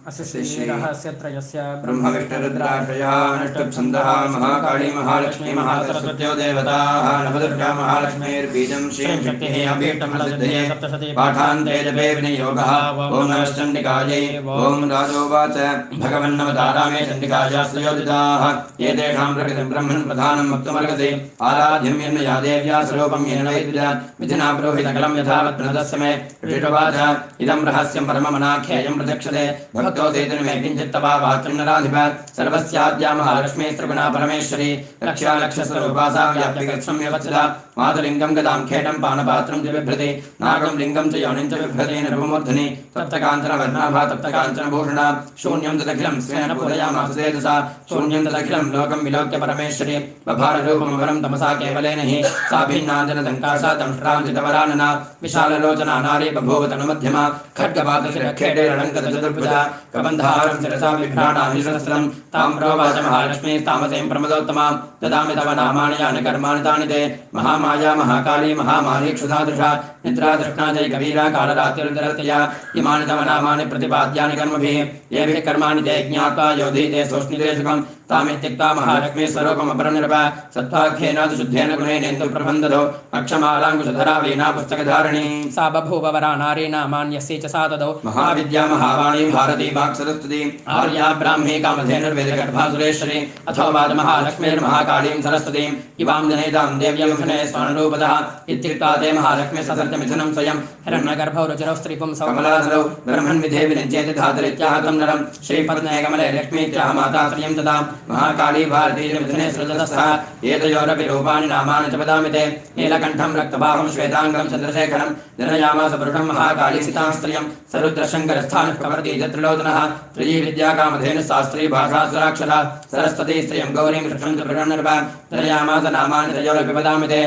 अस्य श्रीरहस्य त्रयस्य ब्रह्मविष्णुरुद्राक्षयः अष्टछन्दः महाकाली महालक्ष्मी महासरस्वत्यो देवताः नवदुर्गा महालक्ष्मीर्बीजं श्रीं शक्तिः अभीष्टं सिद्धये पाठान्ते जपे विनियोगः ॐ नमश्चण्डिकायै ॐ राजोवाच भगवन्नवतारामे चण्डिकायास्तु योजिताः एतेषां प्रकृतिं ब्रह्मन् प्रधानं वक्तुमर्हसि आराध्यं येन या देव्या स्वरूपं येन वैद्युजात् विधिना पुरोहितकलं यथावत् प्रणतस्य मे ऋषिवाच इदं रहस्यं परममनाख्येयं प्रत्यक्षते भक्तोऽसीति मे किञ्चित् तवा वाक्यं नराधिप सर्वस्याद्या महालक्ष्मी त्रिगुणा परमेश्वरी लक्ष्यालक्ष्यस्वरूपा सा व्याप्तिकृत्स्वं व्यवस्थिता मातुलिङ्गं गदां खेटं पानपात्रं च बिभ्रति नागं लिङ्गं च योनिं च बिभ्रति नृपमूर्धनि तप्तकाञ्चनवर्णाभा तप्तकाञ्चनभूषणा शून्यं तदखिलं स्वेन पूरयामास तेजसा शून्यं तदखिलं लोकं विलोक्य परमेश्वरी बभाररूपमवरं तमसा केवलेन हि सा भिन्नाञ्जनदङ्कासा दंष्ट्राञ्जितवरानना विशाललोचना नारी बभूव तनुमध्यमा खड्गपात्रशिरखेटेरलङ्कृतचतुर्भुजा कबन्धारं शिरसा बिभ्राणाहिसहस्रं तां प्रोवाच महालक्ष्मी तामसें प्रमदोत्तमां ददामि तव नामानि यानि कर्माणि तानि ते महामाया महाकाली महामारी क्षुधादृशा निद्रा दृष्टा जय कवीरा कालरात्रिर्दरतया इमानि तव नामानि प्रतिपाद्यानि कर्मभिः येभिः कर्माणि ते ज्ञात्वा योधीते सोष्णिते सुखं तामित्युक्ता महालक्ष्मी स्वरूपमपरनिर्भ सत्त्वाख्येनादिशुद्धेन गुणेनेन्दु प्रबन्धतो अक्षमालाङ्कुशधरा वीणा पुस्तकधारिणी सा बभूव वरा नारी नामान्यस्यै च सा ददौ महाविद्या महावाणी भारती वाक्सरस्वती आर्या ब्राह्मी कामधेनुर्वेदगर्भासुरेश्वरी अथो वाद महालक्ष्मीर्महाकालीं सरस्वतीं इवां जनेतां देव्यं घने स्वानुरूपतः इत्युक्ता ते महालक्ष्मी ससर्जमिथुनं स्वयं हिरण्यगर्भौ रुचिरौ स्त्रीपुंसौ कमलाधरौ ब्रह्मन्विधे विनित्येति धातरित्याह तं नरं श्रीपद्मे कमले लक्ष्मीत्याह माता श्रियं तदा महाकाली भारती मिथुने सृजतस्थः एतयोरपि रूपाणि नामानि च वदामि ते नीलकण्ठं रक्तबाहं श्वेताङ्गं चन्द्रशेखरं जनयामास पुरुषं महाकाली सीतां स्त्रियं सरुद्रशङ्करस्थानः कवर्ती त्रिलोचनः त्रयी विद्या कामधेनुः शास्त्री भाषासुराक्षरा सरस्वती स्त्रियं गौरीं कृष्णं च प्रगणर्भ जनयामास नामानि त्रयोरपि वदामि ते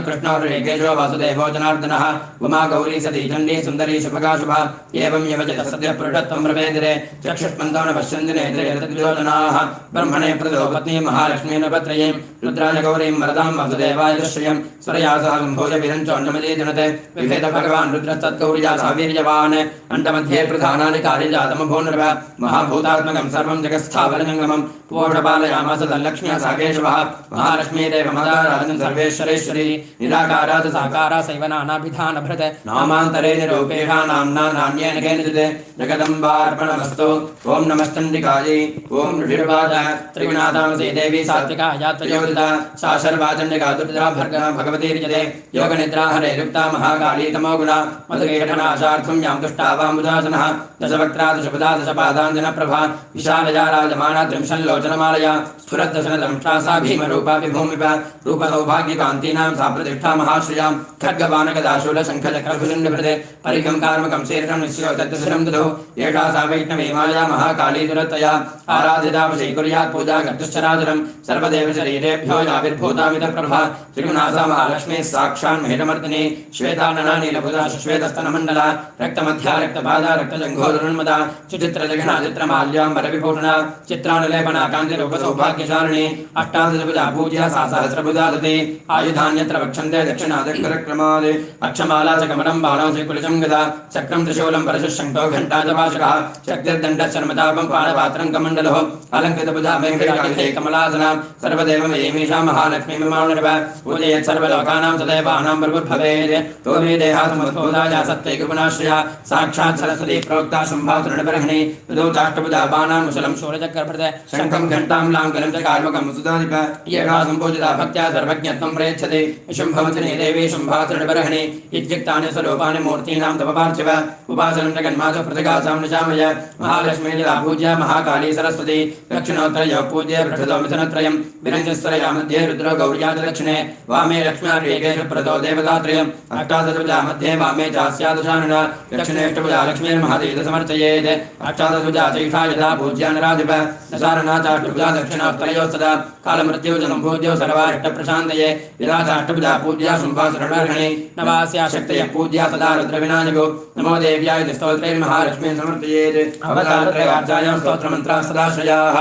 कृष्णो ऋषिकेशो वासुदेवो जनार्दनः उमा गौरी सती चण्डी सुन्दरी शुभगाशुभा एवं यवचित सद्यः पुरुषत्वं प्रवेदिरे चक्षुष्मन्दो न पश्यन्ति नेत्रे त्रिलोचनाः ब्रह्मणे प्रदो पत्नी महालक्ष्मीं पत्रयीं रुद्राय गौरीं वरदां वासुदेवाय श्रियं स्वरया सह सम्भोज वीरञ्चोण्डमदे जनते विभेद भगवान् रुद्रस्तद्गौर्या सह वीर्यवान् अण्डमध्ये प्रधानानि कार्यजातमभून्नर्भ महाभूतात्मकं सर्वं जगत्स्थावरजङ्गमं पूर्णपालयामास तल्लक्ष्म्या सा केशवः महालक्ष्मीरेव मदाराधनं सर्वेश्वरेश्वरी निराकारात् साकारा सैव नानाभिधानभृत नामान्तरे निरूपेषा नाम्ना नान्येन केनचित् जगदम्बार्पणमस्तु ॐ नमश्चण्डिकायै ॐ ऋषिर्वाच त्रिगुणातामसी देवी सात्विकाया त्रयोदिता सा शर्वाचण्डिका दुर्गा भगवतीर्यते योगनिद्रा हरेरुक्ता महाकाली तमोगुणा मधुकेटनाशार्थं यां दुष्टावामुदासनः दशवक्त्रा दशपदा दशपादाञ्जनप्रभा विशालया राजमाना त्रिंशल्लोचनमालया स्फुरद्दशनदंष्ट्रा सा भीमरूपा विभूमिपा रूपसौभाग्यकान्तीनां सा प्रतिष्ठा महाश्रियां खड्गबाणगदाशूलशङ्खचक्रभुजन्यभृते परिगं कार्मकं शीर्षं निश्चयोतद्दशनं दधौ एषा सा वैष्णवी माया महाकाली दुरतया आराधिता वशीकुर्यात् पूजा कर्तुश्चराचरं सर्वदेवशरीरेभ्यो याविर्भूतामित प्रभा त्रिगुणासा महालक्ष्मी साक्षान् महेशमर्दिनी श्वेतानना नीलभुजा श्वेतस्तनमण्डला रक्तमध्या रक्तपादा रक्तजङ्घोरुन्मदा सुचित्रजघना चित्रमाल्याम्बरविभूषणा चित्रानुलेपना कान्तिरूपसौभाग्यशालिनी अष्टादशभुजा पूज्या सा सहस्रभुजा दति आयुधान्यत्र वक्षन्ते दक्षिणादिक्रमात् अक्षमाला च कमलं बाणौ श्रीकुलिशं गदा चक्रं त्रिशूलं परशुशङ्को घण्टा च वाचकः शक्तिर्दण्डश्चर्मतापं पाणपात्रं कमण्डलो अलङ्कृतभुजा मेघे कमलासना सर्वदेवमयीमीषा महालक्ष्मी विमानर्भ पूजयेत् सर्वलोकानां सदैवानां प्रभुर्भवेत् तो मे देहासमुद्भूताया सत्यैकगुणाश्रया साक्षात् सरस्वती प्रोक्ता शुम्भासुरणबर्हिणी ततो चाष्टभुजा बाणामुशलं शूलचक्रभृते शङ्खं घण्टां लाङ्गलं च कार्मकं सुधाधिप येषा सम्पूजिता भक्त्या सर्वज्ञत्वं प्रयच्छति शुम्भवतिनी देवी शुम्भासुरणबर्हिणी इत्युक्तानि स्वरूपाणि मूर्तीनां तव पार्थिव उपासनं जगन्मातः पृथगासां निशामय महालक्ष्मी यदा पूज्या महाकाली सरस्वती दक्षिणोत्तरयोः पूज्य पृष्ठतो मिथुनत्रयं विरञ्जस्वरया मध्ये रुद्रो गौर्या च दक्षिणे वामे लक्ष्म्यार्येकेशप्रदो देवतात्रयम् अष्टादशभुजा मध्ये वामे चास्यादशानना दक्षिणेष्टभुजा लक्ष्मीर्महादेव समर्चयेत् अष्टादशभुजा चैषा यदा पूज्या नराधिप दशानना चाष्टभुजा दक्षिणोत्तरयोस्तदा कालमृत्युजनं पूज्यो सर्वाष्टप्रशान्तये यदा चाष्टभुजा पूज्या शुम्भासुरणर्हिणी नवास्या शक्तयः पूज्या सदा रुद्रविनायको नमो देव्याय स्तोत्रैर्महालक्ष्मीं समर्पयेत् अवतारत्रयार्चायां स्तोत्रमन्त्राः सदाश्रयाः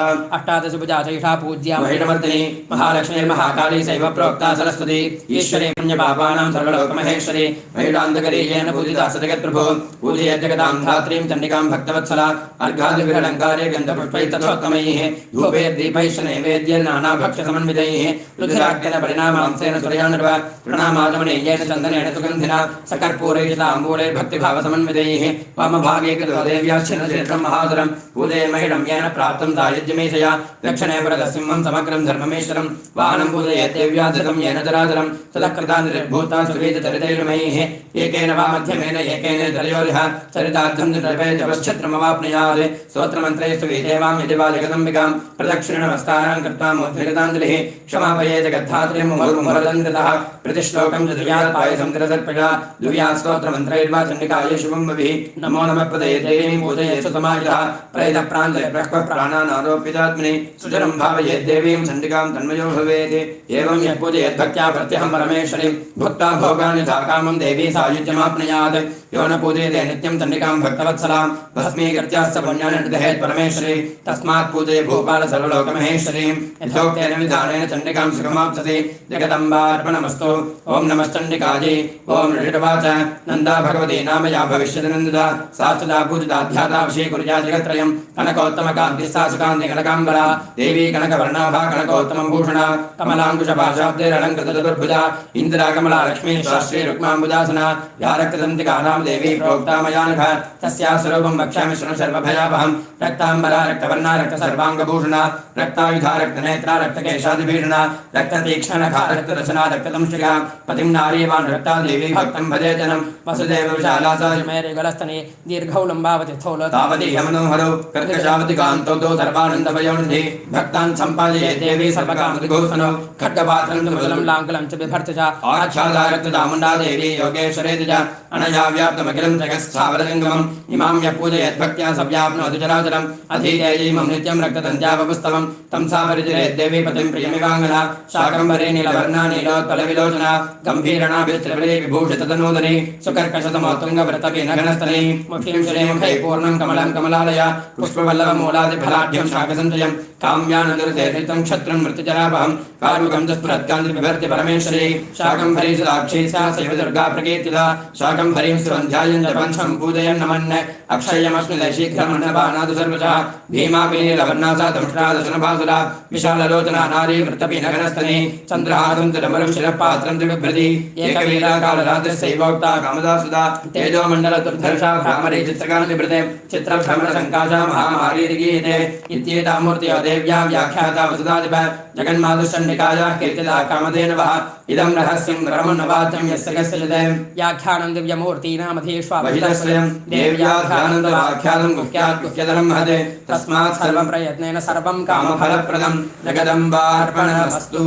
अष्टादशभुजाचैषा पूज्या महिषमर्दिनी महालक्ष्मीर्महाकाली सैव प्रोक्ता सरस्वती ईश्वरी पुण्यपापानां सर्वलोकमहेश्वरी महिषान्तकरी येन पूजिता सजगत्प्रभो पूजयेत् जगतां धात्रीं चण्डिकां भक्तवत्सला अर्घादिविरलङ्कारे गन्धपुष्पैस्तथोत्तमैः धूपैः दीपैश्च नैवेद्येन नानाभक्ष्यसमन्वितैः रुधिराख्येन परिणामांसेन सूर्यानुर्व प्रणामाचमनीयेन चन्दनेन सुगन्धिना सकर्पूरैर्ताम्बूलैः भक्तिभावसमन्वितैः वामभागे कृतो देव्याश्चिन्नशीर्षं महासुरं पूजये महिषं येन प्राप्तं दायुज्यमेशया दक्षिणे वरदसिंहं समग्रं धर्ममेश्वरं वाहनं पूजयेत् देव्याधृतं येन चराचरं ततः कृता निर्भूता सुवेदचरितैर्मयैः एकेन वा मध्यमेन एकेन तलयोरिह चरितार्थं जपश्छत्रमवाप्नुयात् स्तोत्रमन्त्रैस्तु वेदेवां यदि वा जगदम्बिकां प्रदक्षिणनमस्कारान् कृत्वा मोद्धृताञ्जलिः क्षमापये जगद्धात्रीं मुहुर्मुहुरदन्वितः प्रतिश्लोकं चतुर्यात् पायसं तिरसर्पया दुर्यात् स्तोत्रमन्त्रैर्वा चण्डिकायै शुभं भविः नमो नमः प्रदये देवीं पूजयेत्सु समायुधः प्रयतः प्राञ्जलि प्रह्वः प्राणान् आरोप्यतात्मनि सुचरं भावयेत् देवीं चण्डिकां तन्मयो भवेत् एवं यः पूजयेत् भक्त्या प्रत्यहं परमेश्वरीं भुक्त्वा भोगान् यथा कामं देवी सायुज्यमाप्नुयात् यो न पूजयते नित्यं चण्डिकां भक्तवत्सलां भस्मीकृत्याश्च पुण्यान् निर्दहेत् परमेश्वरी तस्मात् पूजये भूपाल सर्वलोकमहेश्वरीं यथोक्तेन विधानेन चण्डिकां सुखमाप्स्यति जगदम्बार्पणमस्तु ॐ नमश्चण्डिकायै ॐ ऋषिर्वाच नन्दा भगवती नाम या भविष्यति नन्दिता शास्त्रदा पूजिताध्याता वशीकुर्या जगत्त्रयं कनकोत्तमकान्तिस्सा सुकान्ति कनकाम्बरा देवी कनकवर्णाभा कनकोत्तमभूषणा कमलाङ्कुशपाशाब्दैरलङ्कृतचतुर्भुजा इन्दिरा कमला लक्ष्मी शास्त्री रुक्माम्बुजासना या रक्तदन्तिकानां देवी प्रोक्ता मया नघ तस्याः स्वरूपं वक्ष्यामि शृणु सर्वभयावहं रक्ताम्बरा रक्तवर्णा रक्तसर्वाङ्गभूषणा रक्तायुधा रक्तनेत्रा रक्तकेशादिभीषणा रक्ततीक्ष्णनखा रक्तरचना रक्तदंशिका पतिं नारीवान् रक्ता देवी भक्तं भजे जनं वसुदेव विशालासा मेरेगलस्तने दीर्घौ लम्बावति स्थौल तावती यमनोहरौ कर्कशावति कान्तौ दो सर्वानन्दमयोनिधि भक्तान् सम्पादये देवी सर्वकामदिघोषणौ खड्गपात्रं तुमुलं लाङ्गलं च बिभर्ति च आच्छादा रक्तदामुण्डा देवी योगेश्वरेति च अनया व्याप्तमखिलं जगत्स्थावरलिङ्गमम् इमां यः पूजयेत् भक्त्या सव्याप्नोति चराचरम् अधीतेयैमं नित्यं रक्तदन्त्यावपुस्तवं तं सा परिचरेत् देवी पतिं प्रियमिवाङ्गना शाकम्भरी नीलवर्णा नीलोत्पलविलोचना गम्भीरणाभिस्त्रिवली विभूषिततनूदनी सुकर्कशतमोत्तुङ्गव्रतपि नगनस्तनी मुखीं श्रीमुखै पूर्णं कमलं कमलालया पुष्पवल्लभमूलादिफलाढ्यं शाकसञ्चयं काम्यानन्दुरतेर्नितं क्षत्रं मृत्युजरापहं कार्मुकं दुष्प्रत्कान्तिबिभर्ति परमेश्वरी शाकम्भरी सुदाक्षी सा सैव दुर्गा प्रकीर्तिता शाकम्भरीं सुवन्ध्यायं जपञ्छं पूजयन् नमन् अक्षय्यमस्मिन् शीघ्रमन्नपानादु सर्वशः भीमापिनीलवर्णा सा दंष्ट्रादशनभासुरा विशाललोचना नारी वृत्तपि नगनस्तनी चन्द्रहासं तिरमरुं शिरःपात्रं त्रिबिभ्रति एकवीराकालरात्रिस्यैवोक्ता कामदासुदा तेजोमण्डलदुर्धर्षा भ्रामरी चित्रकान्तिभृते चित्रभ्रमणसङ्काशा महामारीरिगीयते इत्येता मूर्तयो देव्या व्याख्याता वसुधाधिप जगन्मातुश्चण्डिकायाः कीर्तिता कामधेनवः इदं रहस्यं ब्रह्मणवाद्यं यस्य कस्यचित् व्याख्यानं दिव्यमूर्तीनामधीष्वावहितस्वयं देव्याख्यानन्दवाख्यानं गुह्यात् गुह्यतरं महत् तस्मात् सर्वप्रयत्नेन सर्वं कामफलप्रदं जगदम्बार्पणमस्तु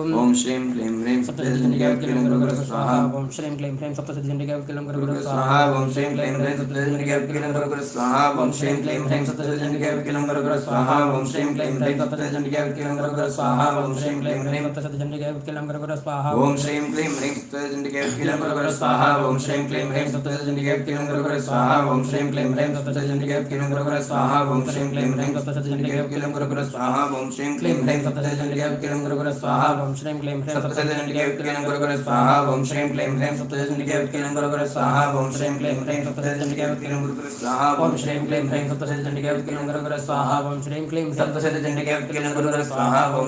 ॐ श्रीं क्लीं ह्रीं सप्तशतीचण्डिकायै गुरुगुरु स्वाहा ॐ श्रीं क्लीं ह्रीं सप्तशतीचण्डिकायै गुरुगुरु स्वाहा ॐ श्रीं क्लीं ह्रीं सप्तशतीचण्डिकायै गुरुगुरु स्वाहा ॐ श्रीं क्लीं ह्रीं सप्तशतीचण्डिकायै गुरुगुरु स्वाहा ॐ श्रीं क्लीं ह्रीं सप्तशतीचण्डिकायै गुरुगुरु स्वाहा ॐ श्रीं क्लीं ह्रीं सप्तशतीचण्डिकायै गुरुगुरु स्वाहा ॐ श्रीं क्लीं ह्रीं सप्तशतीचण्डिकायै गुरुगुरु स्वाहा ॐ श्रीं क्लीं ह्रीं सप्तशतीचण्डिकायै गुरुगुरु स्वाहा ॐ श्रीं क्लीं ह्रीं सप्तशतीचण्डिकायै गुरुगुरु स्वाहा ॐ श्रीं क्लीं ह्रीं सप्तशतीचण्डिकायै गुरुगुरु स्वाहा ॐ श्रीं क्लीं ह्रीं सप्तशतीचण्डिकायै गुरुगुरु स्वाहा ॐ श्रीं क्लीं ह्रीं सप्तशतीचण्डिकायै गुरुगुरु स्वाहा ॐ श्रीं क्लीं ह्रीं सप्तशतीचण्डिकायै गुरुगुरु स्वाहा ॐ श्रीं क्लीं ह्रीं सप्तशतीचण्डिकायै गुरुगुरु स्वाहा ॐ श्रीं क्लीं ह्रीं सप्तशतीचण्डिकायै गुरुगुरु स्वाहा ॐ श्रीं क्लीं सप्तशतीचण्डिकायै गुरुगुरु स्वाहा ॐ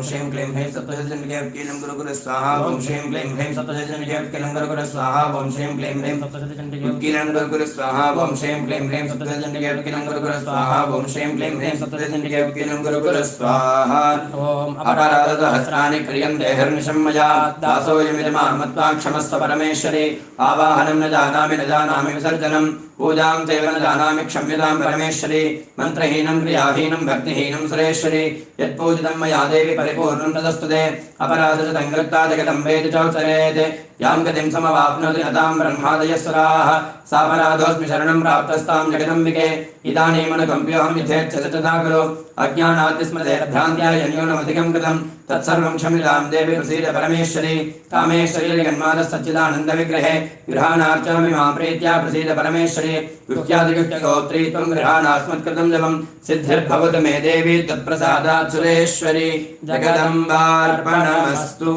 श्रीं क्लीं ह्रीं सप्तशतीचण्डिकायै गुरुगुरु स्वाहा ॐ श्रीं क्लीं ह्रीं सप्तशतीचण्डिकायै गुरुगुरु स्वाहा ॐ श्रीं क्लीं ह्रीं सप्तशतीचण्डिकायै गुरुगुरु स्वाहा ॐ श्रीं क्लीं ह्रीं सप्तशतीचण्डिकायै गुरुगुरु स्वाहा ॐ श्रीं क्लीं ह्रीं सप्तशतीचण्डिकायै गुरुगुरु स्वाहा ॐ अपराधसहस्राणि क्रियन्ते हर्निशं मया दासोऽयमिदमां मत्वा क्षमस्व परमेश्वरी आवाहनं न जानामि विसर्जनं पूजां चैव न जानामि क्षम्यतां परमेश्वरी मन्त्रहीनं क्रियाहीनं भक्तिहीनं सुरेश्वरी यत्पूजितं मया देवी परिपूर्णं तदस्तुते अपराधशतं कृत्वा जगदम्बेति चौचरेत् यां गतिं समवाप्नोति नतां ब्रह्मादयस्वराः सापराधोऽस्मि शरणं प्राप्तस्तां जगदम्बिके इदानीमनुकम्प्योऽहं यथेच्छतदा कुरु अज्ञानाद्विस्मृतेर्भ्रान्त्या यन्योनमधिकं कृतं तत्सर्वं क्षम्यतां देवी प्रसीद परमेश्वरी कामेश्वरी जगन्मातः सच्चिदानन्दविग्रहे गृहाणार्चयामि मां प्रीत्या प्रसीद परमेश्वरी प्रजापते गुह्यादिगुह्यगोत्री त्वं गृहाणास्मत्कृतं जपं सिद्धिर्भवतु मे देवी त्वत्प्रसादात् सुरेश्वरी जगदम्बार्पणमस्तु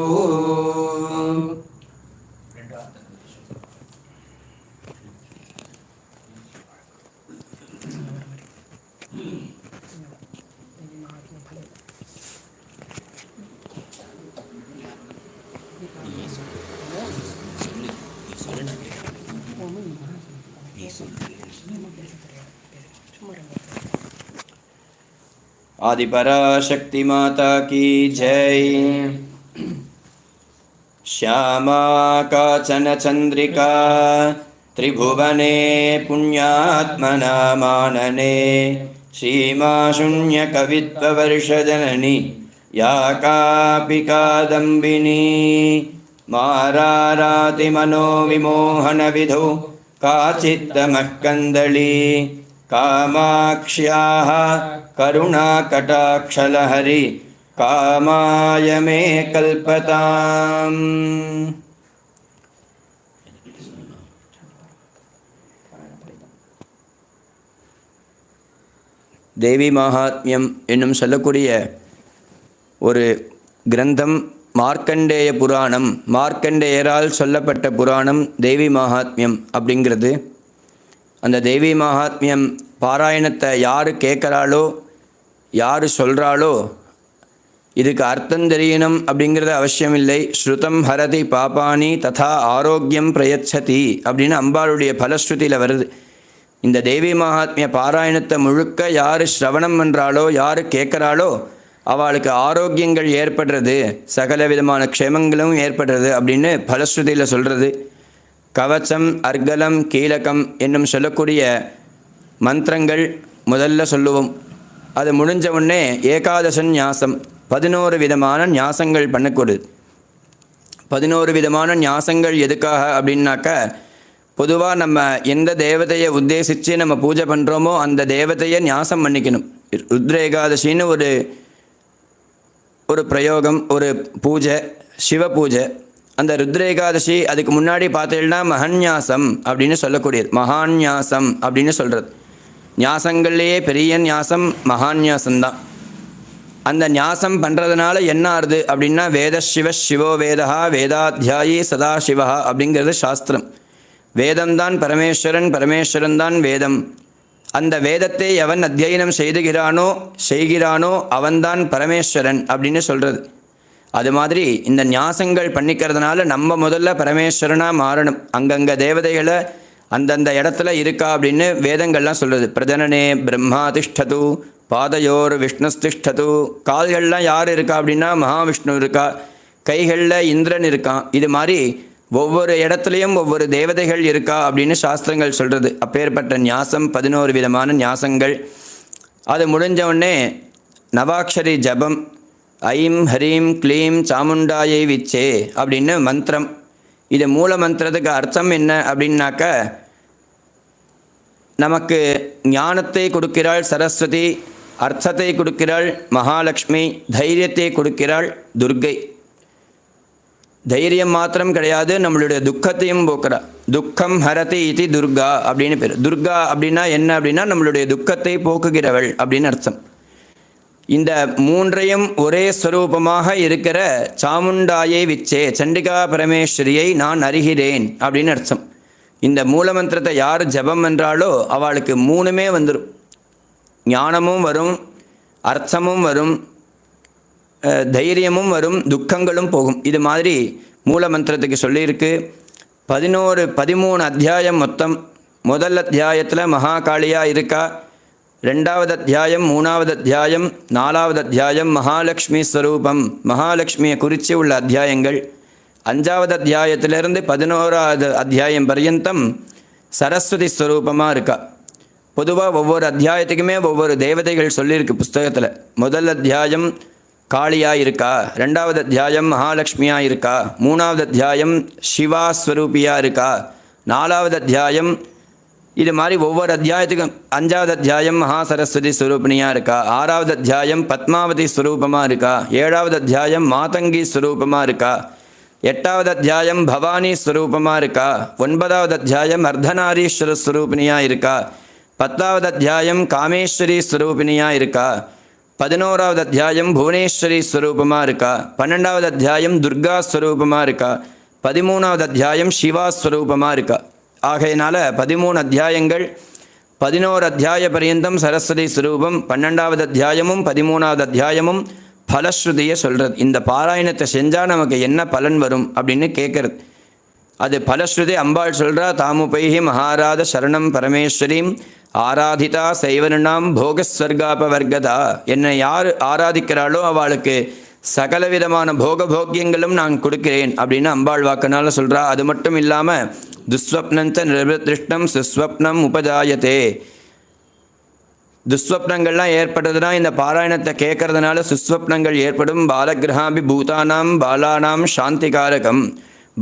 आदिपराशक्ति माता की जय। श्यामा काचन चंद्रिका त्रिभुवने पुण्यात्मना मानने सीमा शून्य कवित्ववर्षजननी या कापि कादम्बिनी मारारातिमनोविमोहन विधौ काचित्तमः कन्दली कामाक्ष्याः करुणाकटाक्षलहरी कामाय मे कल्पताम्। தேவி மகாத்மியம் என்னும் சொல்லக்கூடிய ஒரு கிரந்தம் மார்க்கண்டேய புராணம். மார்க்கண்டேயரால் சொல்லப்பட்ட புராணம் தேவி மகாத்மியம் அப்படிங்கிறது. அந்த தேவி மகாத்மியம் பாராயணத்தை யார் கேட்குறாளோ யார் சொல்கிறாளோ இதுக்கு அர்த்தம் தெரியணும் அப்படிங்கிறது அவசியம் இல்லை. ஸ்ருதம் ஹரதி பாபானி ததா ஆரோக்கியம் பிரயச்சதி அப்படின்னு அம்பாளுடைய பலஸ்ருதியில் வருது. இந்த தேவி மகாத்மிய பாராயணத்தை முழுக்க யார் ஸ்ரவணம் பண்ணுறாளோ யார் கேட்குறாளோ அவளுக்கு ஆரோக்கியங்கள் ஏற்படுறது, சகல விதமான க்ஷேமங்களும் ஏற்படுறது அப்படின்னு பலஸ்ருதியில் சொல்கிறது. கவச்சம் அர்கலம் கீலகம் என்னும் சொல்லக்கூடிய மந்திரங்கள் முதல்ல சொல்லுவோம். அது முடிஞ்ச உடனே ஏகாதசன் ஞாசம் 11 விதமான ஞாசங்கள் பண்ணக்கூடாது. 11 விதமான ஞாசங்கள் எதுக்காக அப்படின்னாக்க, பொதுவாக நம்ம எந்த தேவதையை உத்தேசித்து நம்ம பூஜை பண்ணுறோமோ அந்த தேவதையை ஞாசம் பண்ணிக்கணும். ருத்ர ஏகாதசின்னு ஒரு பிரயோகம், ஒரு பூஜை, சிவ பூஜை. அந்த ருத்ர ஏகாதசி அதுக்கு முன்னாடி பார்த்தீங்கன்னா மகன்யாசம் அப்படின்னு சொல்லக்கூடியது. மகான்யாசம் அப்படின்னு சொல்கிறது. ஞாசங்கள்லேயே பெரிய ஞாசம் மகான்யாசம்தான். அந்த ஞாசம் பண்ணுறதுனால என்ன ஆறுது அப்படின்னா, வேத சிவ சிவோ வேதா வேதாத்தியாயி சதாசிவா அப்படிங்கிறது சாஸ்திரம். வேதம்தான் பரமேஸ்வரன், பரமேஸ்வரன் தான் வேதம். அந்த வேதத்தை எவன் அத்தியனம் செய்கிறானோ அவன்தான் பரமேஸ்வரன் அப்படின்னு சொல்கிறது. அது மாதிரி இந்த ஞாசங்கள் பண்ணிக்கிறதுனால நம்ம முதல்ல பரமேஸ்வரனாக மாறணும். அங்கங்கே தேவதைகளை அந்தந்த இடத்துல இருக்கா அப்படின்னு வேதங்கள்லாம் சொல்கிறது. பிரஜனனே பிரம்மா திஷ்டது, பாதையோர் விஷ்ணுஸ்திஷ்டது. கால்கள்லாம் யார் இருக்கா அப்படின்னா மகாவிஷ்ணு இருக்கா, கைகளில் இந்திரன் இருக்கான். இது மாதிரி ஒவ்வொரு இடத்துலையும் ஒவ்வொரு தேவதைகள் இருக்கா அப்படின்னு சாஸ்திரங்கள் சொல்கிறது. அப்பேற்பட்ட ஞாசம் 11 விதமான ஞாசங்கள். அது முடிஞ்ச உடனே நவாக்ஷரி ஜபம், ஐம் ஹரீம் க்ளீம் சாமுண்டாயை விச்சே அப்படின்னு மந்திரம். இது மூல மந்திரத்துக்கு அர்த்தம் என்ன அப்படின்னாக்க, நமக்கு ஞானத்தை கொடுக்கிறாள் சரஸ்வதி, அர்த்தத்தை கொடுக்கிறாள் மகாலட்சுமி, தைரியத்தை கொடுக்கிறாள் துர்கை. தைரியம் மாத்திரம் கிடையாது, நம்மளுடைய துக்கத்தையும் போக்குறா. துக்கம் ஹரதி இதி துர்கா அப்படின்னு பேர். துர்கா அப்படின்னா என்ன அப்படின்னா நம்மளுடைய துக்கத்தை போக்குகிறவள் அப்படின்னு அர்த்தம். இந்த மூன்றையும் ஒரே ஸ்வரூபமாக இருக்கிற சாமுண்டாயை விச்சே, சண்டிகா பரமேஸ்வரியை நான் அறிகிறேன் அப்படின்னு அர்த்தம். இந்த மூலமந்திரத்தை யார் ஜபம் என்றாலோ அவளுக்கு மூணுமே வந்துடும். ஞானமும் வரும், அர்த்தமும் வரும், தைரியமும் வரும், துக்கங்களும் போகும். இது மாதிரி மூல மந்திரத்துக்கு சொல்லியிருக்கு. 13 அத்தியாயம் மொத்தம். முதல் அத்தியாயத்தில் மகாகாளியாக இருக்கா. 2வது அத்தியாயம், 3வது அத்தியாயம், 4வது அத்தியாயம் மகாலட்சுமி ஸ்வரூபம், மகாலட்சுமியை குறித்து உள்ள அத்தியாயங்கள். 5வது அத்தியாயத்திலிருந்து 11வது அத்தியாயம் பர்யந்தம் சரஸ்வதி ஸ்வரூபமாக இருக்கா. பொதுவாக ஒவ்வொரு அத்தியாயத்துக்குமே ஒவ்வொரு தேவதைகள் சொல்லியிருக்கு புஸ்தகத்தில். முதல் அத்தியாயம் காளியாக இருக்கா, 2வது அத்தியாயம் மகாலட்சுமியாக இருக்கா, 3வது அத்தியாயம் சிவா ஸ்வரூபியாக இருக்கா, 4வது அத்தியாயம் இது மாதிரி ஒவ்வொரு அத்தியாயத்துக்கும். 5வது அத்தியாயம் மகாசரஸ்வதி ஸ்வரூபிணியாக இருக்கா, 6வது அத்தியாயம் பத்மாவதி ஸ்வரூபமாக இருக்கா, 7வது அத்தியாயம் மாதங்கி ஸ்வரூபமாக இருக்கா, 8வது அத்தியாயம் பவானி ஸ்வரூபமாக இருக்கா, 9வது அத்தியாயம் அர்த்தநாரீஸ்வர ஸ்வரூபிணியாக இருக்கா, 10வது அத்தியாயம் காமேஸ்வரி ஸ்வரூபிணியாக இருக்கா, 11வது அத்தியாயம் புவனேஸ்வரி ஸ்வரூபமாக இருக்கா, 12வது அத்தியாயம் துர்கா ஸ்வரூபமாக இருக்கா, 13வது அத்தியாயம் சிவா ஸ்வரூபமாக இருக்கா. ஆகையினால 13 அத்தியாயங்கள், 11 அத்தியாய பரியந்தம் சரஸ்வதி ஸ்வரூபம், 12வது அத்தியாயமும் 13வது அத்தியாயமும் பலஸ்ருதியை சொல்கிறது. இந்த பாராயணத்தை செஞ்சால் நமக்கு என்ன பலன் வரும் அப்படின்னு கேட்குறது. அது பலஸ்ருதி அம்பாள் சொல்கிறா, தாமுபைஹி மகாராத சரணம் பரமேஸ்வரீம் ஆராதிதா சைவனாம் போகஸ்வர்காபவர்கதா. என்னை யார் ஆராதிக்கிறாளோ அவளுக்கு சகலவிதமான போகபோக்கியங்களும் நான் கொடுக்கிறேன் அப்படின்னு அம்பாள் வாக்குனால சொல்கிறா. அது மட்டும் இல்லாமல் துஸ்வப்னந்த நிர்வதிருஷ்டம் சுஸ்வப்னம் உபஜாயத்தே. துஸ்வப்னங்கள்லாம் ஏற்பட்டதுன்னா இந்த பாராயணத்தை கேட்கறதுனால சுஸ்வப்னங்கள் ஏற்படும். பாலகிரகாபி பூதானாம் பாலானாம் சாந்திகாரகம்.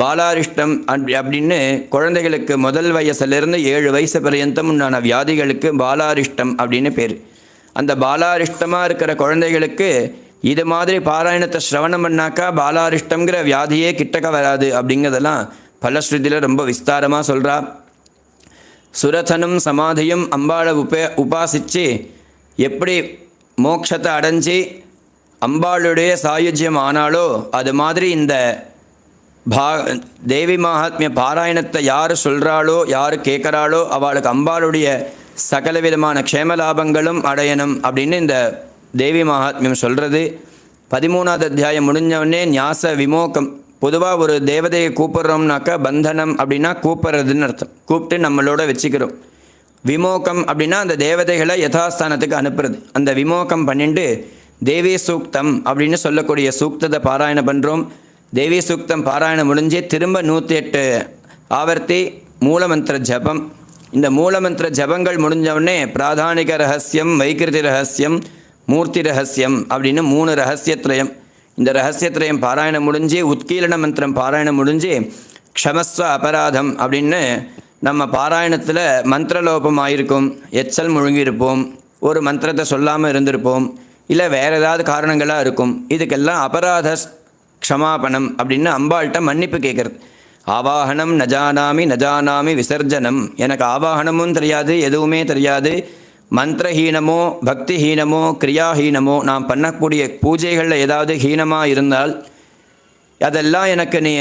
பாலாரிஷ்டம் அப்படின்னு குழந்தைகளுக்கு முதல் வயசுலேருந்து 7 வயசு பர்யந்தம் உண்டான வியாதிகளுக்கு பாலாரிஷ்டம் அப்படின்னு பேர். அந்த பாலாரிஷ்டமாக இருக்கிற குழந்தைகளுக்கு இது மாதிரி பாராயணத்தை ஸ்ரவணம் பண்ணாக்கா பாலாரிஷ்டங்கிற வியாதியே கிட்டக்க வராது அப்படிங்கிறதெல்லாம் பலஸ்ருதியில் ரொம்ப விஸ்தாரமாக சொல்கிறா. சுரதனும் சமாதியும் அம்பாளை உபாசித்து எப்படி மோட்சத்தை அடைஞ்சி அம்பாளுடைய சாயுஜ்யம் ஆனாலோ அது மாதிரி இந்த தேவி மகாத்மிய பாராயணத்தை யார் சொல்கிறாளோ யார் கேட்குறாளோ அவளுக்கு அம்பாளுடைய சகலவிதமான க்ஷேமலாபங்களும் அடையணும் அப்படின்னு இந்த தேவி மகாத்மியம் சொல்கிறது. 13வது அத்தியாயம் முடிஞ்சவுடனே ஞாச விமோகம். பொதுவாக ஒரு தேவதையை கூப்பிட்றோம்னாக்கா பந்தனம் அப்படின்னா கூப்பிட்றதுன்னு அர்த்தம், கூப்பிட்டு நம்மளோட வச்சுக்கிறோம். விமோகம் அப்படின்னா அந்த தேவதைகளை யதாஸ்தானத்துக்கு அனுப்புறது. அந்த விமோகம் பண்ணிட்டு தேவி சூக்தம் அப்படின்னு சொல்லக்கூடிய சூக்தத்தை பாராயணம் பண்ணுறோம். தேவி சூக்தம் பாராயணம் முடிஞ்சு திரும்ப 108 ஆவர்த்தி மூலமந்திர ஜபம். இந்த மூலமந்திர ஜபங்கள் முடிஞ்சவுடனே பிராதானிக ரகசியம், வைகிருதி ரகசியம், மூர்த்தி ரகசியம் அப்படின்னு 3 ரகசியத்ரயம். இந்த ரகசியத்ரயம் பாராயணம் முடிஞ்சு உத்கீலன மந்திரம் பாராயணம் முடிஞ்சு க்ஷமஸ்வ அபராதம் அப்படின்னு நம்ம பாராயணத்தில் மந்திரலோபம் ஆகிருக்கும், எச்சல் முழுங்கியிருப்போம், ஒரு மந்திரத்தை சொல்லாமல் இருந்திருப்போம், இல்லை வேறு ஏதாவது காரணங்களாக இருக்கும். இதுக்கெல்லாம் அபராத க்ஷமாபணம் அப்படின்னு அம்பாள்கிட்ட மன்னிப்பு கேட்குறது. ஆவாகனம் நஜானாமி விசர்ஜனம். எனக்கு ஆவாகனமும் தெரியாது, எதுவுமே தெரியாது, மந்திரஹீனமோ பக்திஹீனமோ கிரியாஹீனமோ நான் பண்ணக்கூடிய பூஜைகளில் ஏதாவது ஹீனமாக இருந்தால் அதெல்லாம் எனக்கு நீ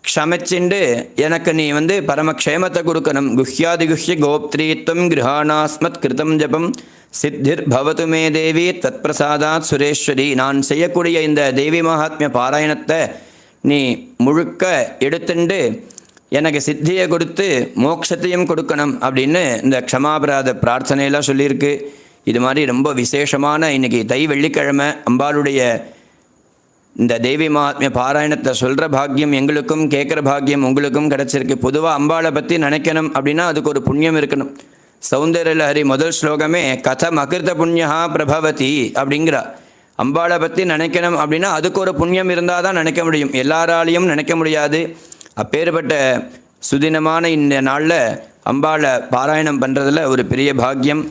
க்ஷமிச்சுண்டு எனக்கு நீ பரமக்ஷேமத்தை கொடுக்கணும். குஹ்யாதிகுஹ்ய கோப்திரீத்வம் கிரகாணாஸ்மத் கிருதம் ஜபம் சித்திர் பவத்து மே தேவி தத் பிரசாதாத் சுரேஸ்வரி. நான் செய்யக்கூடிய இந்த தேவி மகாத்மிய பாராயணத்தை நீ முழுக்க எடுத்துண்டு எனக்கு சித்தியை கொடுத்து மோட்சத்தையும் கொடுக்கணும் அப்படின்னு இந்த க்ஷமாபராத பிரார்த்தனையெல்லாம் சொல்லியிருக்கு. இது மாதிரி ரொம்ப விசேஷமான இன்றைக்கி தை வெள்ளிக்கிழமை அம்பாளுடைய இந்த தேவி மகாத்மிய பாராயணத்தை சொல்கிற பாக்கியம் எங்களுக்கும் கேட்குற பாக்கியம் உங்களுக்கும் கிடச்சிருக்கு. பொதுவாக அம்பாளை பற்றி நினைக்கணும் அப்படின்னா அதுக்கு ஒரு புண்ணியம் இருக்கணும். சௌந்தர்யலஹரி முதல் ஸ்லோகமே கதம் அகிருத புண்ணியா பிரபவதி அப்படிங்கிறா. அம்பாளை பற்றி நினைக்கணும் அப்படின்னா அதுக்கு ஒரு புண்ணியம் இருந்தால் தான் நினைக்க முடியும், எல்லாராலையும் நினைக்க முடியாது. அப்பேற்பட்ட சுதினமான இந்த நாளில் அம்பாளை பாராயணம் பண்ணுறதுல ஒரு பெரிய பாக்கியம்.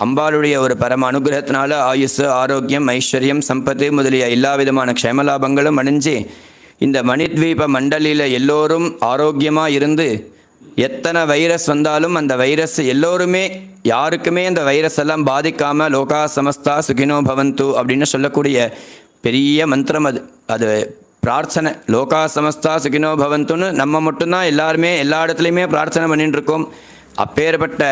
அம்பாளுடைய ஒரு பரம அனுகிரகத்தினால ஆயுஷ், ஆரோக்கியம், ஐஸ்வர்யம், சம்பத்து முதலிய எல்லா விதமான க்ஷேமலாபங்களும் அணிஞ்சு இந்த மணித்வீப மண்டலில் எல்லோரும் ஆரோக்கியமாக இருந்து எத்தனை வைரஸ் வந்தாலும் அந்த வைரஸ் எல்லோருமே யாருக்குமே அந்த வைரஸ் எல்லாம் பாதிக்காமல் லோகா சமஸ்தா சுகினோ பவந்து அப்படின்னு சொல்லக்கூடிய பெரிய மந்திரம். அது பிரார்த்தனை. லோகா சமஸ்தா சுகினோ பவந்துன்னு நம்ம மட்டும்தான் எல்லாருமே எல்லா இடத்துலையுமே பிரார்த்தனை பண்ணிட்டு இருக்கோம். அப்பேற்பட்ட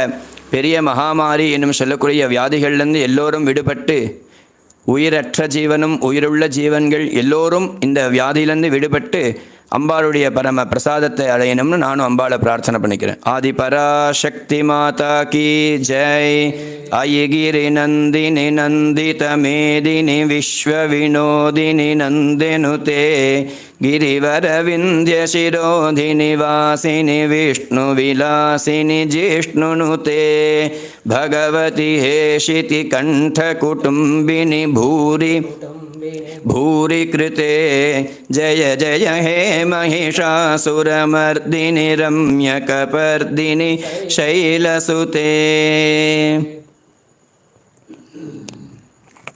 பெரிய மகாமாரி என்னும் சொல்லக்கூடிய வியாதிகள்லேருந்து எல்லோரும் விடுபட்டு உயிரற்ற ஜீவனும் உயிருள்ள ஜீவன்கள் எல்லோரும் இந்த வியாதியிலேருந்து விடுபட்டு அம்பாளுடைய பரம பிரசாதத்தை அடையணும்னு நானும் அம்பாளை பிரார்த்தனை பண்ணிக்கிறேன். ஆதி பராசக்தி மாதா கி ஜெய். ஐகிரி நந்தினி நந்தித மேதினி விஸ்வ வினோதினி நந்தினுதே गिरिवर विंध्य शिरोधिनि वासिनि विष्णु विलासिनि जिष्णुनुते भगवति हेशिति कंठ कुटुंबिनि भूरि भूरि कृते जय जय हे महिषासुरमर्दिनि रम्यकपर्दिनि शैलसुते.